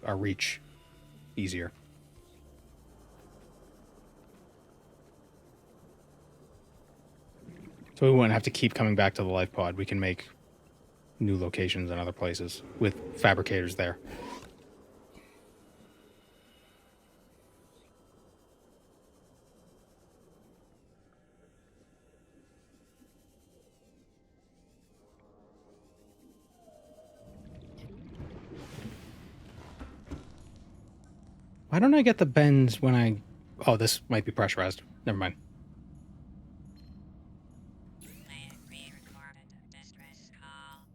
reach easier. So we wouldn't have to keep coming back to the life pod. We can make new locations in other places with fabricators there. Why don't I get the bends when I... Oh, this might be pressurized. Never mind.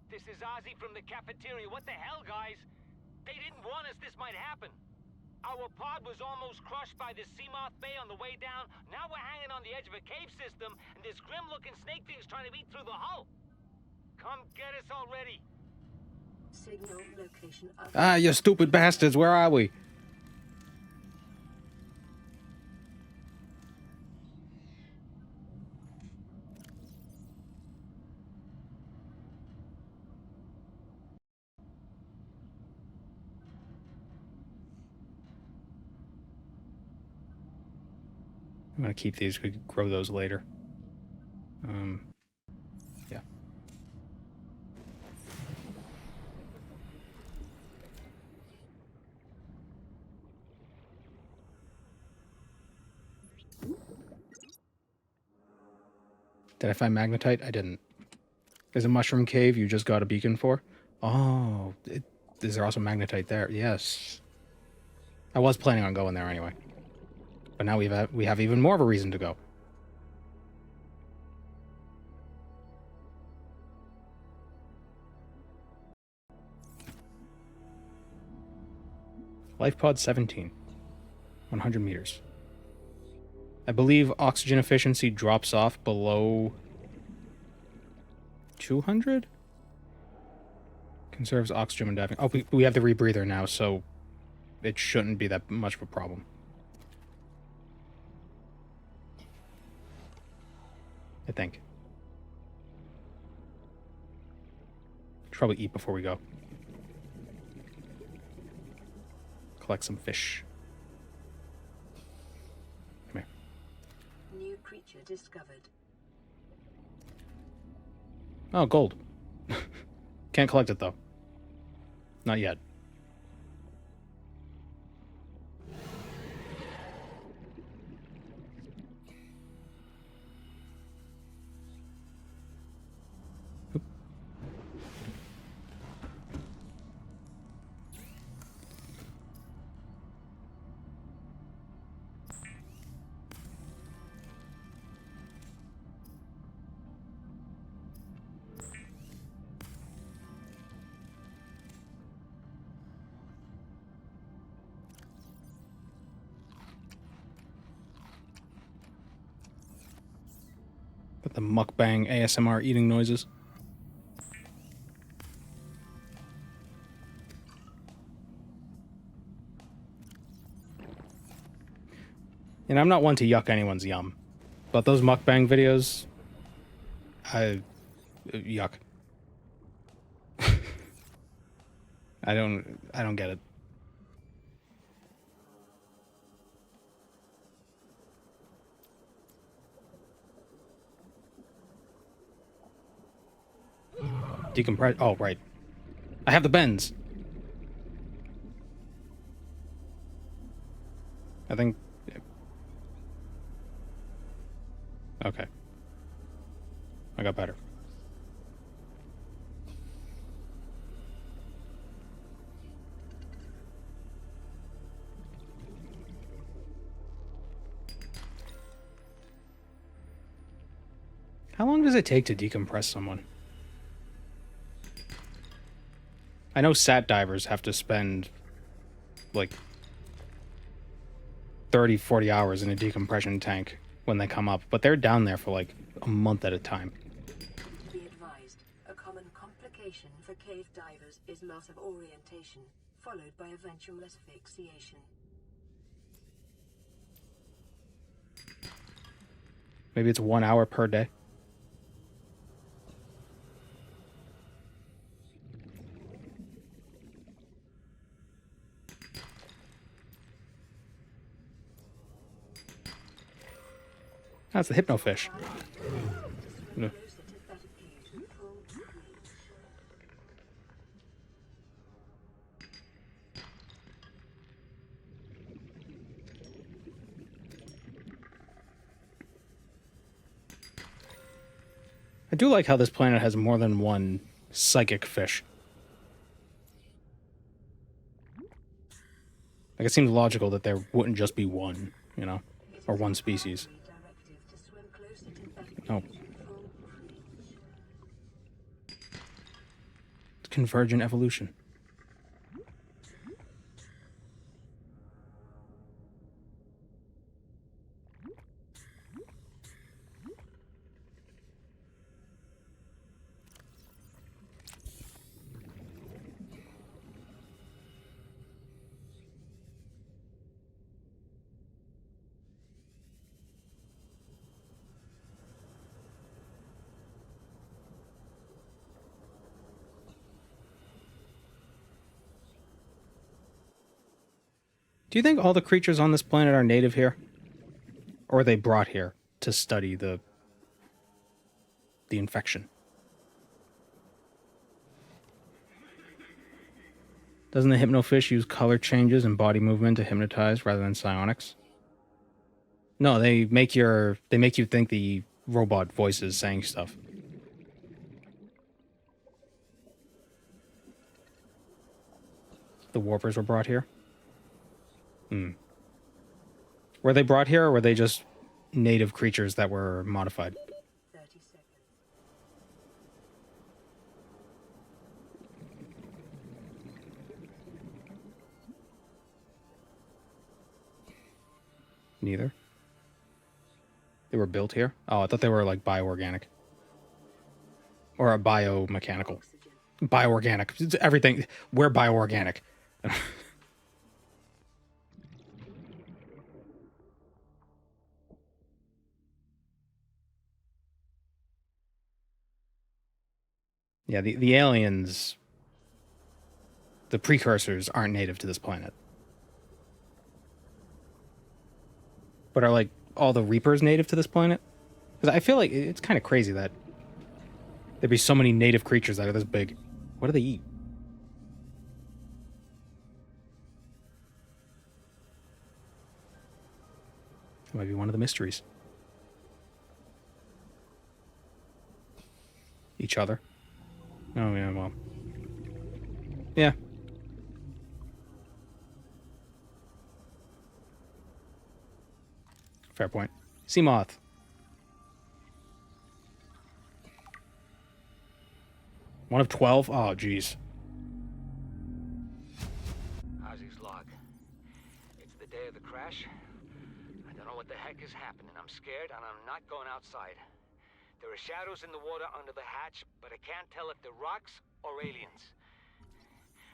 This is Ozzy from the cafeteria. What the hell, guys? They didn't warn us this might happen. Our pod was almost crushed by the Seamoth Bay on the way down. Now we're hanging on the edge of a cave system, and this grim-looking snake thing's trying to eat through the hull. Come get us already. Signal location of... Ah, you stupid bastards. Where are we? I'm gonna keep these. We could grow those later. Yeah. Did I find magnetite? I didn't. There's a mushroom cave you just got a beacon for. Oh, is there also magnetite there? Yes. I was planning on going there anyway. But now we have even more of a reason to go. Life pod 17. 100 meters. I believe oxygen efficiency drops off below 200? Conserves oxygen when diving. Oh, we have the rebreather now, so it shouldn't be that much of a problem. I think. Should probably eat before we go. Collect some fish. Come here. New creature discovered. Oh, gold. Can't collect it, though. Not yet. The mukbang ASMR eating noises. And I'm not one to yuck anyone's yum, but those mukbang videos, yuck. I don't get it. Decompress. Oh, right. I have the bends. I think. Okay. I got better. How long does it take to decompress someone? I know sat divers have to spend like 30, 40 hours in a decompression tank when they come up, but they're down there for like a month at a time. Be advised, a common complication for cave divers is loss of orientation, followed by eventual asphyxiation. Maybe it's 1 hour per day. That's the hypnofish. No. I do like how this planet has more than one psychic fish. Like, it seems logical that there wouldn't just be one, you know, or one species. No. It's convergent evolution. Do you think all the creatures on this planet are native here? Or are they brought here to study the infection? Doesn't the hypnofish use color changes and body movement to hypnotize rather than psionics? No, they make you think the robot voice is saying stuff. The warpers were brought here? Were they brought here, or were they just native creatures that were modified? 30 seconds. Neither. They were built here? Oh, I thought they were like bioorganic. Or a biomechanical. Bioorganic. It's everything. We're bioorganic. Yeah, the aliens, the precursors, aren't native to this planet. But are, like, all the Reapers native to this planet? Because I feel like it's kind of crazy that there'd be so many native creatures that are this big. What do they eat? That might be one of the mysteries. Each other. Oh, yeah, well. Yeah. Fair point. Sea moth. One of 12? Oh, jeez. Ozzy's log. It's the day of the crash. I don't know what the heck is happening. I'm scared and I'm not going outside. There are shadows in the water under the hatch, but I can't tell if they're rocks or aliens.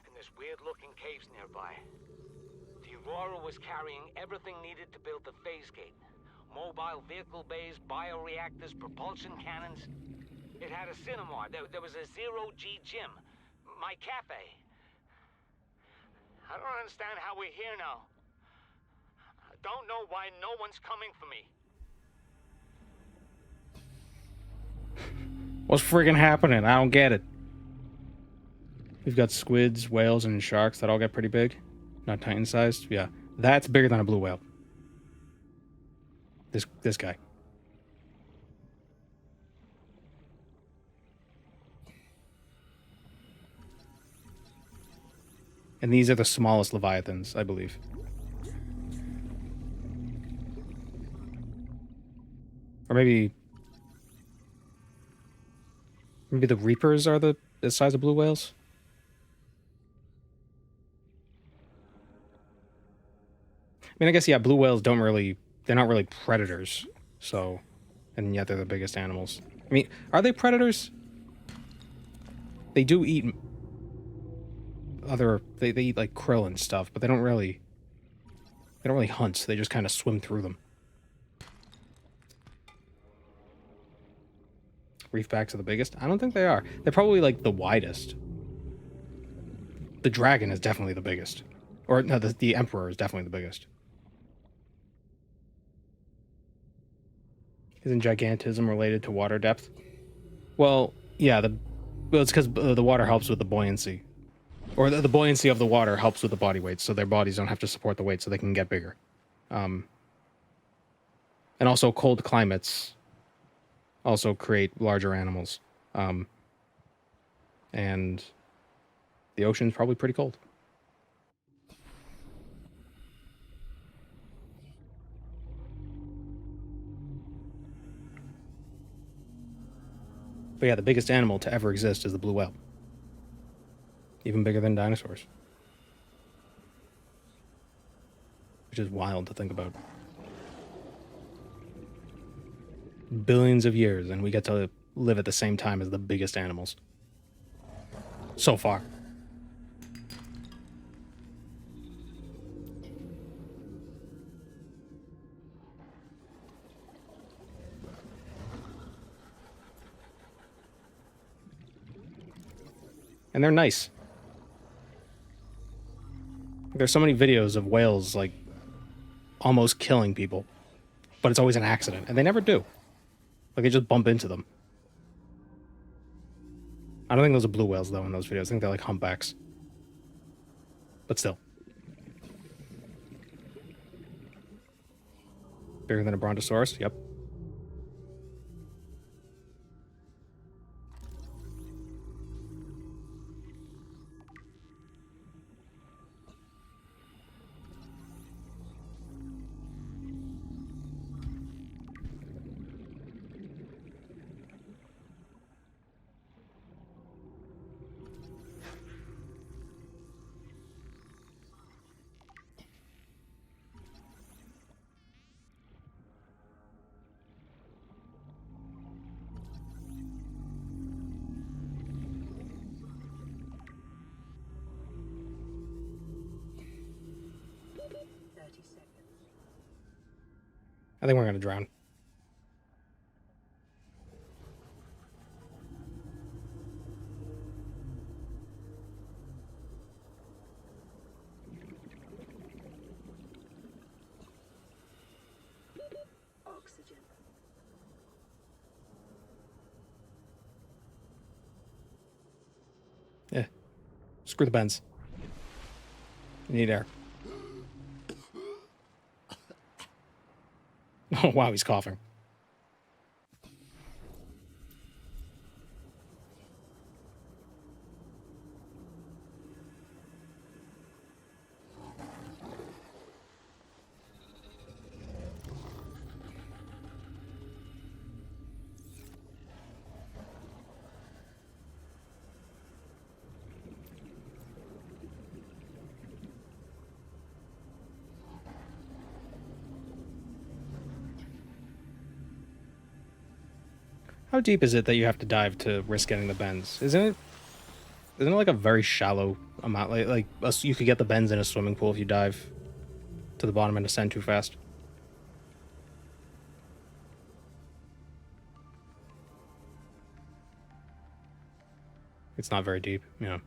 And there's weird-looking caves nearby. Do you Aurora was carrying everything needed to build the phase gate. Mobile vehicle bays, bioreactors, propulsion cannons. It had a cinema. There was a zero-G gym. My cafe. I don't understand how we're here now. I don't know why no one's coming for me. What's friggin' happening? I don't get it. We've got squids, whales, and sharks that all get pretty big. Not Titan-sized. Yeah, that's bigger than a blue whale. This guy. And these are the smallest Leviathans, I believe. Or maybe the Reapers are the size of blue whales? I mean, I guess, yeah, blue whales they're not really predators, so, and yet they're the biggest animals. I mean, are they predators? They do eat they eat like krill and stuff, but they don't really hunt. They just kind of swim through them. Reefbacks are the biggest? I don't think they are. They're probably like the widest. The dragon is definitely the biggest. Or no, the emperor is definitely the biggest. Isn't gigantism related to water depth? Well, yeah, it's because the water helps with the buoyancy. Or the buoyancy of the water helps with the body weight, so their bodies don't have to support the weight, so they can get bigger. And also cold climates also create larger animals. And the ocean's probably pretty cold. But yeah, the biggest animal to ever exist is the blue whale. Even bigger than dinosaurs. Which is wild to think about. Billions of years, and we get to live at the same time as the biggest animals. So far. And they're nice. There's so many videos of whales, like, almost killing people. But it's always an accident. And they never do. Like, they just bump into them. I don't think those are blue whales, though, in those videos. I think they're like humpbacks. But still. Bigger than a brontosaurus? Yep. I think we're going to drown. Oxygen. Yeah. Screw the bends. You need air. Oh, wow, he's coughing. How deep is it that you have to dive to risk getting the bends? Isn't it like a very shallow amount? Like you could get the bends in a swimming pool if you dive to the bottom and descend too fast. It's not very deep, yeah.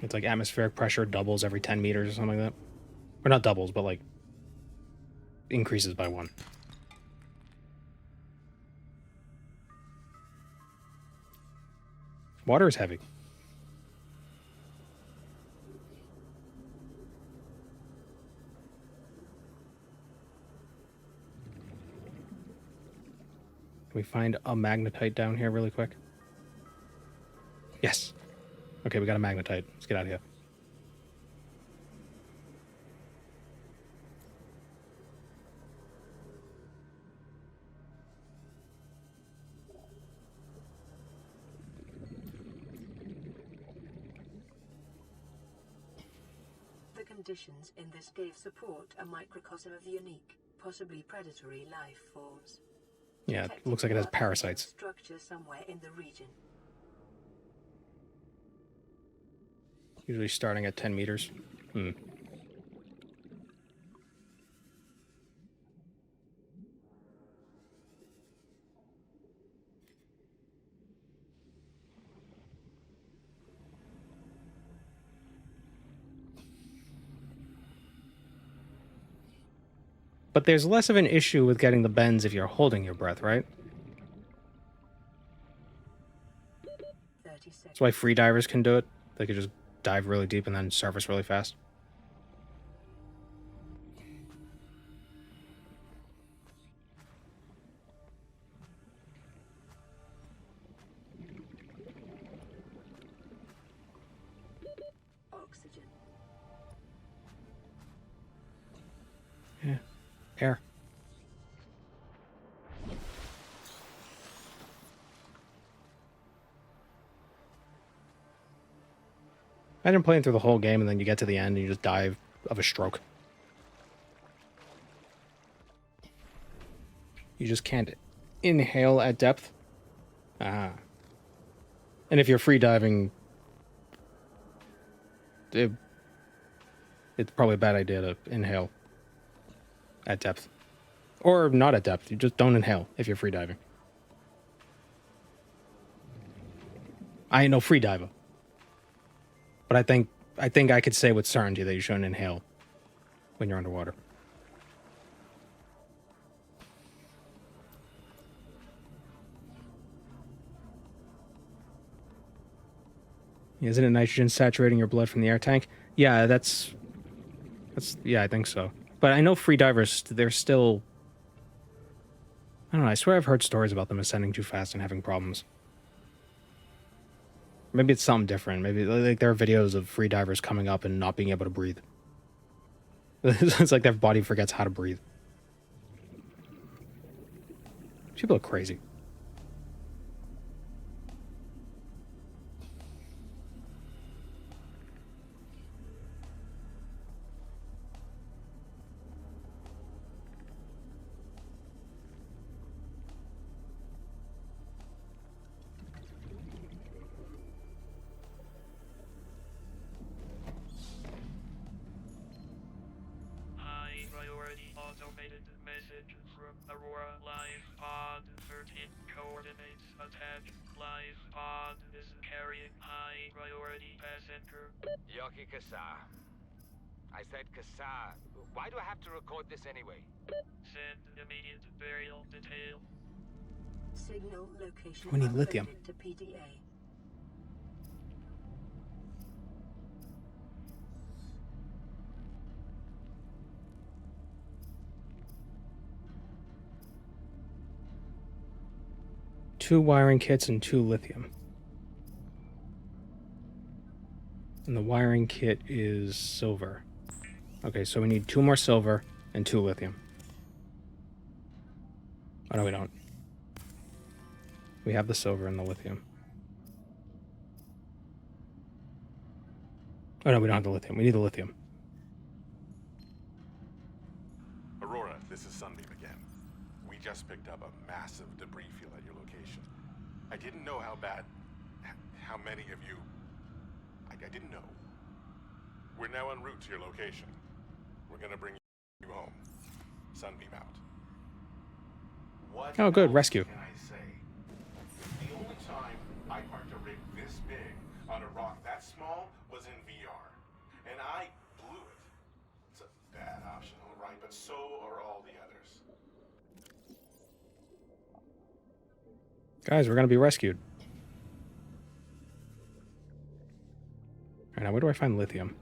It's like atmospheric pressure doubles every 10 meters or something like that. Or not doubles, but like increases by 1. Water is heavy. Can we find a magnetite down here really quick? Yes. Okay, we got a magnetite. Let's get out of here. The conditions in this cave support a microcosm of unique, possibly predatory life forms. Yeah, it looks like it has parasites. Structure somewhere in the region. Usually starting at 10 meters. But there's less of an issue with getting the bends if you're holding your breath, right? 30 seconds. That's why free divers can do it. They could just dive really deep and then surface really fast. Oxygen. Yeah. Air. Imagine playing through the whole game and then you get to the end and you just die of a stroke. You just can't inhale at depth. Ah. And if you're free diving, it's probably a bad idea to inhale at depth. Or not at depth. You just don't inhale if you're free diving. I ain't no free diver. But I think I could say with certainty that you shouldn't inhale when you're underwater. Isn't it nitrogen saturating your blood from the air tank? Yeah, that's yeah, I think so. But I know free divers, they're still, I don't know, I swear I've heard stories about them ascending too fast and having problems. Maybe it's something different. Maybe like there are videos of free divers coming up and not being able to breathe. It's like their body forgets how to breathe. People are crazy. Automated message from Aurora live pod 13 coordinates attached. Live pod is carrying high priority passenger. Yoki Kasa. I said Kasa. Why do I have to record this anyway? Send immediate burial detail. Signal location We need lithium. uploaded to PDA. Two wiring kits and 2 lithium. And the wiring kit is silver. Okay, so we need 2 more silver and 2 lithium. Oh, no, we don't. We have the silver and the lithium. Oh, no, we don't have the lithium. We need the lithium. Aurora, this is Sunbeam again. We just picked up a massive debris field at your location. I didn't know how bad, how many of you, I didn't know. We're now en route to your location. We're gonna bring you home. Sunbeam out. What Oh, good. else Rescue. can I say? The only time I parked a rig this big on a rock that small was in VR. And I blew it. It's a bad option, all right, but so are all the others. Guys, we're going to be rescued. All right, now where do I find lithium?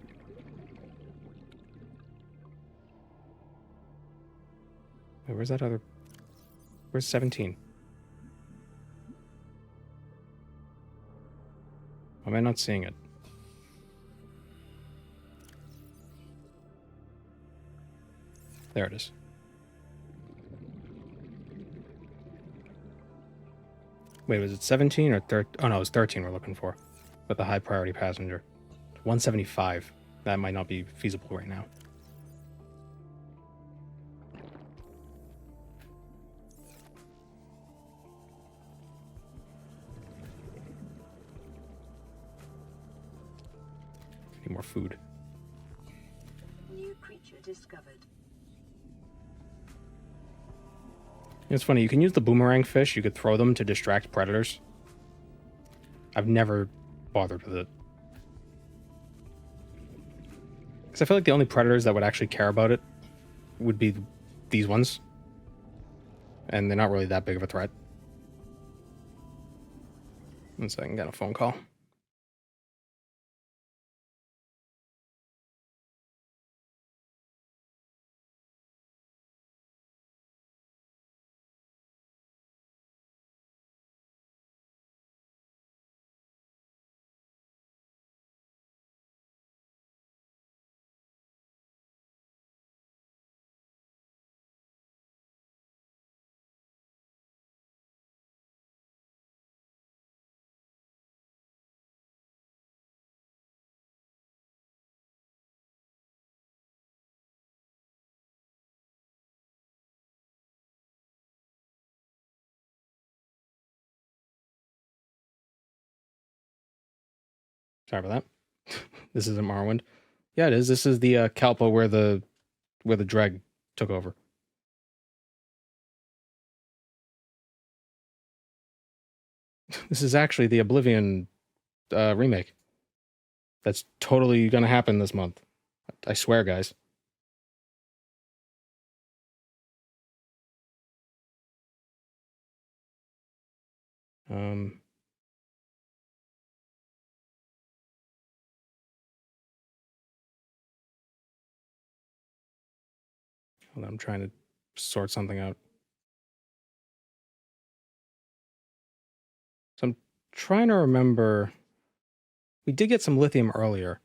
Wait, where's that other... Where's 17? Why am I not seeing it? There it is. Wait, was it 17 or 13? Oh, no, it was 13 we're looking for. With the high priority passenger. 175. That might not be feasible right now. Need more food. New creature discovered. It's funny, you can use the boomerang fish, you could throw them to distract predators. I've never bothered with it. Because I feel like the only predators that would actually care about it would be these ones. And they're not really that big of a threat. 1 second, got a phone call. Sorry about that. This isn't Morrowind. Yeah, it is. This is the Kalpa where the dreg took over. This is actually the Oblivion remake. That's totally gonna happen this month. I swear, guys. Hold on, I'm trying to sort something out. So I'm trying to remember. We did get some lithium earlier.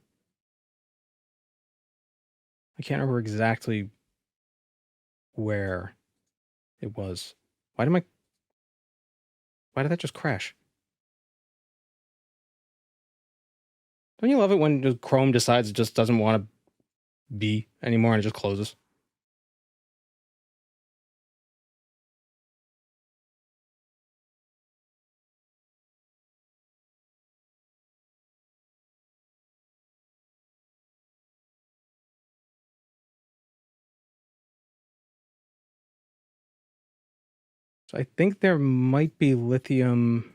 I can't remember exactly where it was. Why did that just crash? Don't you love it when Chrome decides it just doesn't want to be anymore and it just closes? So I think there might be lithium.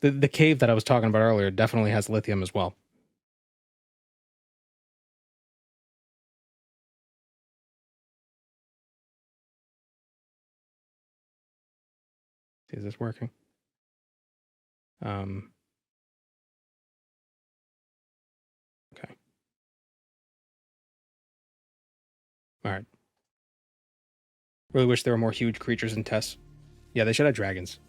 The cave that I was talking about earlier definitely has lithium as well. Is this working? Okay. All right. Really wish there were more huge creatures in tests. Yeah, they should have dragons.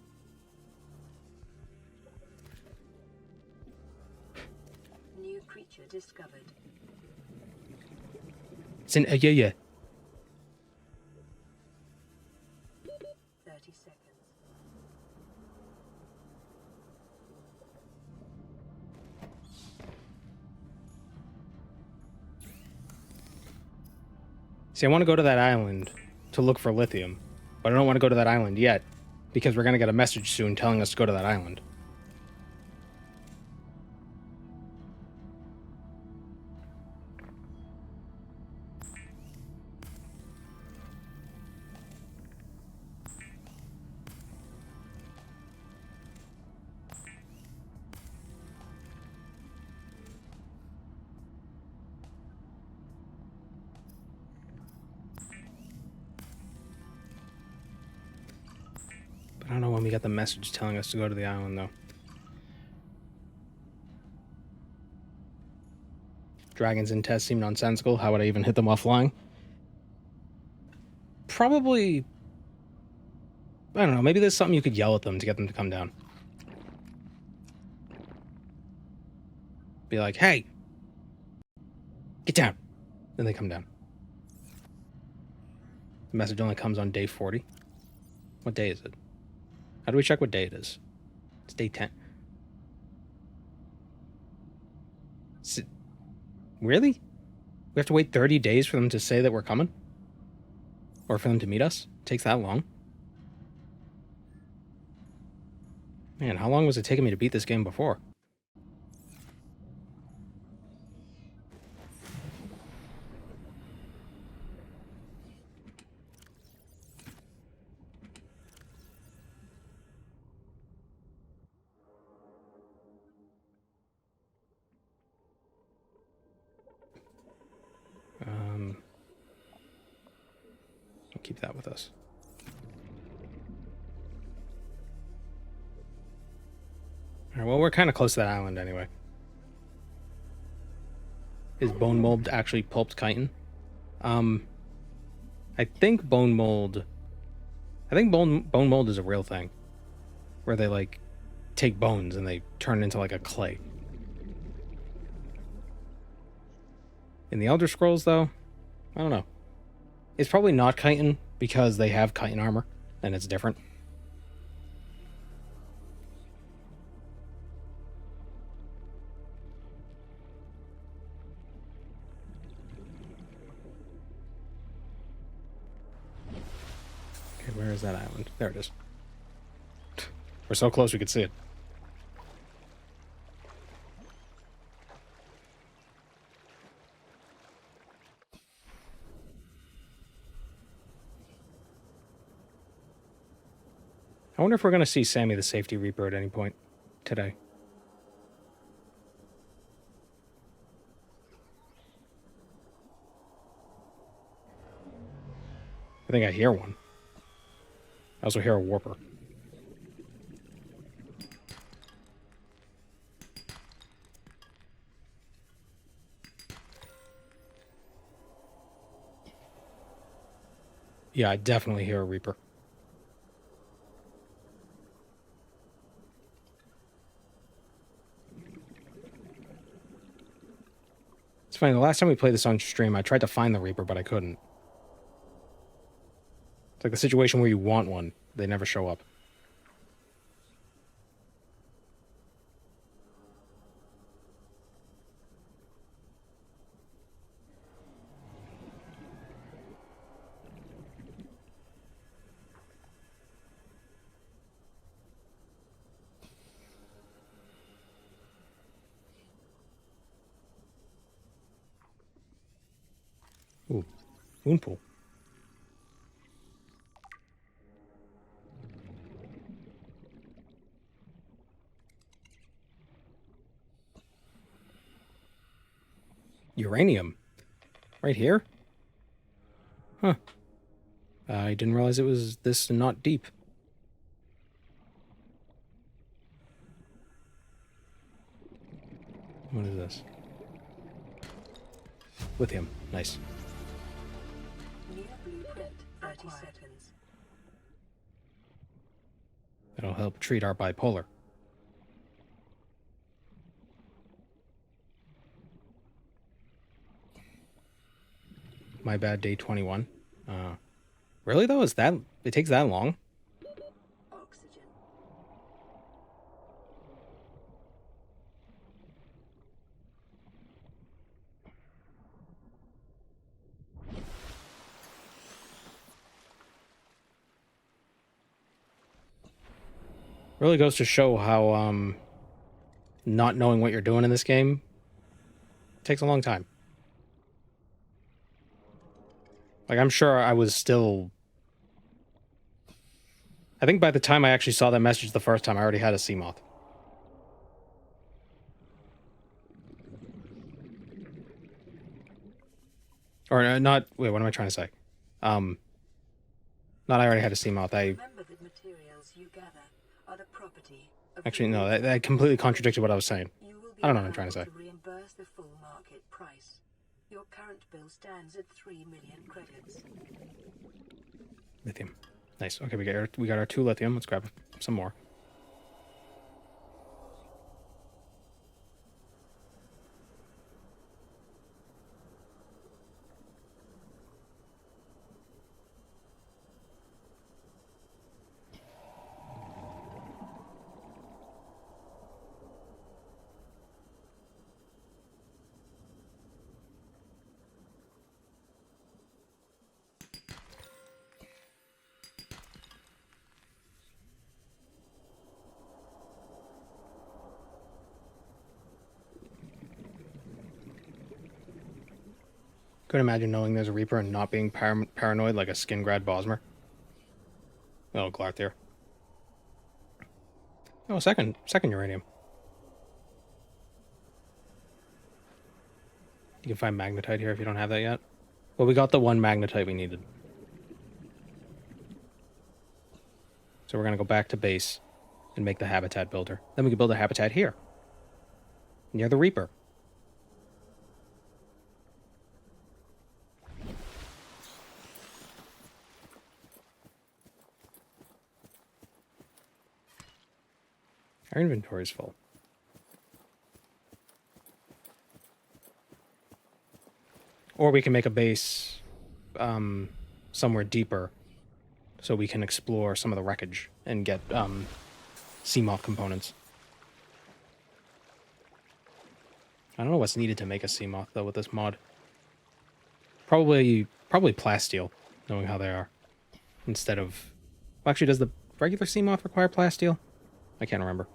New creature discovered. It's in yeah. 30 seconds. See, I want to go to that island to look for lithium, but I don't want to go to that island yet because we're going to get a message soon telling us to go to that island. I don't know when we got the message telling us to go to the island, though. Dragons in test seem nonsensical. How would I even hit them while flying? Probably... I don't know. Maybe there's something you could yell at them to get them to come down. Be like, hey! Get down! Then they come down. The message only comes on day 40. What day is it? How do we check what day it is? It's day 10. Really? We have to wait 30 days for them to say that we're coming? Or for them to meet us? It takes that long? Man, how long was it taking me to beat this game before? We'll keep that with us. Alright, well, we're kind of close to that island anyway. Is bone mold actually pulped chitin? I think bone mold... I think bone mold is a real thing. Where they, like, take bones and they turn it into, like, a clay. In the Elder Scrolls, though, I don't know. It's probably not chitin because they have chitin armor, and it's different. Okay, where is that island? There it is. We're so close we could see it. I wonder if we're going to see Sammy the Safety Reaper at any point today. I think I hear one. I also hear a warper. Yeah, I definitely hear a reaper. It's funny, the last time we played this on stream, I tried to find the reaper, but I couldn't. It's like the situation where you want one, they never show up. Ooh, moon pool. Uranium. Right here? Huh. I didn't realize it was this not deep. What is this? Lithium. Nice. New blueprint, 30 seconds. That'll help treat our bipolar. My bad, day 21. Really though? Is that... It takes that long? Oxygen. Really goes to show how, not knowing what you're doing in this game takes a long time. Like, I'm sure I was still... I think by the time I actually saw that message the first time, I already had a Seamoth. Or not... Wait, what am I trying to say? Not I already had a Seamoth. Remember that materials you gather are the property of Actually, the no, owner. that completely contradicted what I was saying. You will be I don't know what I'm trying to say. allowed reimburse the full market price. Your current bill stands at 3 million credits. Lithium. Nice. Okay, we got our 2 lithium. Let's grab some more. Couldn't imagine knowing there's a Reaper and not being paranoid like a skin-grad Bosmer. Oh, Glarthier. Oh, second uranium. You can find magnetite here if you don't have that yet. Well, we got the 1 magnetite we needed. So we're going to go back to base and make the habitat builder. Then we can build a habitat here, near the Reaper. Our inventory is full. Or we can make a base somewhere deeper so we can explore some of the wreckage and get Seamoth components. I don't know what's needed to make a Seamoth, though, with this mod. Probably plasteel, knowing how they are. Instead of... Well, actually, does the regular Seamoth require plasteel? I can't remember.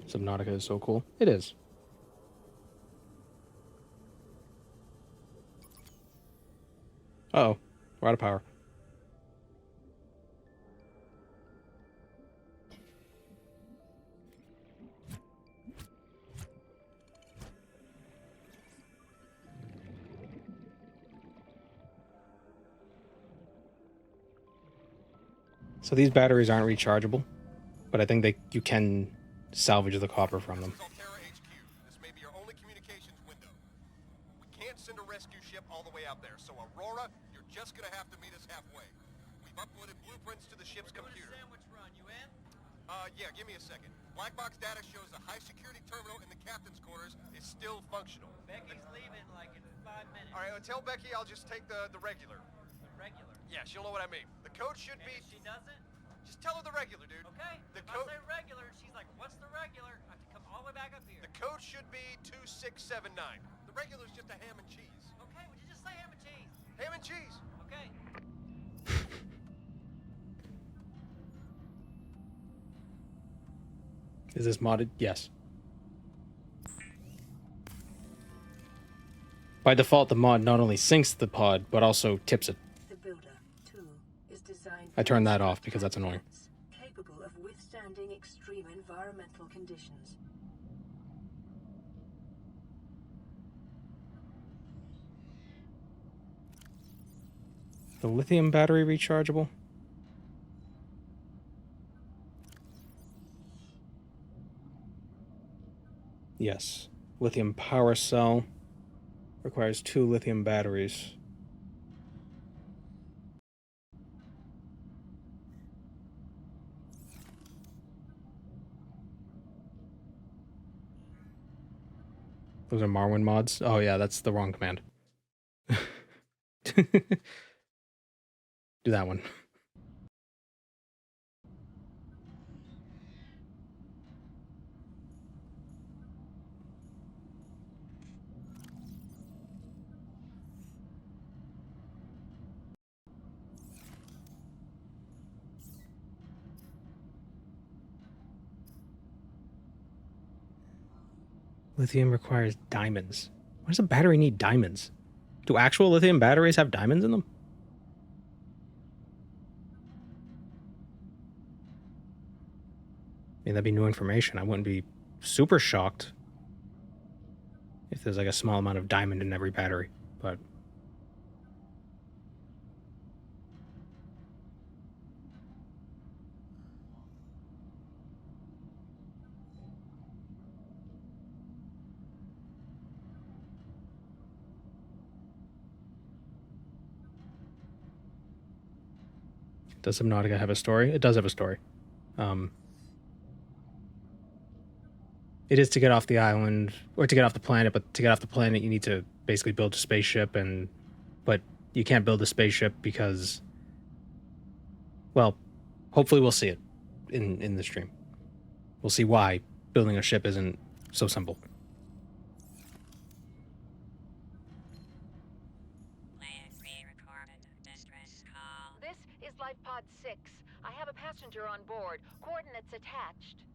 Subnautica is so cool. It is. Uh-oh. We're out of power. So these batteries aren't rechargeable, but I think you can salvage the copper from them. This is Altera HQ. This may be your only communications window. We can't send a rescue ship all the way out there, so Aurora, you're just gonna have to meet us halfway. We've uploaded blueprints to the ship's computer. Sandwich run, you in? Yeah, give me a second. Black box data shows the high security terminal in the captain's quarters is still functional. Becky's leaving like in 5 minutes. All right, tell Becky I'll just take the regular. The regular. Yeah, she'll know what I mean. The code should And be... if she doesn't? Just tell her the regular, dude. Okay. The If I say regular, she's like, what's the regular? I have to come all the way back up here. The code should be 2679. The regular's just a ham and cheese. Okay, would you just say ham and cheese? Ham and cheese. Okay. Is this modded? Yes. By default, the mod not only sinks the pod, but also tips it. The builder, too, is designed I turned that off because that's annoying. capable of withstanding extreme environmental conditions. The lithium battery rechargeable? Yes. Lithium power cell requires 2 lithium batteries. Those are Marwin mods? Oh yeah, that's the wrong command. Do that one. Lithium requires diamonds. Why does a battery need diamonds? Do actual lithium batteries have diamonds in them? mean, that'd be new information. I wouldn't be super shocked if there's like a small amount of diamond in every battery, but... Does Subnautica have a story? It does have a story. It is to get off the island, or to get off the planet, but to get off the planet you need to basically build a spaceship, but you can't build a spaceship because, well, hopefully we'll see it in the stream. We'll see why building a ship isn't so simple. This is Life Pod 6. I have a passenger on board. Coordinates attached.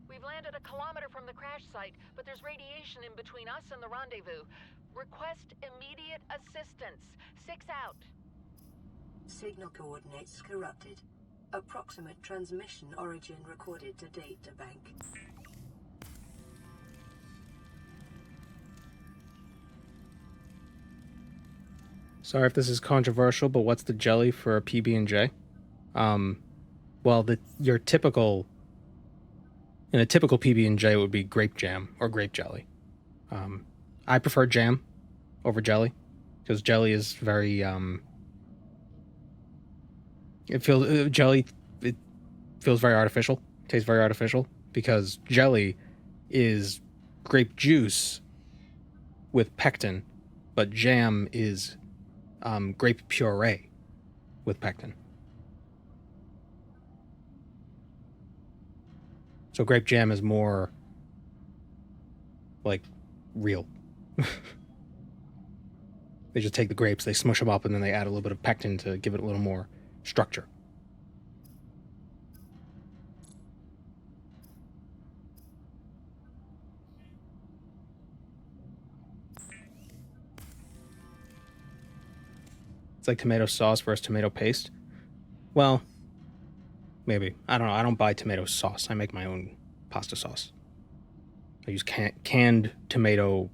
We've landed a kilometer from the crash site, but there's radiation in between us and the rendezvous. Request immediate assistance. 6 out. Signal coordinates corrupted. Approximate transmission origin recorded to data bank. Sorry if this is controversial, but what's the jelly for a PB&J? Well, your typical... In a typical PB&J, it would be grape jam or grape jelly. I prefer jam over jelly, because jelly is very... it feels very artificial. Tastes very artificial, because jelly is grape juice with pectin, but jam is grape puree with pectin. So grape jam is more like real. They just take the grapes, they smush them up, and then they add a little bit of pectin to give it a little more structure. It's like tomato sauce versus tomato paste. Well, maybe. I don't know. I don't buy tomato sauce. I make my own pasta sauce. I use canned tomato...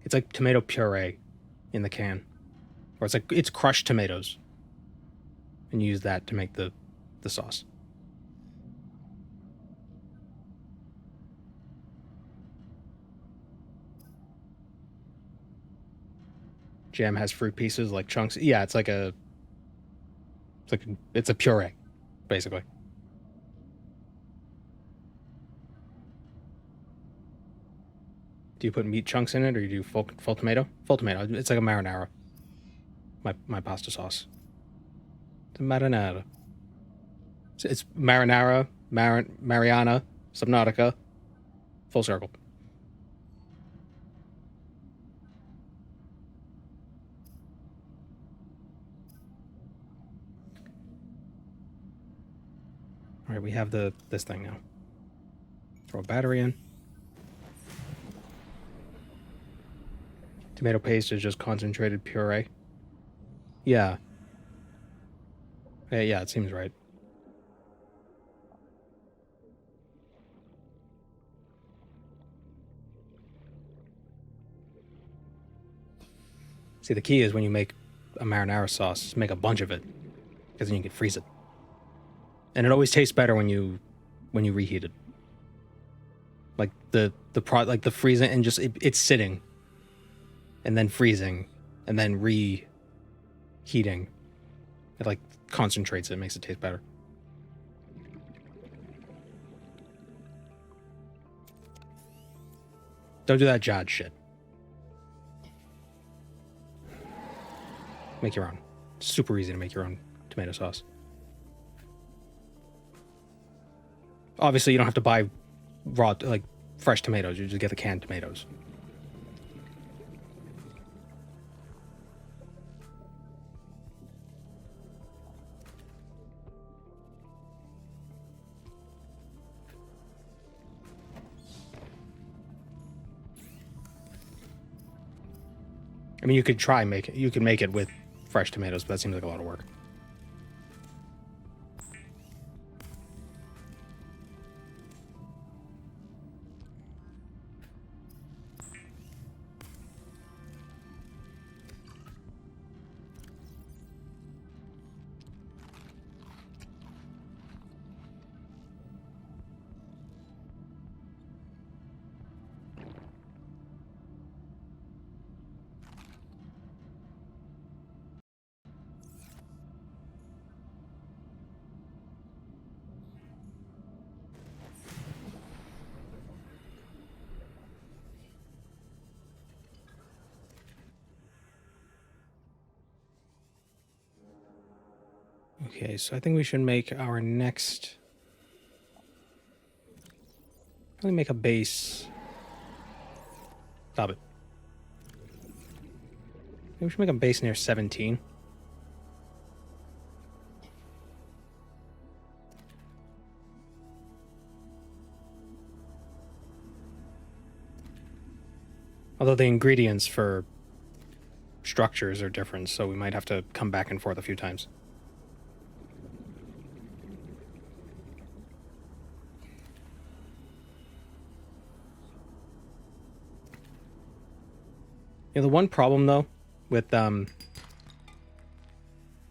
it's like tomato puree in the can. Or it's crushed tomatoes. And you use that to make the sauce. Jam has fruit pieces like chunks. Yeah, it's a puree, basically. Do you put meat chunks in it, or you do full tomato? Full tomato. It's like a marinara. My pasta sauce. It's a marinara. It's marinara, Mariana, Subnautica, full circle. All right, we have this thing now. Throw a battery in. Tomato paste is just concentrated puree. Yeah. Yeah, it seems right. See, the key is when you make a marinara sauce, make a bunch of it, because then you can freeze it. And it always tastes better when you reheat it. Like the freezing and just it's sitting, and then freezing, and then reheating. It like concentrates it, makes it taste better. Don't do that Jod shit. Make your own. Super easy to make your own tomato sauce. Obviously, you don't have to buy raw, like, fresh tomatoes. You just get the canned tomatoes. I mean, you could make it with fresh tomatoes, but that seems like a lot of work. Okay, so I think we should make our next... Probably make a base... Stop it. Maybe we should make a base near 17. Although the ingredients for structures are different, so we might have to come back and forth a few times. You know, the one problem, though, with a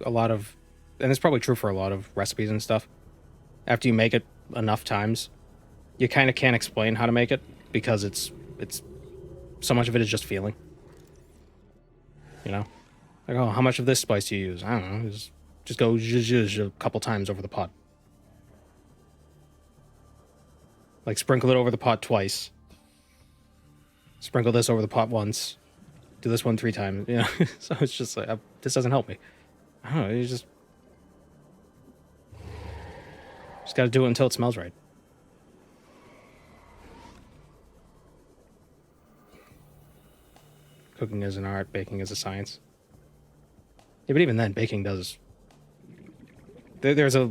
lot of... And it's probably true for a lot of recipes and stuff. After you make it enough times, you kind of can't explain how to make it, because it's so much of it is just feeling. You know? Like, oh, how much of this spice do you use? I don't know. Just go zhuzh a couple times over the pot. Like, sprinkle it over the pot twice. Sprinkle this over the pot once. Do this one 3 times. You know? So it's just like, this doesn't help me. I don't know. You just gotta do it until it smells right. Cooking is an art, baking is a science. Yeah, but even then, baking does... There's a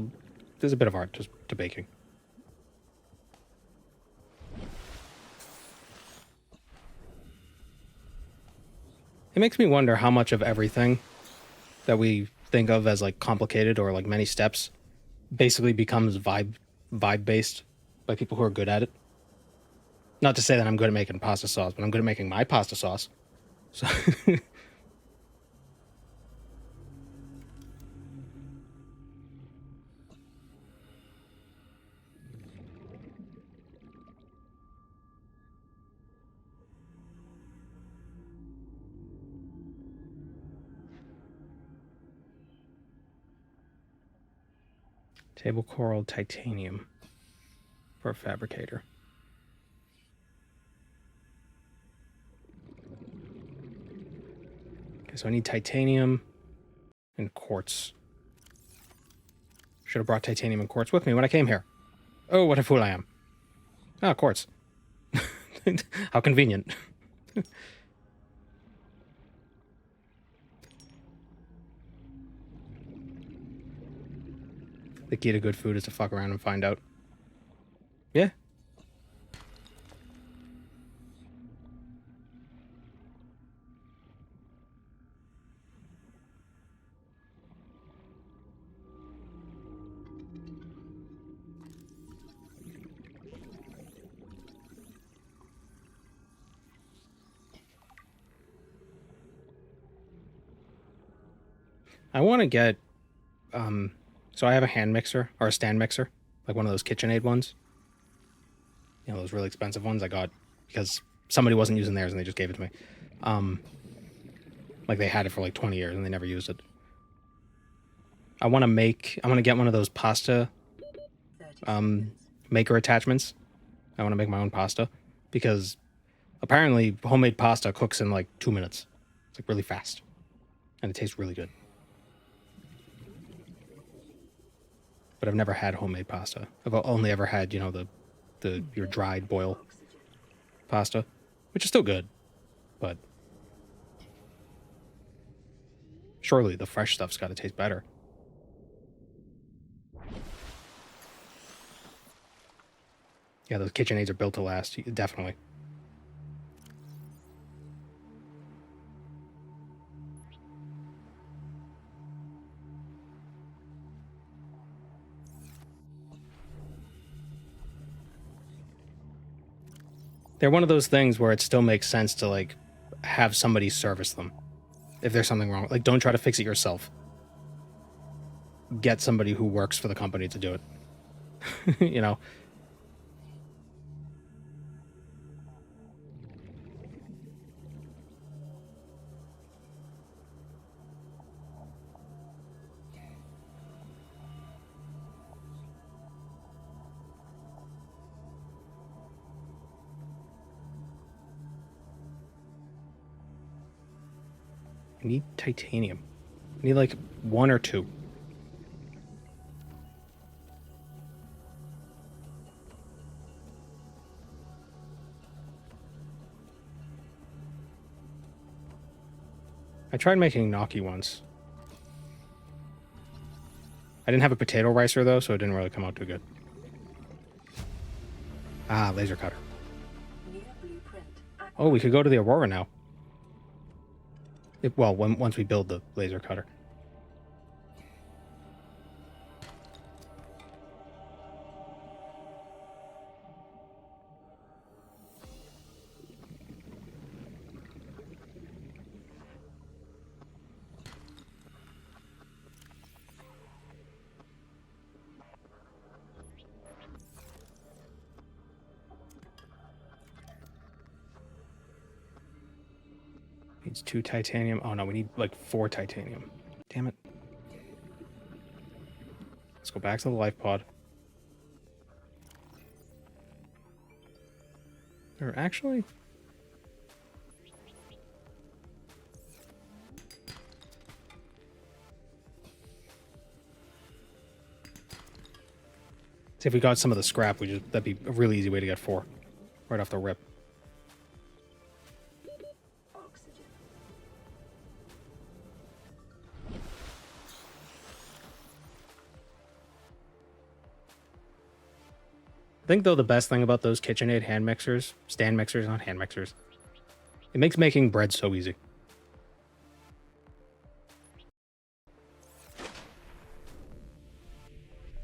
bit of art to baking. It makes me wonder how much of everything that we think of as like complicated or like many steps basically becomes vibe based by people who are good at it. Not to say that I'm good at making pasta sauce, but I'm good at making my pasta sauce. So table coral titanium for a fabricator. Okay, so I need titanium and quartz. Should have brought titanium and quartz with me when I came here. Oh, what a fool I am. Ah, quartz. How convenient. The key to good food is to fuck around and find out. Yeah. I want to get, so I have a hand mixer, or a stand mixer, like one of those KitchenAid ones. You know, those really expensive ones I got because somebody wasn't using theirs and they just gave it to me. Like they had it for like 20 years and they never used it. I want to get one of those pasta, maker attachments. I want to make my own pasta because apparently homemade pasta cooks in like 2 minutes. It's like really fast and it tastes really good. But I've never had homemade pasta. I've only ever had, you know, your dried boil pasta, which is still good, but surely the fresh stuff's got to taste better. Yeah, those KitchenAids are built to last, definitely. They're one of those things where it still makes sense to, like, have somebody service them. If there's something wrong. Like, don't try to fix it yourself. Get somebody who works for the company to do it. You know? I need titanium. I need like 1 or 2. I tried making gnocchi once. I didn't have a potato ricer, though, so it didn't really come out too good. Ah, laser cutter. New blueprint. Oh, we could go to the Aurora now. Once we build the laser cutter. Needs 2 titanium. Oh no, we need like 4 titanium. Damn it. Let's go back to the life pod. Or actually... See if we got some of the scrap, that'd be a really easy way to get 4. Right off the rip. Oxygen. I think, though, the best thing about those KitchenAid hand mixers, stand mixers, not hand mixers, it makes making bread so easy.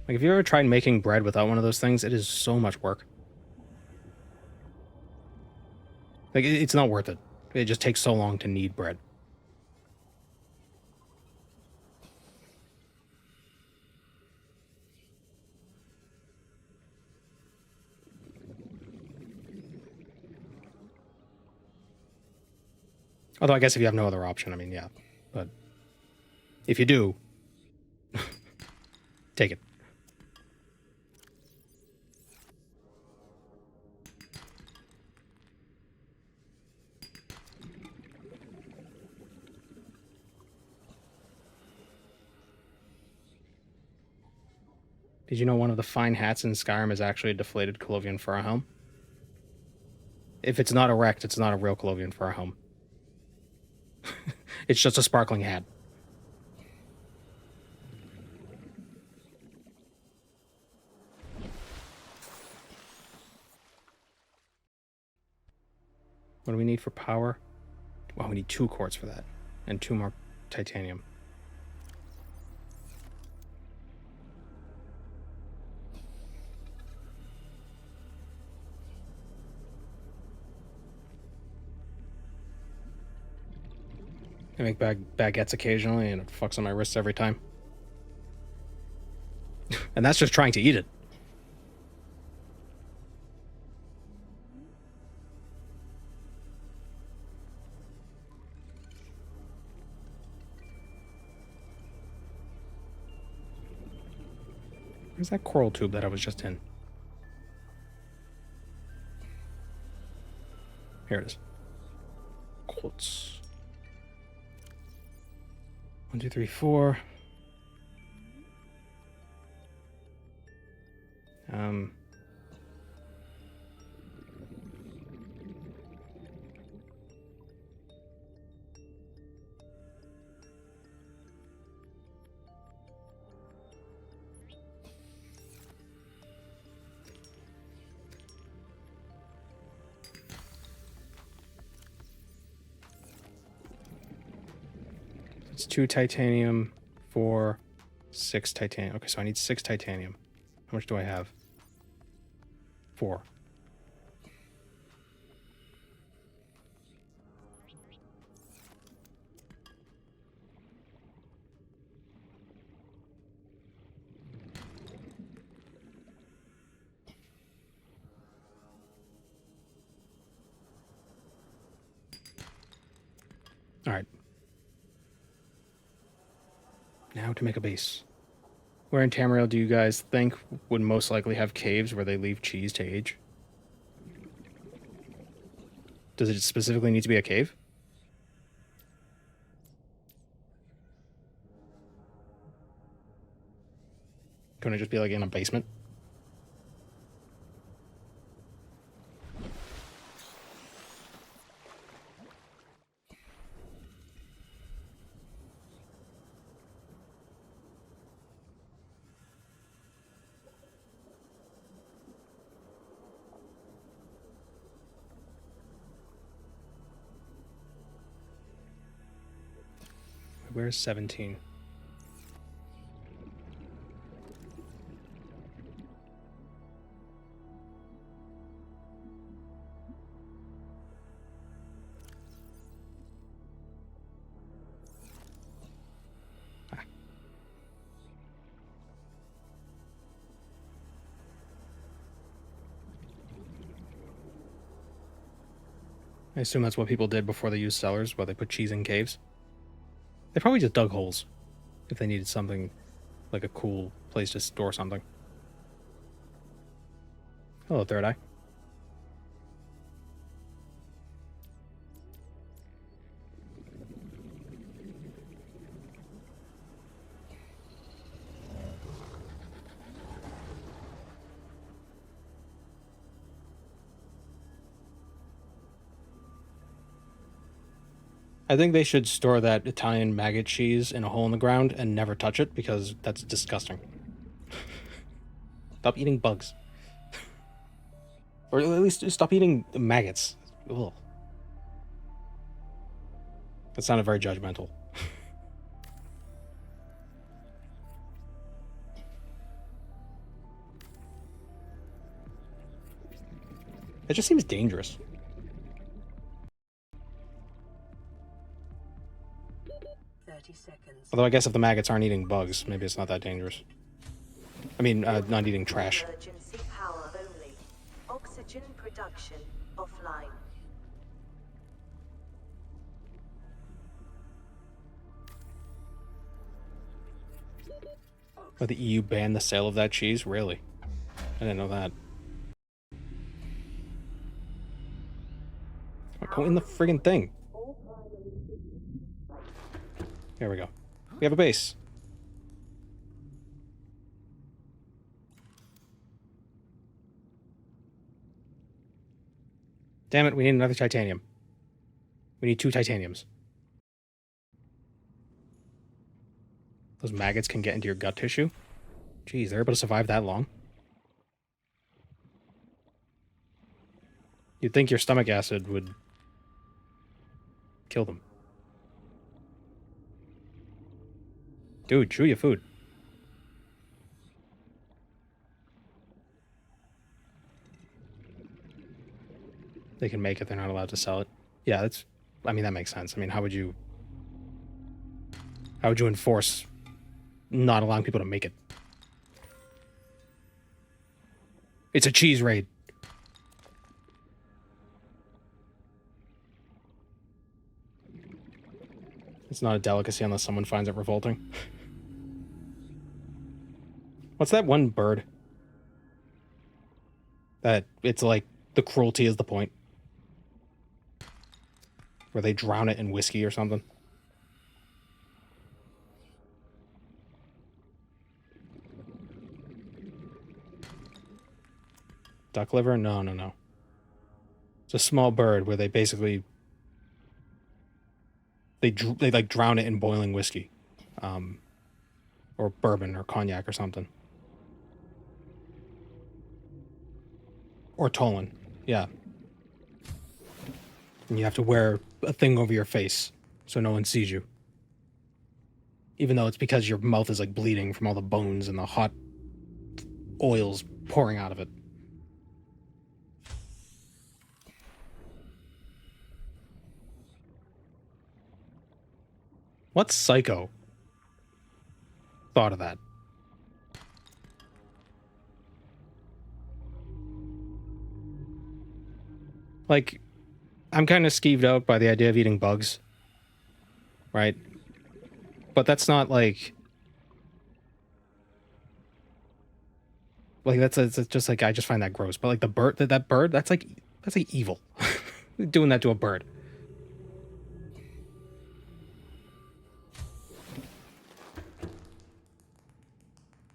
Like, if you ever tried making bread without one of those things, it is so much work. Like, it's not worth it. It just takes so long to knead bread. Although I guess if you have no other option, I mean, yeah. But if you do, take it. Did you know one of the fine hats in Skyrim is actually a deflated Colovian fur helm? If it's not erect, it's not a real Colovian fur helm. It's just a sparkling hat. What do we need for power? Well, we need 2 quartz for that. And 2 more titanium. I make baguettes occasionally, and it fucks on my wrists every time. And that's just trying to eat it. Where's that coral tube that I was just in? Here it is. Quartz. 1, 2, 3, 4. It's 2 titanium, 4, 6 titanium. Okay, so I need 6 titanium. How much do I have? 4. All right. Now to make a base. Where in Tamriel do you guys think would most likely have caves where they leave cheese to age? Does it specifically need to be a cave? Couldn't it just be like in a basement? Where's 17? I assume that's what people did before they used cellars, where they put cheese in caves. They probably just dug holes if they needed something, like a cool place to store something. Hello, Third Eye. I think they should store that Italian maggot cheese in a hole in the ground and never touch it, because that's disgusting. Stop eating bugs. Or at least stop eating maggots. Ugh. That sounded very judgmental. It just seems dangerous. 30 seconds. Although I guess if the maggots aren't eating bugs, maybe it's not that dangerous. I mean, not eating trash. Emergency power only. Oxygen production offline. Oh, the EU banned the sale of that cheese? Really? I didn't know that. Go in the friggin' thing. There we go. We have a base. Damn it, we need another titanium. We need 2 titaniums. Those maggots can get into your gut tissue? Jeez, they're able to survive that long? You'd think your stomach acid would kill them. Dude, chew your food. They can make it, they're not allowed to sell it. Yeah, that's... I mean, that makes sense. I mean, how would you enforce not allowing people to make it? It's a cheese raid. It's not a delicacy unless someone finds it revolting. What's that one bird? That it's like the cruelty is the point. Where they drown it in whiskey or something. Duck liver? No, no, no. It's a small bird where they basically... They like drown it in boiling whiskey. Or bourbon or cognac or something. Or Tolan, yeah. And you have to wear a thing over your face so no one sees you. Even though it's because your mouth is like bleeding from all the bones and the hot oils pouring out of it. What psycho thought of that? Like, I'm kind of skeeved out by the idea of eating bugs. Right? But that's not like... Like, that's just like, I just find that gross. But like the bird, that bird, that's like evil. Doing that to a bird.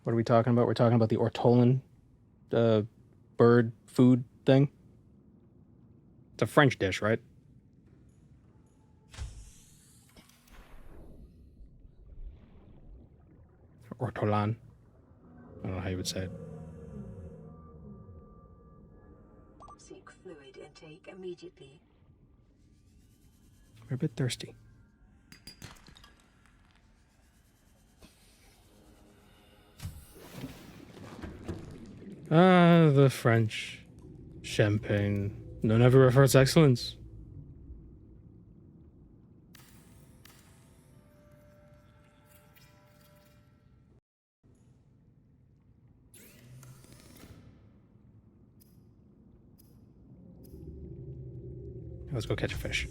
What are we talking about? We're talking about the ortolan bird food thing. It's a French dish, right? Ortolan. I don't know how you would say it. Seek fluid intake immediately. We're a bit thirsty. Ah, the French. Champagne. None ever refers excellence. Let's go catch a fish.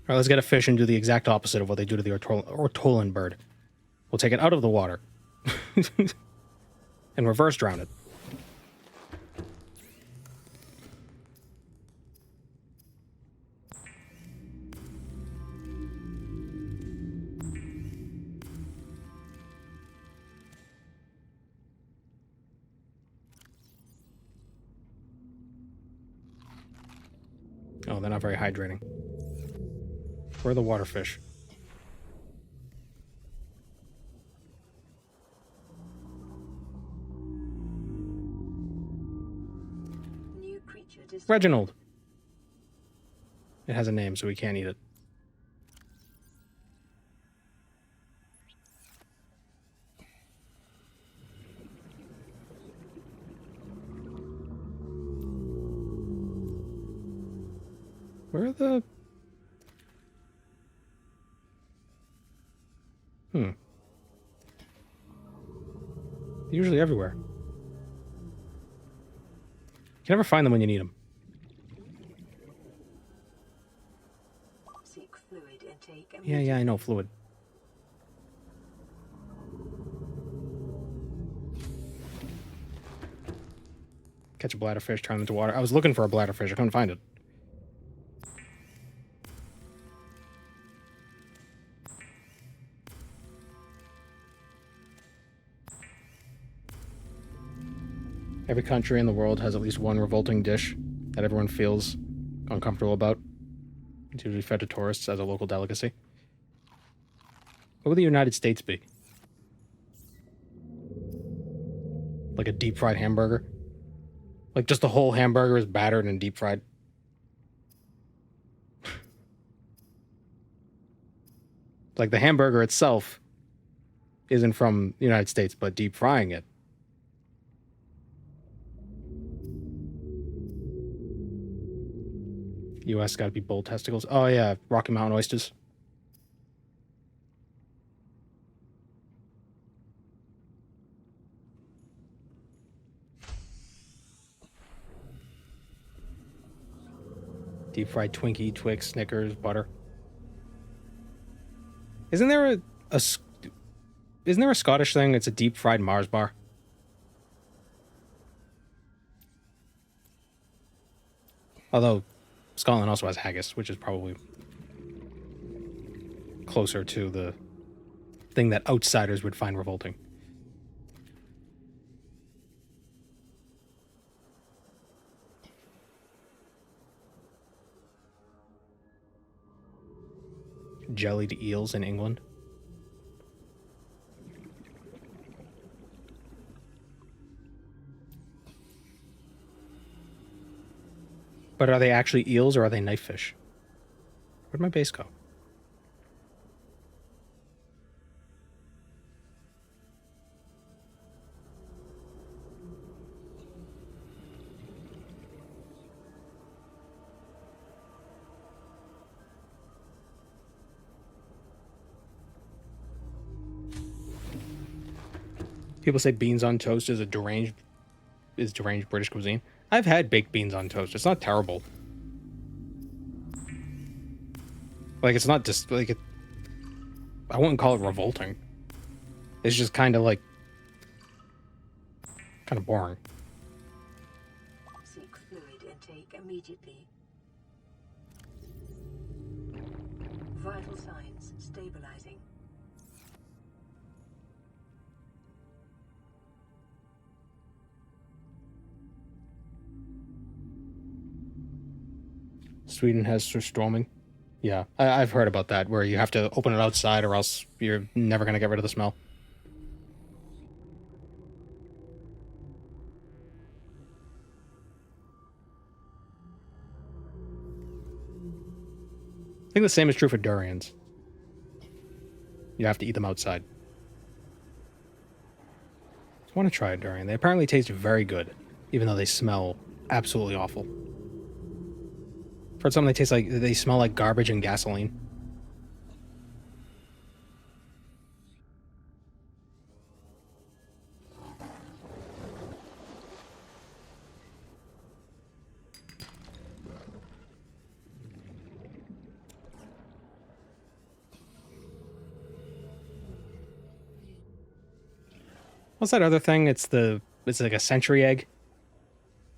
Alright, let's get a fish and do the exact opposite of what they do to the ortolan bird. We'll take it out of the water. And reverse drown it. Oh, they're not very hydrating. Where are the water fish? New creature discovered. Reginald. It has a name, so we can't eat it. Where are the... They're usually everywhere. You can never find them when you need them. Seek fluid intake Yeah, I know, fluid. Catch a bladderfish, turn it into water. I was looking for a bladderfish, I couldn't find it. Every country in the world has at least one revolting dish that everyone feels uncomfortable about. It's usually fed to tourists as a local delicacy. What would the United States be? Like a deep fried hamburger? Like just the whole hamburger is battered and deep fried? Like the hamburger itself isn't from the United States, but deep frying it. US gotta be bull testicles. Oh yeah, Rocky Mountain oysters. Deep fried Twinkie, Twix, Snickers, butter. Isn't there a Scottish thing? It's a deep fried Mars bar. Although Scotland also has haggis, which is probably closer to the thing that outsiders would find revolting. Jellied eels in England. But are they actually eels or are they knife fish? Where'd my base go? People say beans on toast is deranged British cuisine. I've had baked beans on toast. It's not terrible. Like, it's not just, like, I wouldn't call it revolting. It's just kind of, like, kind of boring. Seek fluid intake immediately. Vital signs stabilizing. Sweden has surströmming. Yeah, I've heard about that, where you have to open it outside or else you're never going to get rid of the smell. I think the same is true for durians. You have to eat them outside. I want to try a durian. They apparently taste very good, even though they smell absolutely awful. For some, they smell like garbage and gasoline. What's that other thing? It's like a century egg,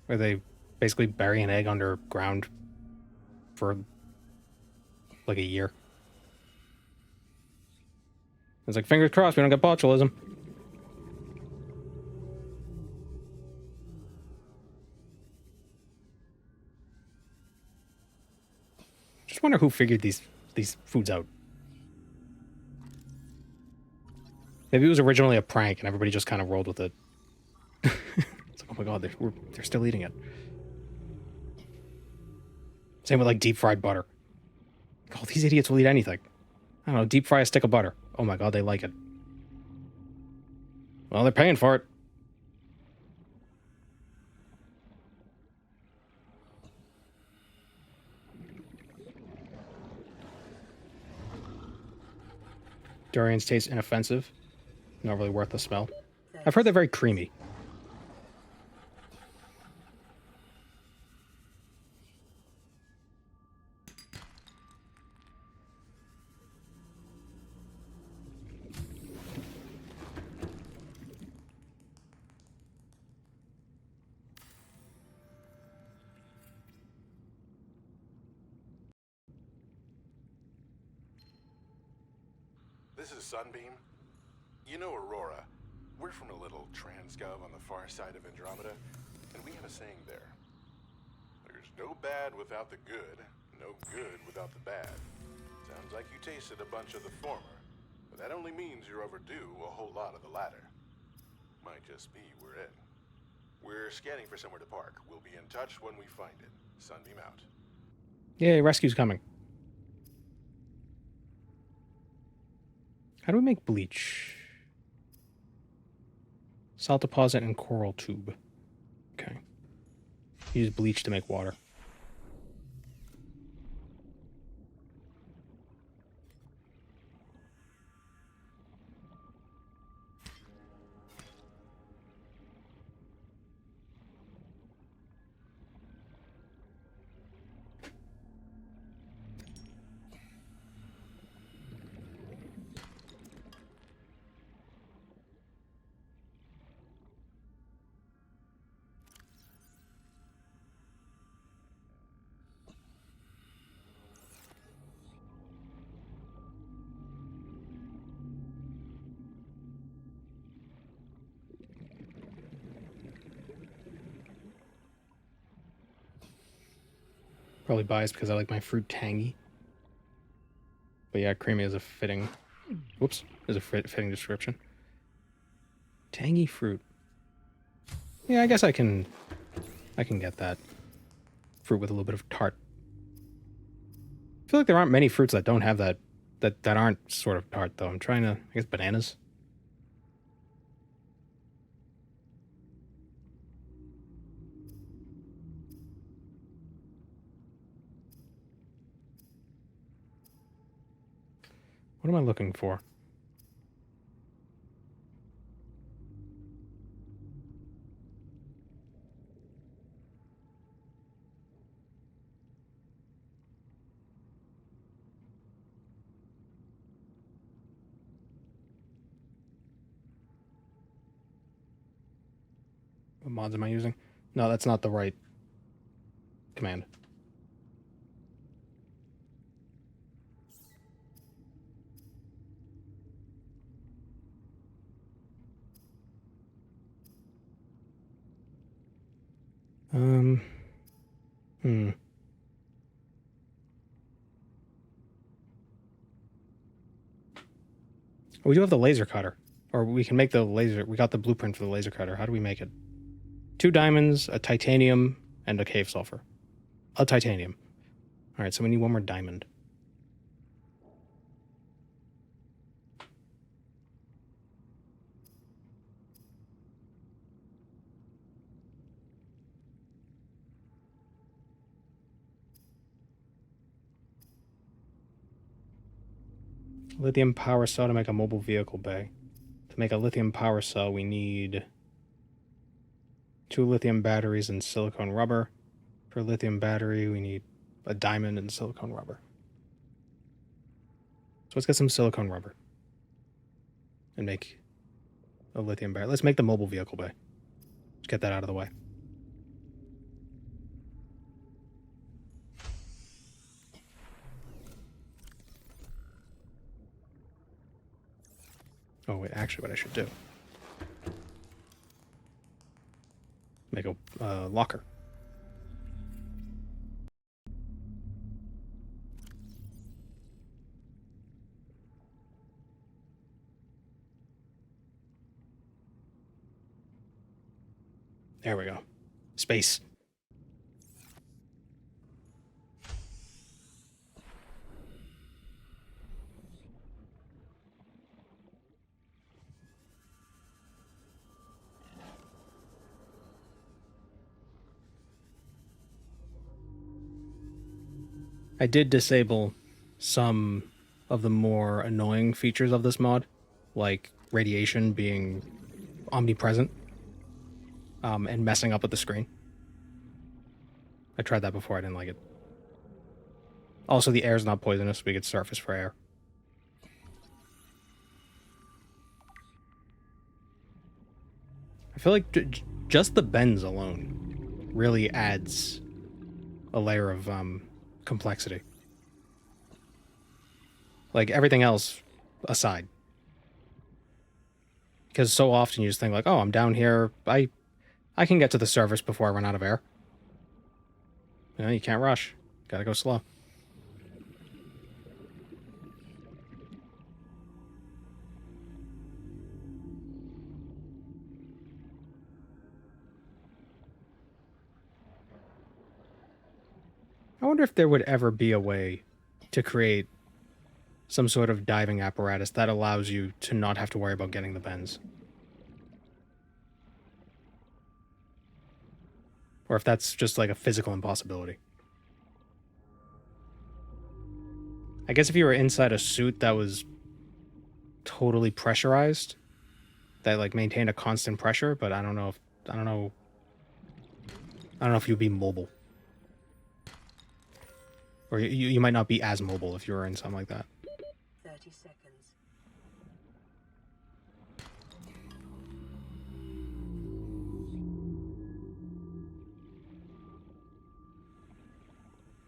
where they basically bury an egg underground for like a year. It's like, fingers crossed we don't get botulism. Just wonder who figured these foods out. Maybe it was originally a prank and everybody just kind of rolled with it. It's like, oh my god, they're still eating it. Same with like deep fried butter. Oh, these idiots will eat anything. I don't know, deep fry a stick of butter. Oh my god, they like it. Well, they're paying for it. Durians taste inoffensive. Not really worth the smell. I've heard they're very creamy. This is Sunbeam. You know Aurora. We're from a little transgov on the far side of Andromeda, and we have a saying there. There's no bad without the good, no good without the bad. Sounds like you tasted a bunch of the former, but that only means you're overdue a whole lot of the latter. Might just be we're in. We're scanning for somewhere to park. We'll be in touch when we find it. Sunbeam out. Yay, rescue's coming. How do we make bleach? Salt deposit and coral tube. Okay. Use bleach to make water. Probably biased because I like my fruit tangy. But yeah, creamy is a fitting... Whoops. Is a fitting description. Tangy fruit. Yeah, I guess I can get that. Fruit with a little bit of tart. I feel like there aren't many fruits that don't have that aren't sort of tart, though. I'm trying to... I guess bananas? What am I looking for? What mods am I using? No, that's not the right command. We do have the laser cutter. Or we can make the laser... We got the blueprint for the laser cutter. How do we make it? 2 diamonds, a titanium, and a cave sulfur. A titanium. Alright, so we need 1 more diamond. Lithium power cell to make a mobile vehicle bay. To make a lithium power cell, we need 2 lithium batteries and silicone rubber. For a lithium battery, we need a diamond and silicone rubber. So let's get some silicone rubber and make a lithium battery. Let's make the mobile vehicle bay. Let's get that out of the way. Oh, wait, actually, what I should do. Make a locker. There we go. Space. I did disable some of the more annoying features of this mod, like radiation being omnipresent and messing up with the screen. I tried that before, I didn't like it. Also, the air's not poisonous, we could surface for air. I feel like just the bends alone really adds a layer of complexity. Like, everything else aside. Because so often you just think like, oh, I'm down here, I can get to the surface before I run out of air. You know, you can't rush. Gotta go slow. I wonder if there would ever be a way to create some sort of diving apparatus that allows you to not have to worry about getting the bends. Or if that's just like a physical impossibility. I guess if you were inside a suit that was totally pressurized, that like maintained a constant pressure, but I don't know if you'd be mobile. Or you might not be as mobile if you were in something like that. 30 seconds.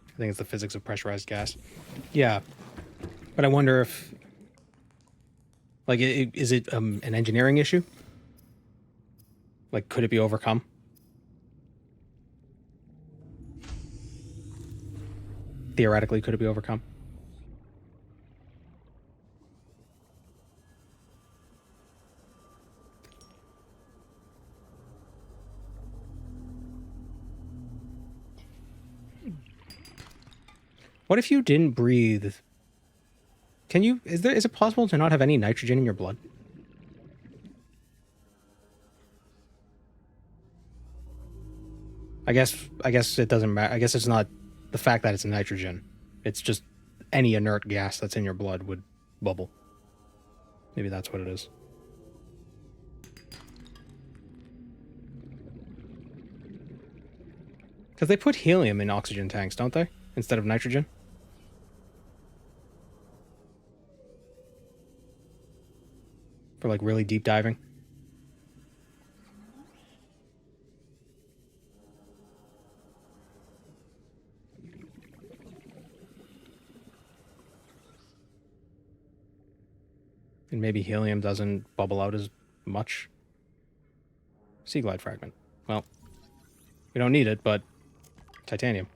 I think it's the physics of pressurized gas. Yeah. But I wonder if... Like, is it an engineering issue? Like, could it be overcome? Theoretically, could it be overcome? What if you didn't breathe? Can you... Is it possible to not have any nitrogen in your blood? I guess it doesn't matter. I guess it's not the fact that it's nitrogen. It's just any inert gas that's in your blood would bubble. Maybe that's what it is. Because they put helium in oxygen tanks, don't they? Instead of nitrogen? For like really deep diving. And maybe helium doesn't bubble out as much. Seaglide fragment. Well, we don't need it, but titanium.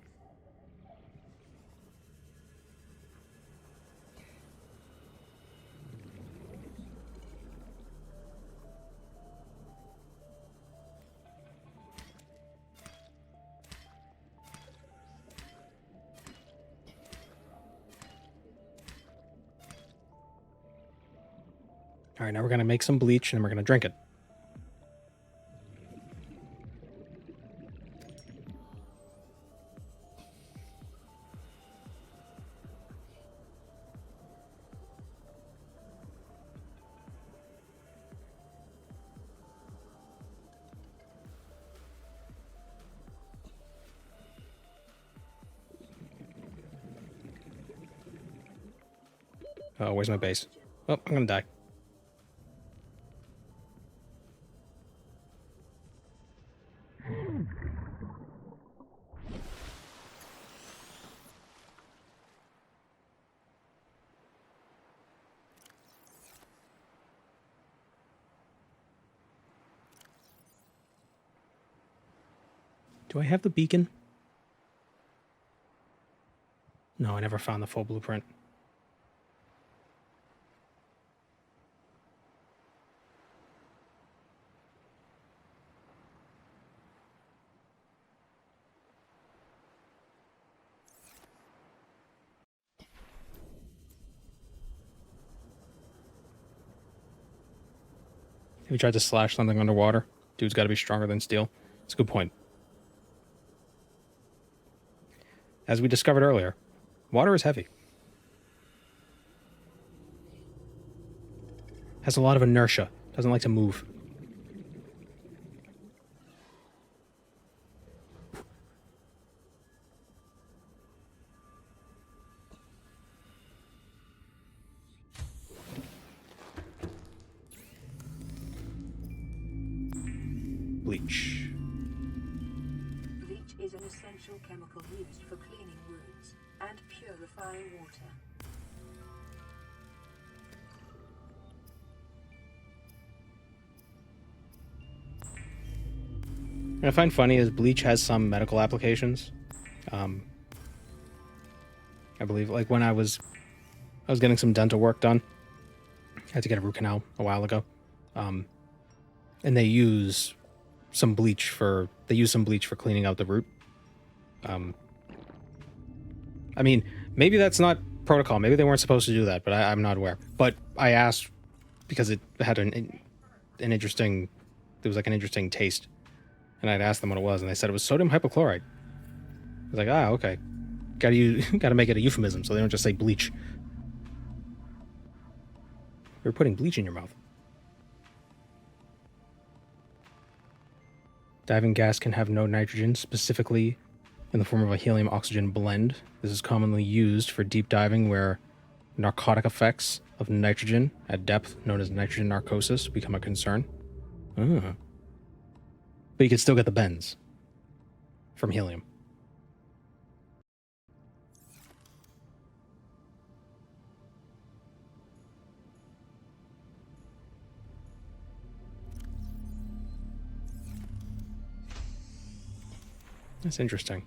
All right, now we're going to make some bleach and we're going to drink it. Oh, where's my base? Oh, I'm gonna die. Do I have the beacon? No, I never found the full blueprint. Have you tried to slash something underwater? Dude's got to be stronger than steel. It's a good point. As we discovered earlier, water is heavy. Has a lot of inertia. Doesn't like to move. Bleach. Bleach is an essential chemical used for cleaning wounds and purifying water. What I find funny is bleach has some medical applications. I believe, like when I was getting some dental work done. I had to get a root canal a while ago, and they use some bleach for cleaning out the root. I mean, maybe that's not protocol. Maybe they weren't supposed to do that, but I'm not aware. But I asked because it had an interesting. There was like an interesting taste, and I'd asked them what it was, and they said it was sodium hypochlorite. I was like, okay. Gotta make it a euphemism so they don't just say bleach. You're putting bleach in your mouth. Diving gas can have no nitrogen, specifically in the form of a helium-oxygen blend. This is commonly used for deep diving where narcotic effects of nitrogen at depth, known as nitrogen narcosis, become a concern. But you can still get the bends from helium. That's interesting.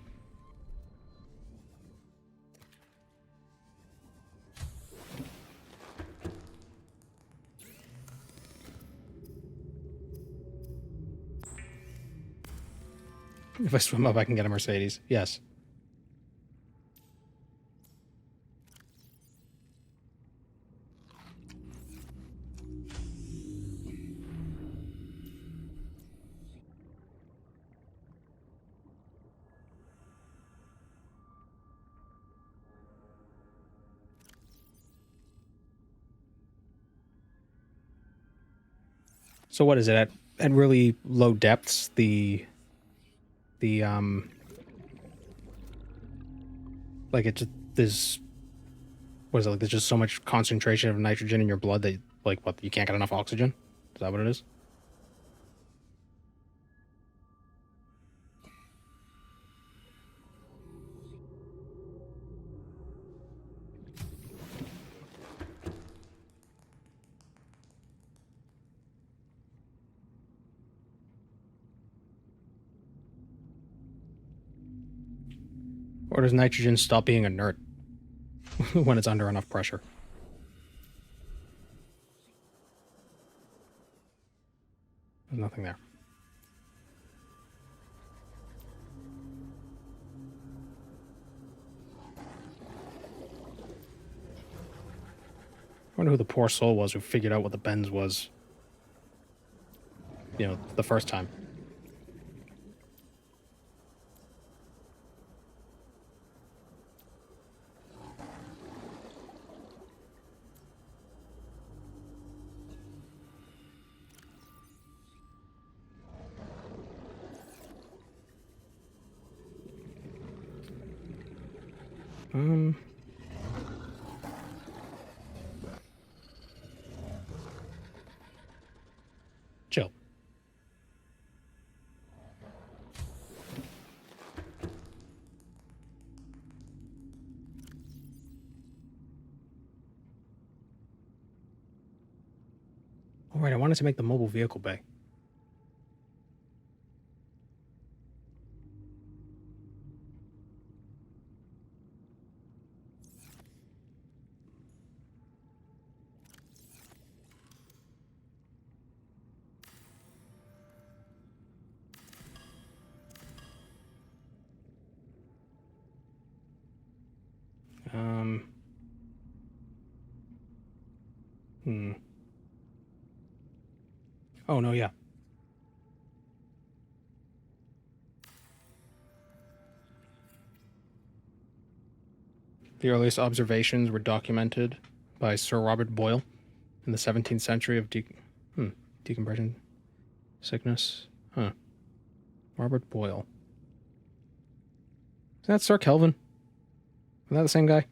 If I swim up, I can get a Mercedes. Yes. So what is it at really low depths? Like it's there's what is it like? There's just so much concentration of nitrogen in your blood that like what you can't get enough oxygen. Is that what it is? Or does nitrogen stop being inert when it's under enough pressure? There's nothing there. I wonder who the poor soul was who figured out what the bends was, you know, the first time. right, I wanted to make the mobile vehicle bay. Oh, no, yeah. The earliest observations were documented by Sir Robert Boyle in the 17th century of decompression sickness. Huh. Robert Boyle. Is that Sir Kelvin? Is that the same guy?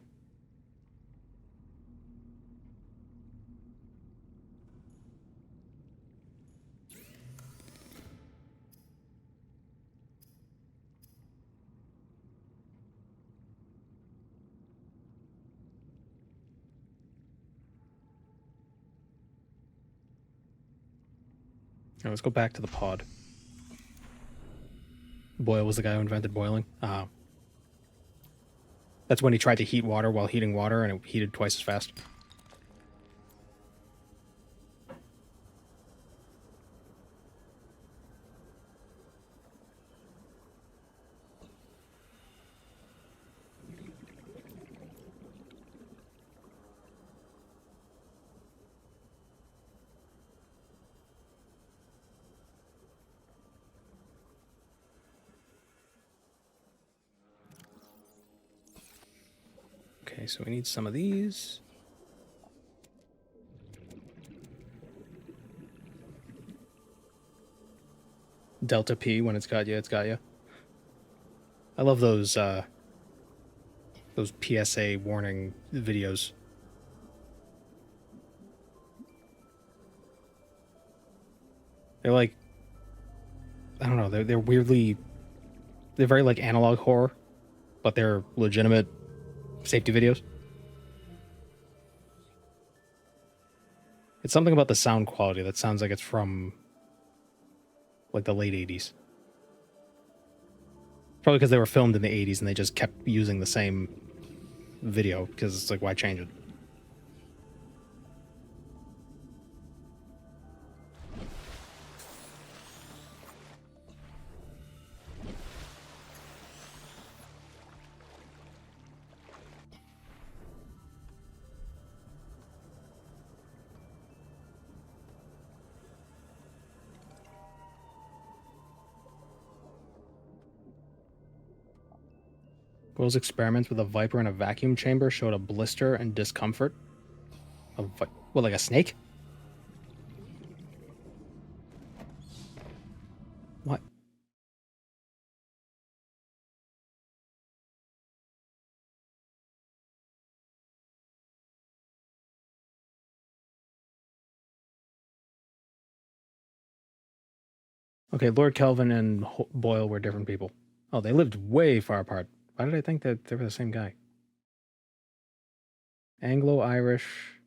Now let's go back to the pod. Boyle was the guy who invented boiling. That's when he tried to heat water while heating water, and it heated twice as fast. Okay, so we need some of these. Delta P, when it's got you, it's got you. I love those PSA warning videos. They're like, I don't know, they're weirdly, they're very like analog horror, but they're legitimate safety videos. It's something about the sound quality that sounds like it's from like the late 80s. Probably because they were filmed in the 80s and they just kept using the same video because it's like, why change it? Boyle's experiments with a viper in a vacuum chamber showed a blister and discomfort. What, like a snake? What? Okay, Lord Kelvin and Boyle were different people. Oh, they lived way far apart. Why did I think that they were the same guy? Anglo-Irish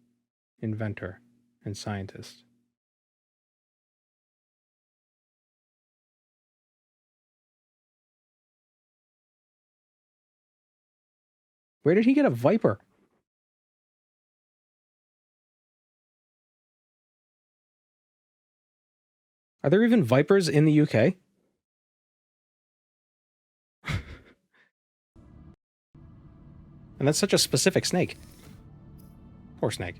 inventor and scientist. Where did he get a viper? Are there even vipers in the UK? And that's such a specific snake. Poor snake.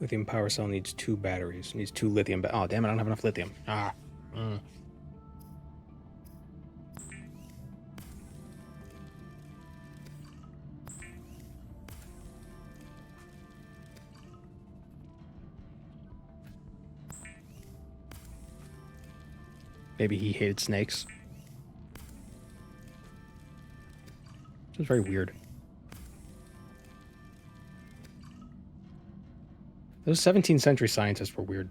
Lithium power cell needs 2 batteries. Needs 2 lithium. Oh, damn it, I don't have enough lithium. Maybe he hated snakes. This is very weird. Those 17th century scientists were weird.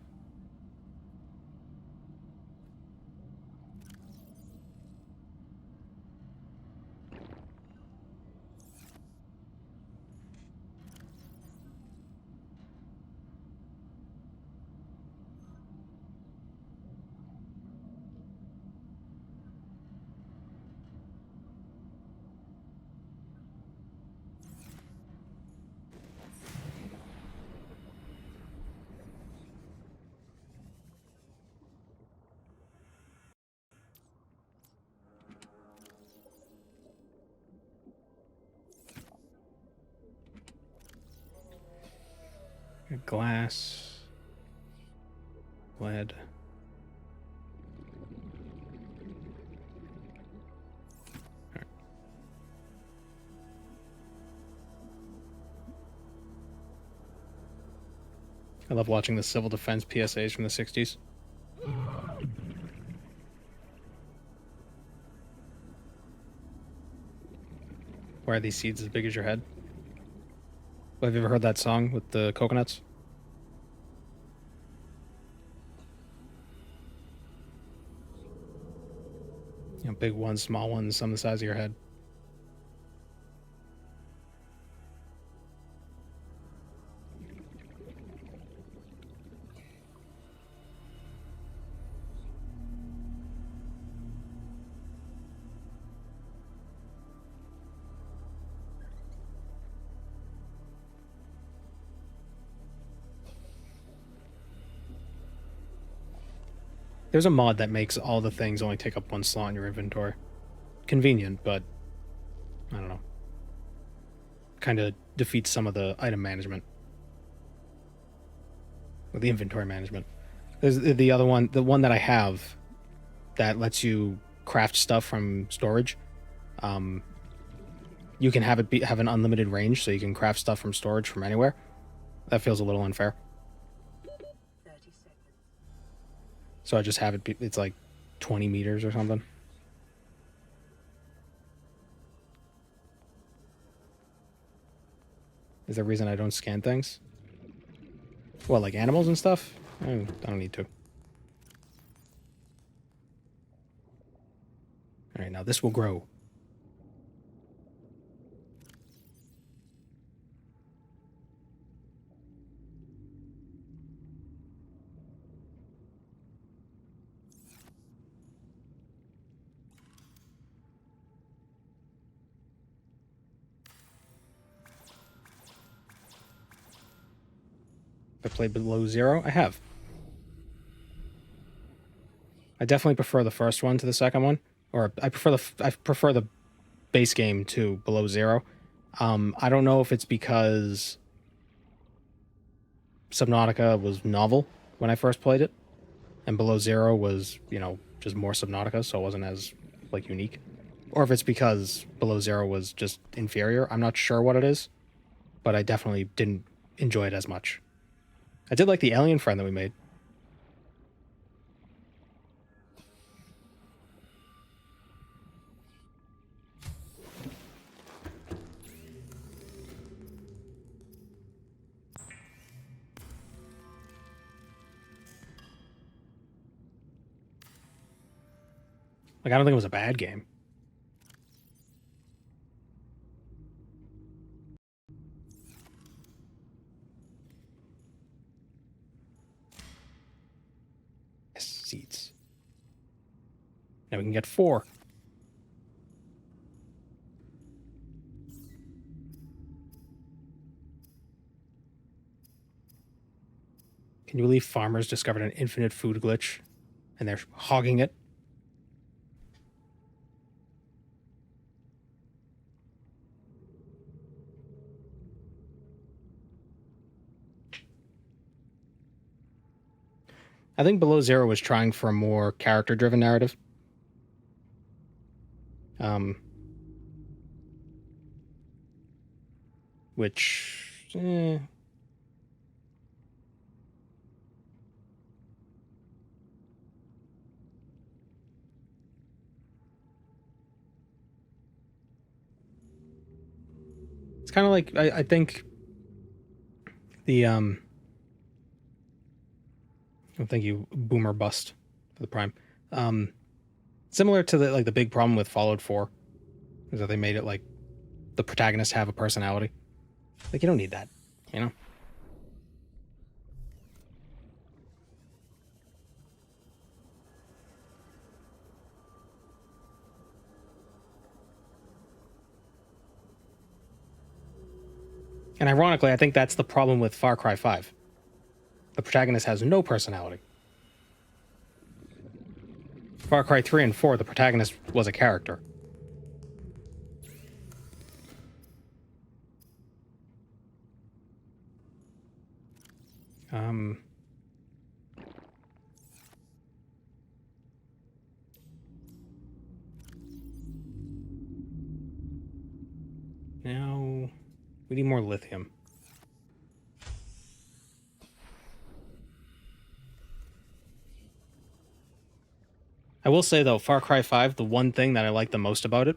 Glass. Lead. Alright. I love watching the civil defense PSAs from the 60s. Why are these seeds as big as your head? Have you ever heard that song with the coconuts? You know, big ones, small ones, some the size of your head. There's a mod that makes all the things only take up one slot in your inventory. Convenient, but I don't know. Kind of defeats some of the item management. Or the inventory management. There's the other one, the one that I have that lets you craft stuff from storage. You can have it have an unlimited range, so you can craft stuff from storage from anywhere. That feels a little unfair. So I just have it be, it's like 20 meters or something. Is there a reason I don't scan things? Well, like animals and stuff? I don't need to. Alright, now this will grow. I played Below Zero? I have. I definitely prefer the first one to the second one. Or I prefer the base game to Below Zero. I don't know if it's because Subnautica was novel when I first played it, and Below Zero was, you know, just more Subnautica, so it wasn't as, like, unique. Or if it's because Below Zero was just inferior. I'm not sure what it is, but I definitely didn't enjoy it as much. I did like the alien friend that we made. Like, I don't think it was a bad game. Seats. Now we can get 4. Can you believe farmers discovered an infinite food glitch and they're hogging it? I think Below Zero was trying for a more character-driven narrative. Which... It's kind of like, I think the, oh, thank you, Boomer Bust, for the Prime. Similar to the big problem with Fallout 4, is that they made it like the protagonist have a personality. Like, you don't need that, you know? And ironically, I think that's the problem with Far Cry 5. The protagonist has no personality. Far Cry 3 and 4, the protagonist was a character. We need more lithium. I will say, though, Far Cry 5, the one thing that I like the most about it,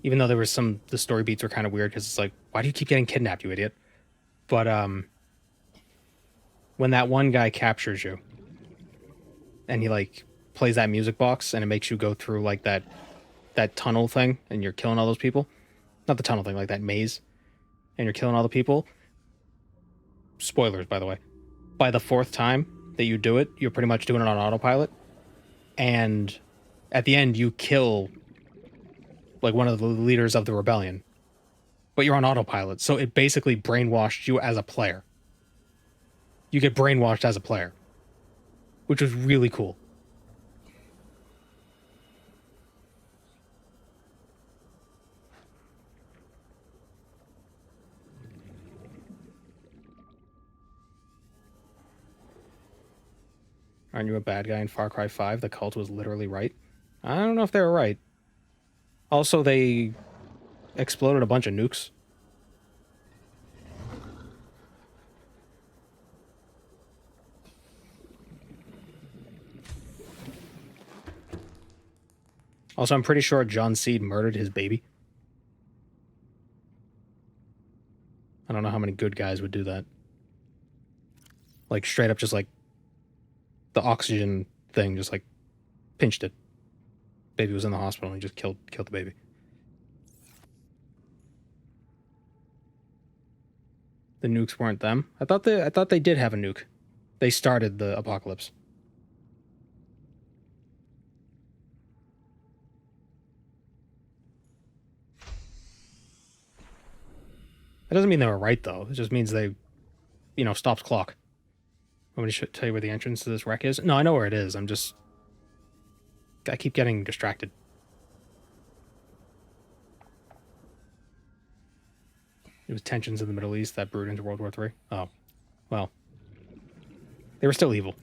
even though there was the story beats were kind of weird, because it's like, why do you keep getting kidnapped, you idiot? But, when that one guy captures you, and he, like, plays that music box, and it makes you go through, like, that tunnel thing, and you're killing all those people. Not the tunnel thing, like that maze, and you're killing all the people. Spoilers, by the way. By the fourth time that you do it, you're pretty much doing it on autopilot. And at the end, you kill, like, one of the leaders of the rebellion. But you're on autopilot, so it basically brainwashed you as a player. You get brainwashed as a player. Which was really cool. Aren't you a bad guy in Far Cry 5? The cult was literally right. I don't know if they were right. Also, they exploded a bunch of nukes. Also, I'm pretty sure John Seed murdered his baby. I don't know how many good guys would do that. Like, straight up just, like, the oxygen thing, just, like, pinched it. Baby was in the hospital and he just killed the baby. The nukes weren't them. I thought they did have a nuke. They started the apocalypse. That doesn't mean they were right, though. It just means they, stopped clock. Want me to tell you where the entrance to this wreck is? No, I know where it is. I keep getting distracted. It was tensions in the Middle East that brewed into World War III. Oh, well. They were still evil.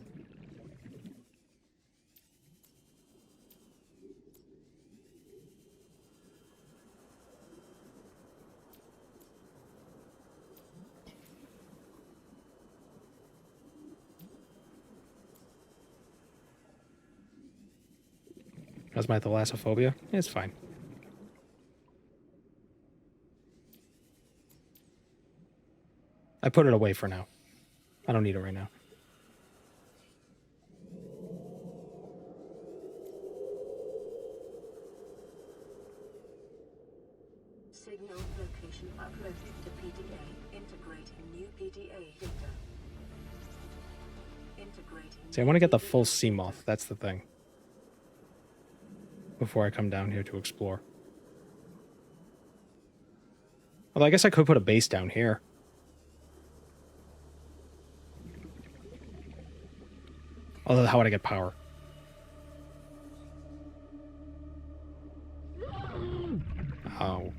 That's my Thalassophobia. It's fine. I put it away for now. I don't need it right now. Signal location uploaded to PDA. Integrating new PDA data. Integrating. See, I want to get the full sea moth. That's the thing. Before I come down here to explore. Although I guess I could put a base down here. Although, how would I get power? Oh.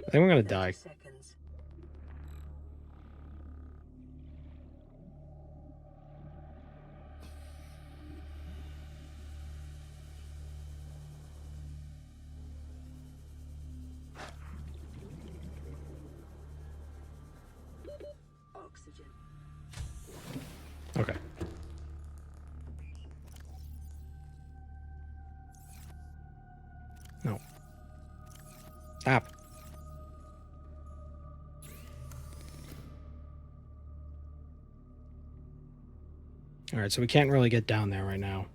I think we're gonna die. Seconds. Oxygen. Okay. No. Stop. Alright, so we can't really get down there right now.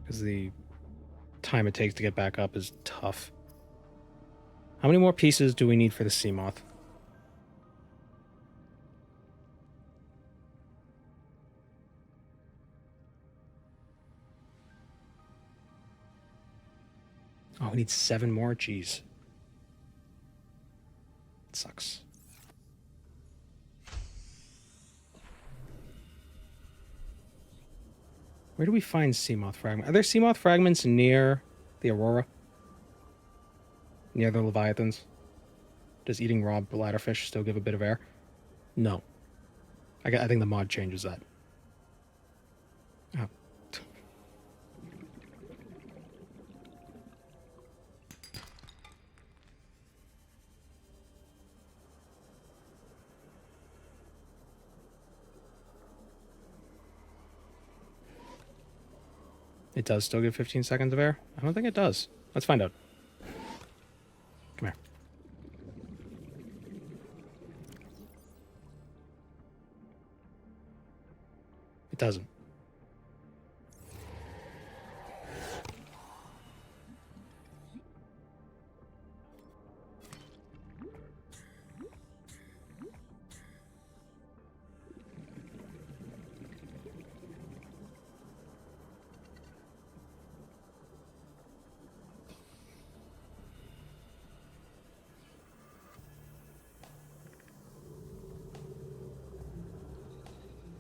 Because the time it takes to get back up is tough. How many more pieces do we need for the sea moth? Oh, we need 7 more? Jeez. It sucks. Where do we find sea moth fragments? Are there sea moth fragments near The Aurora? Near the Leviathans? Does eating raw bladderfish still give a bit of air? No. I think the mod changes that. Oh. It does still give 15 seconds of air? I don't think it does. Let's find out. Come here. It doesn't.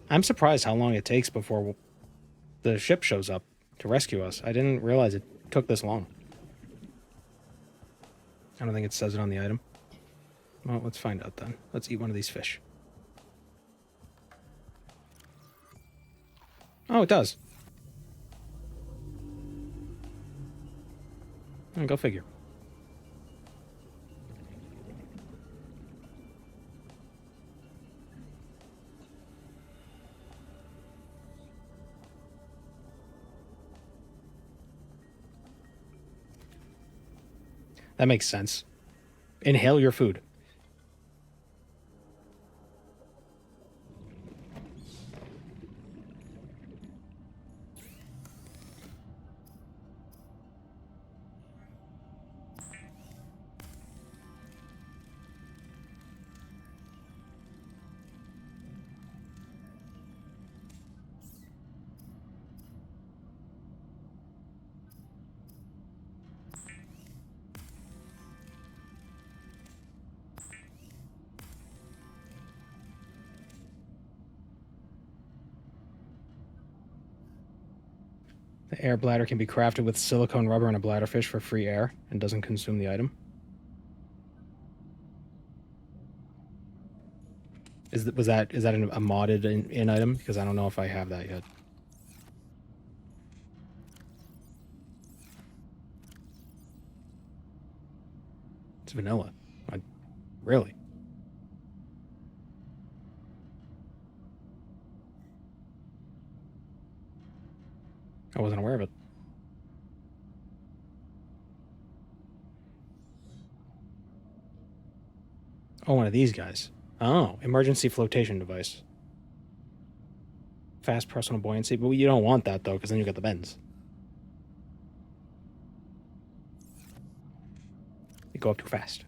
I'm surprised how long it takes before the ship shows up to rescue us. I didn't realize it took this long. I don't think it says it on the item. Well, let's find out then. Let's eat one of these fish. Oh, it does. Oh, go figure. That makes sense. Inhale your food. The air bladder can be crafted with silicone rubber and a bladderfish for free air and doesn't consume the item. Is that a modded in item? Because I don't know if I have that yet. It's vanilla. Really? I wasn't aware of it. Oh, one of these guys. Oh, emergency flotation device. Fast personal buoyancy, but you don't want that though, because then you get the bends. You go up too fast.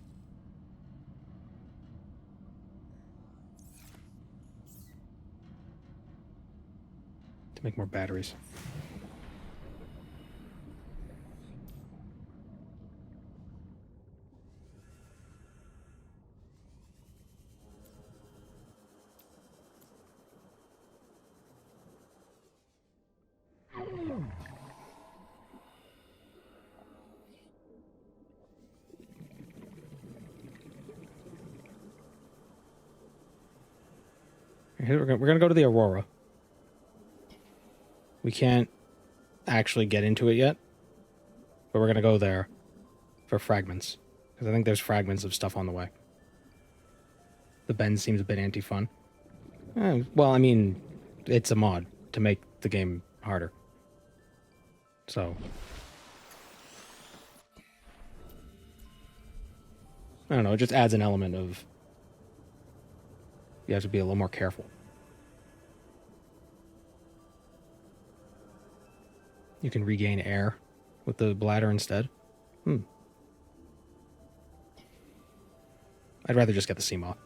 To make more batteries. We're going to go to the Aurora. We can't actually get into it yet, but we're going to go there for fragments, because I think there's fragments of stuff on the way. The bend seems a bit anti-fun. Well, I mean, it's a mod to make the game harder. So... I don't know, it just adds an element of... You have to be a little more careful. You can regain air with the bladder instead. I'd rather just get the sea moth.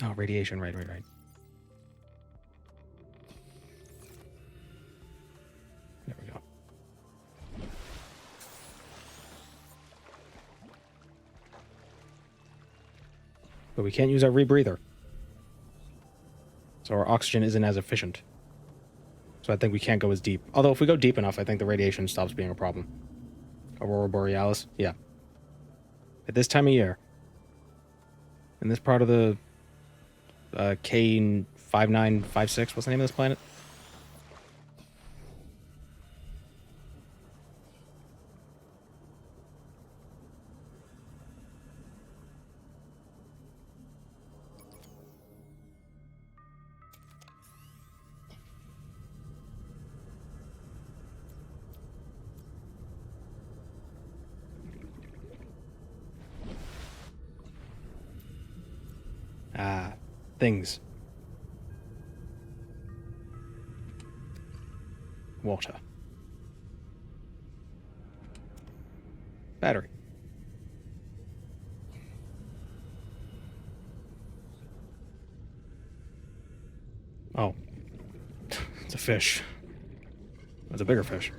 Oh, radiation, right. There we go. But we can't use our rebreather. So our oxygen isn't as efficient. So I think we can't go as deep. Although if we go deep enough, I think the radiation stops being a problem. Aurora Borealis? Yeah. At this time of year. In this part of the K5956, what's the name of this planet? Ah, things. Water. Battery. Oh. It's a fish. It's a bigger fish.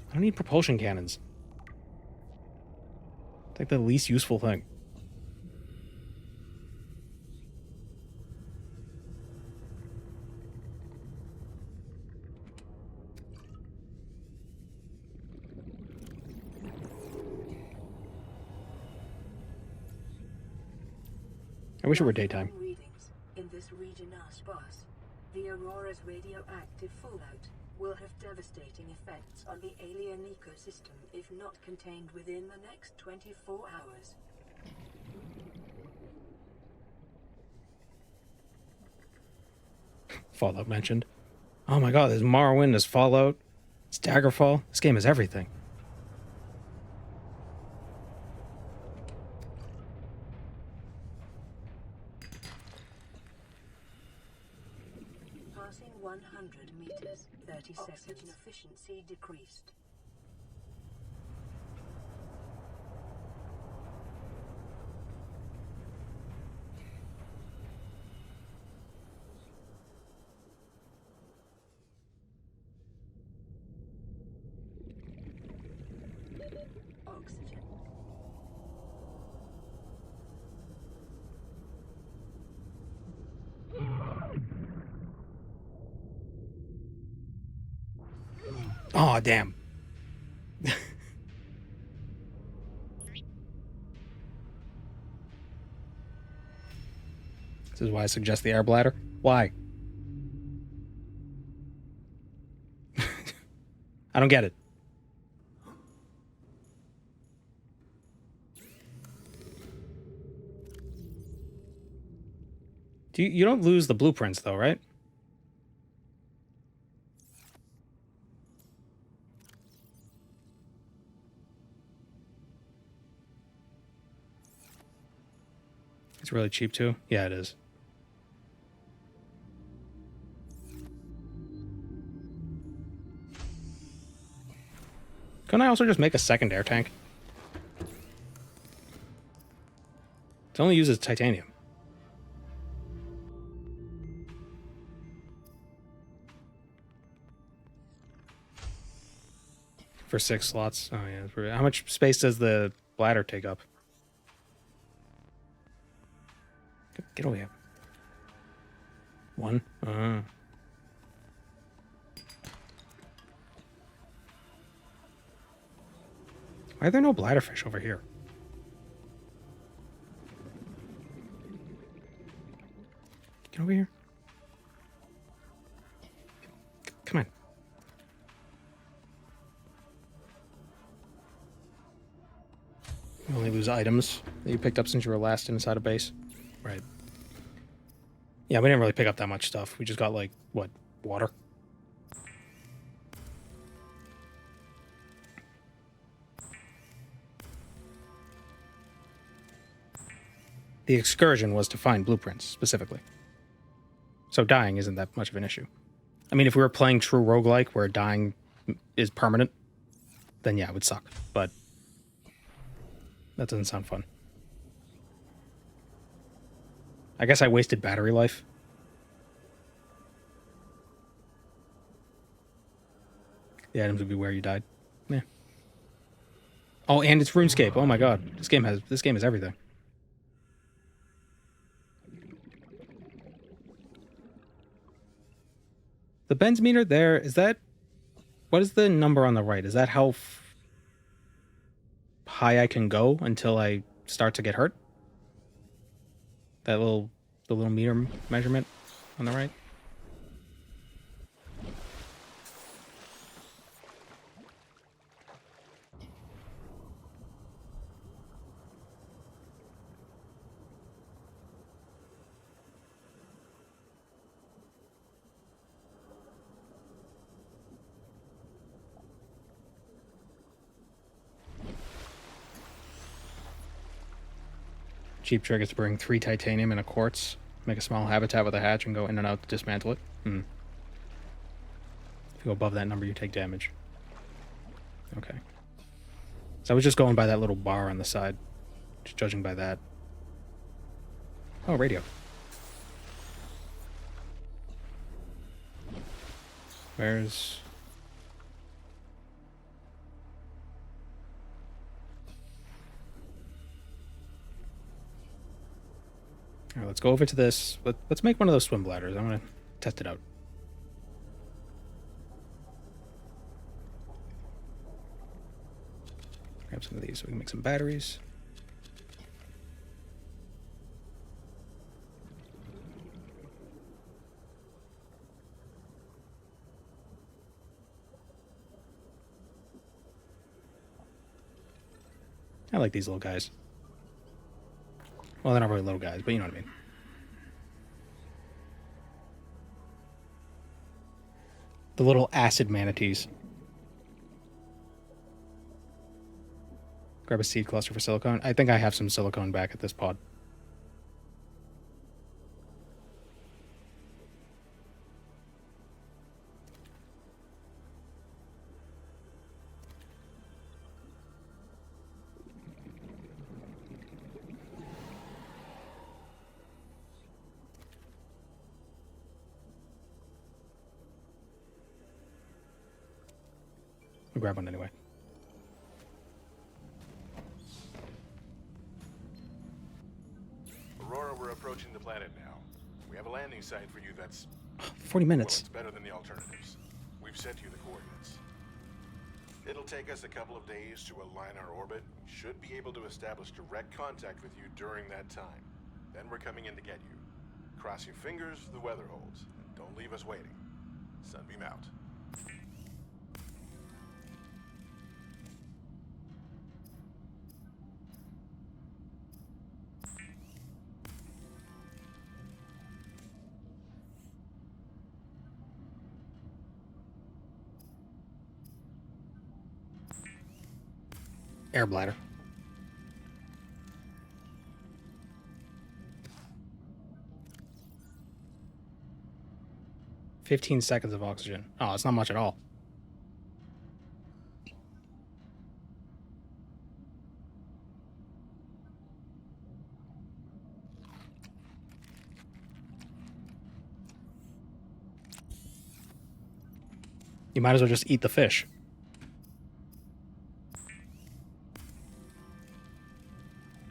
I don't need propulsion cannons. It's like the least useful thing. I wish it were daytime. Readings in this region are sparse. The Aurora's radioactive fallout will have devastating effects on the alien ecosystem if not contained within the next 24 hours. Fallout mentioned. Oh my god, there's Morrowind, there's Fallout, it's Daggerfall. This game is everything. Passing 100 meters, 30 seconds. Oxygen efficiency decreased. Oxygen. Oh, damn. This is why I suggest the air bladder. Why? I don't get it. You don't lose the blueprints though, right? It's really cheap too. Yeah, it is. Couldn't I also just make a second air tank? It only uses titanium. For 6 slots. Oh yeah. How much space does the bladder take up? Get over here. 1. Why are there no bladderfish over here? Get over here. Come on. You only lose items that you picked up since you were last inside a base. Right. Yeah, we didn't really pick up that much stuff. We just got, like, what, water? The excursion was to find blueprints, specifically. So dying isn't that much of an issue. I mean, if we were playing true roguelike, where dying is permanent, then yeah, it would suck. But that doesn't sound fun. I guess I wasted battery life. The items would be where you died. Yeah. Oh, and it's RuneScape. Oh my god. This game is everything. The Benz meter there, is that... What is the number on the right? Is that how high I can go until I start to get hurt? The little meter measurement on the right? Cheap trick is to bring 3 titanium and a quartz, make a small habitat with a hatch, and go in and out to dismantle it. If you go above that number, you take damage. Okay. So I was just going by that little bar on the side, just judging by that. Oh, radio. Where's... All right, let's go over to this. Let's make one of those swim bladders. I'm going to test it out. Grab some of these so we can make some batteries. I like these little guys. Well, they're not really little guys, but you know what I mean. The little acid manatees. Grab a seed cluster for silicone. I think I have some silicone back at this pod. I'll grab one anyway. Aurora, we're approaching the planet now. We have a landing site for you that's... 40 minutes. Well, it's better than the alternatives. We've sent you the coordinates. It'll take us a couple of days to align our orbit. We should be able to establish direct contact with you during that time. Then we're coming in to get you. Cross your fingers, the weather holds. And don't leave us waiting. Sunbeam out. Air bladder. "15 seconds of oxygen." Oh, it's not much at all. You might as well just eat the fish.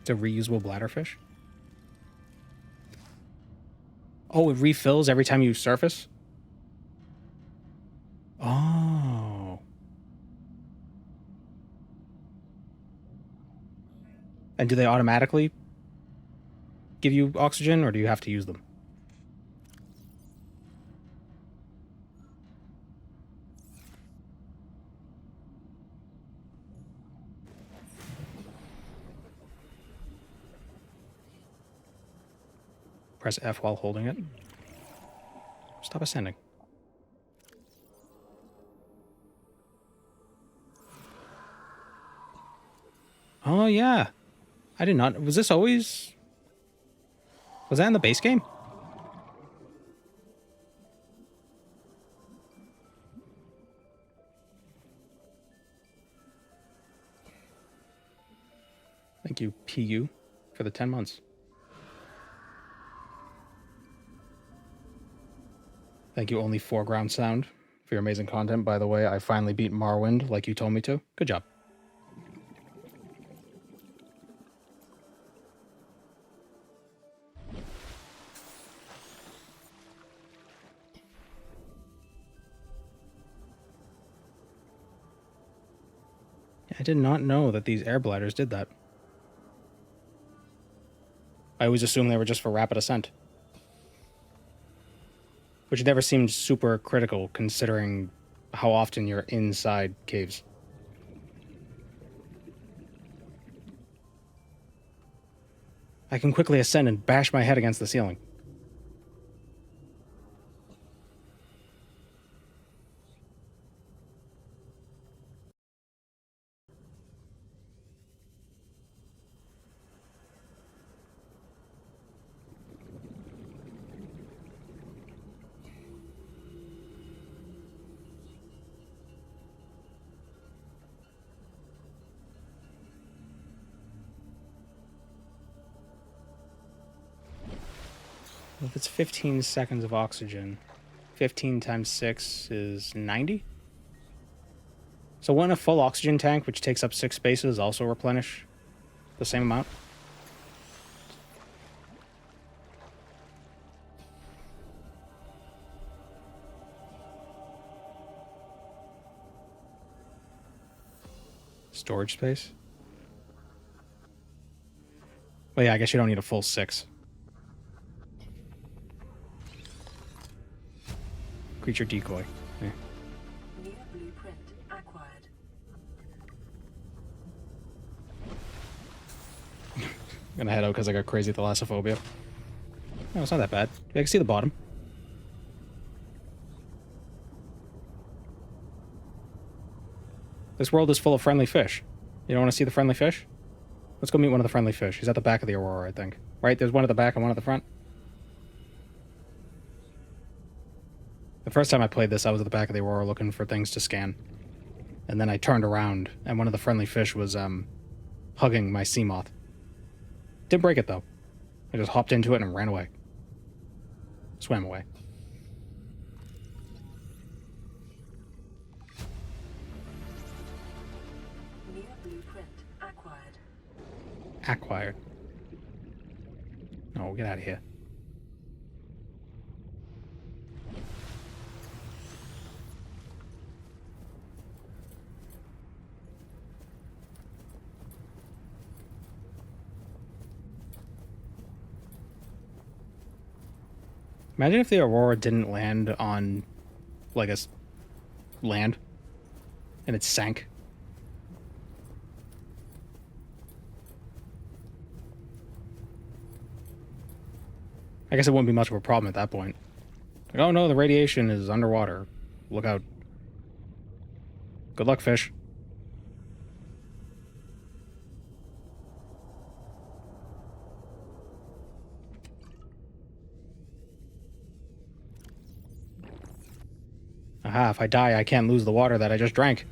It's a reusable bladderfish. Oh, it refills every time you surface? Oh. And do they automatically give you oxygen, or do you have to use them? Press F while holding it. Stop ascending. Oh, yeah. I did not... Was this always... Was that in the base game? Thank you, PU, for the 10 months. Thank you, Only Foreground Sound, for your amazing content. By the way, I finally beat Morrowind like you told me to. Good job. I did not know that these air bladders did that. I always assumed they were just for rapid ascent. Which never seemed super critical, considering how often you're inside caves. I can quickly ascend and bash my head against the ceiling. If it's 15 seconds of oxygen, 15 times 6 is 90? So wouldn't a full oxygen tank, which takes up 6 spaces, also replenish the same amount? Storage space? Well, yeah, I guess you don't need a full 6. Creature decoy. Yeah. New blueprint acquired. I'm gonna head out because I got crazy Thalassophobia. No, it's not that bad. I can see the bottom. This world is full of friendly fish. You don't want to see the friendly fish? Let's go meet one of the friendly fish. He's at the back of the Aurora, I think. Right? There's one at the back and one at the front. The first time I played this, I was at the back of the Aurora looking for things to scan. And then I turned around, and one of the friendly fish was, hugging my sea moth. Didn't break it, though. I just hopped into it and ran away. Swam away. New blueprint acquired. Acquired. Oh, get out of here. Imagine if the Aurora didn't land on, like, land, and it sank. I guess it wouldn't be much of a problem at that point. Like, oh no, the radiation is underwater. Look out. Good luck, fish. Aha, if I die, I can't lose the water that I just drank.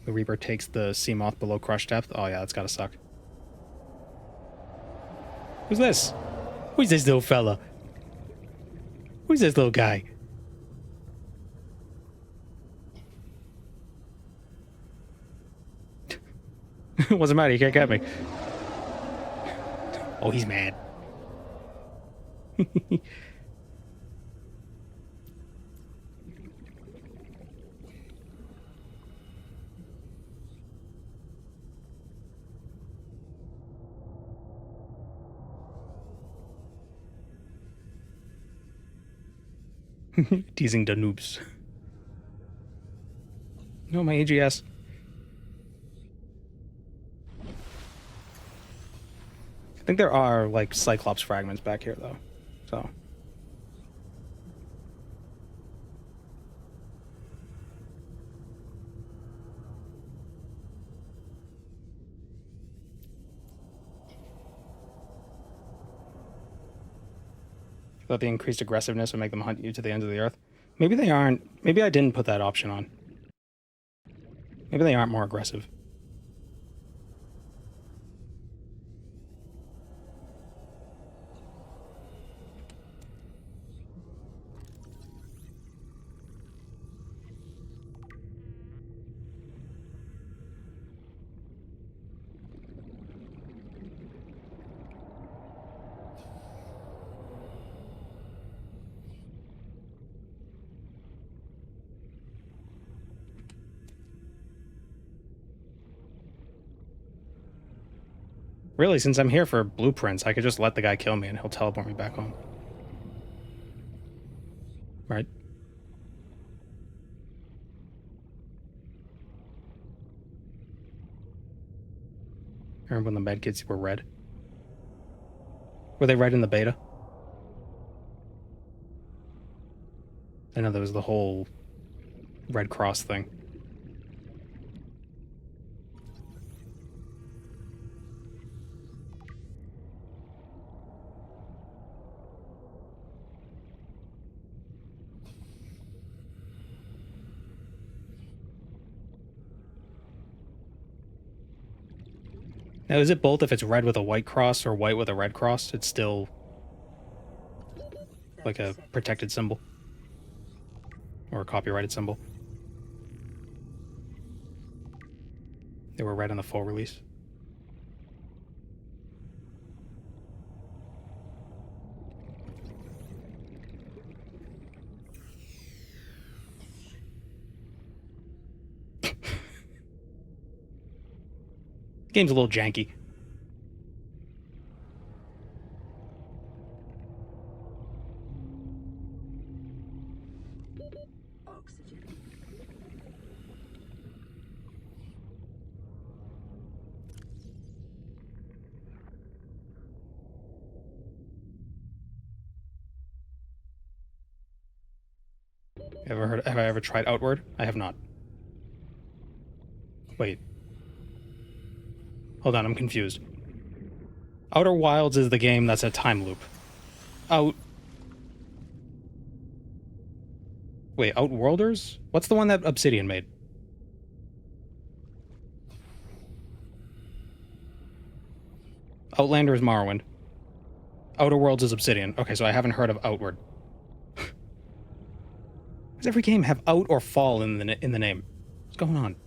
The Reaper takes the sea moth below crush depth. Oh yeah, that's gotta suck. Who's this? Who's this little fella? Who's this little guy? What's the matter? You can't get me. Oh, he's mad. Teasing the noobs. No, my AGS. I think there are, like, Cyclops fragments back here, though. So. Thought the increased aggressiveness would make them hunt you to the ends of the earth. Maybe they aren't. Maybe I didn't put that option on. Maybe they aren't more aggressive. Really, since I'm here for blueprints, I could just let the guy kill me and he'll teleport me back home. Right? Remember when the medkits were red? Were they red in the beta? I know there was the whole Red Cross thing. Now, is it both if it's red with a white cross or white with a red cross? It's still like a protected symbol or a copyrighted symbol. They were red in the full release. Game's a little janky. Oxygen. Have I ever tried Outward? I have not. Wait. Hold on, I'm confused. Outer Wilds is the game that's a time loop. Wait, Outworlders? What's the one that Obsidian made? Outlander is Morrowind. Outer Worlds is Obsidian. Okay, so I haven't heard of Outward. Does every game have out or fall in the name? What's going on?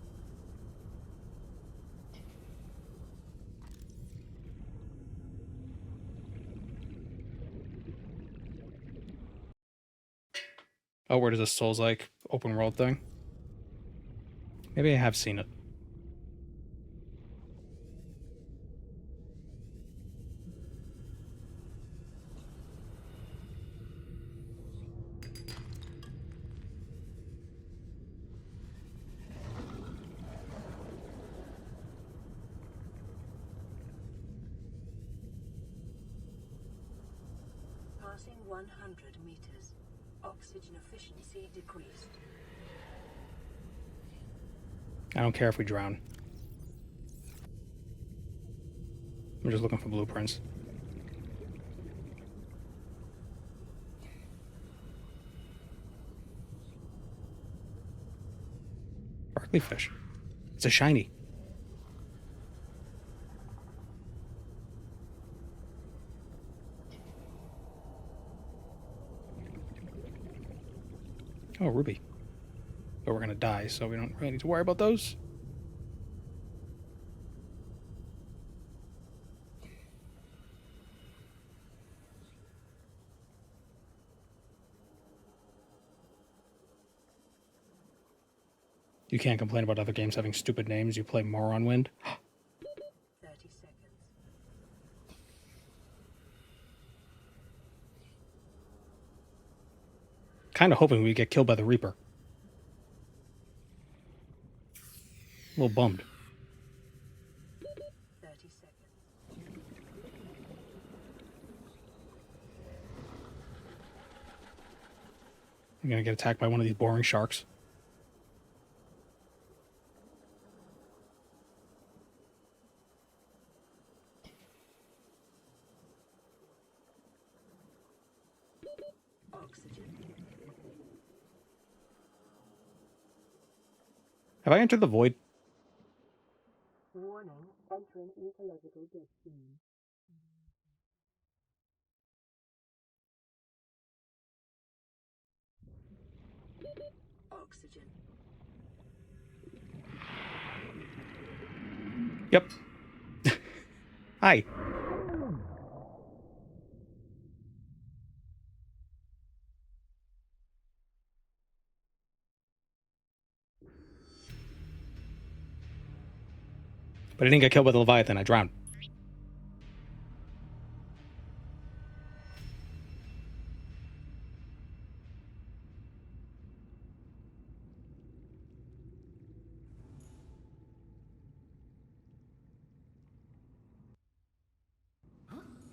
Outward is a Souls-like open world thing. Maybe I have seen it. Passing 100 meters. Oxygen efficiency decreased. I don't care if we drown. I'm just looking for blueprints. Sparkly fish. It's a shiny. Oh, ruby. But we're gonna die, so we don't really need to worry about those. You can't complain about other games having stupid names. You play Morrowind. 30 seconds. Kind of hoping we get killed by the Reaper. A little bummed. 30 seconds. I'm gonna get attacked by one of these boring sharks. Oxygen. Have I entered the void? Warning, entering ecological dead zone. Oxygen. Yep. Hi. But I didn't get killed by the Leviathan. I drowned.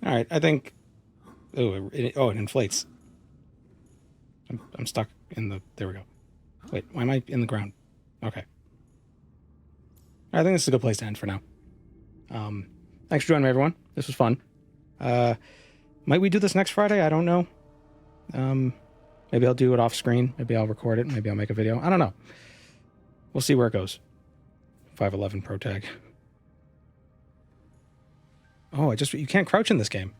All right, I think... Oh, it inflates. I'm stuck in the... There we go. Wait, why am I in the ground? Okay. I think this is a good place to end for now. Thanks for joining me, everyone. This was fun. Might we do this next Friday? I don't know. Maybe I'll do it off screen. Maybe I'll record it. Maybe I'll make a video. I don't know. We'll see where it goes. 511 Pro Tag. Oh, you can't crouch in this game.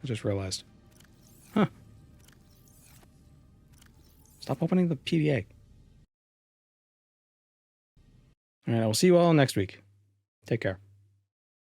I just realized. Huh. Stop opening the PDA. All right, I will see you all next week. Take care.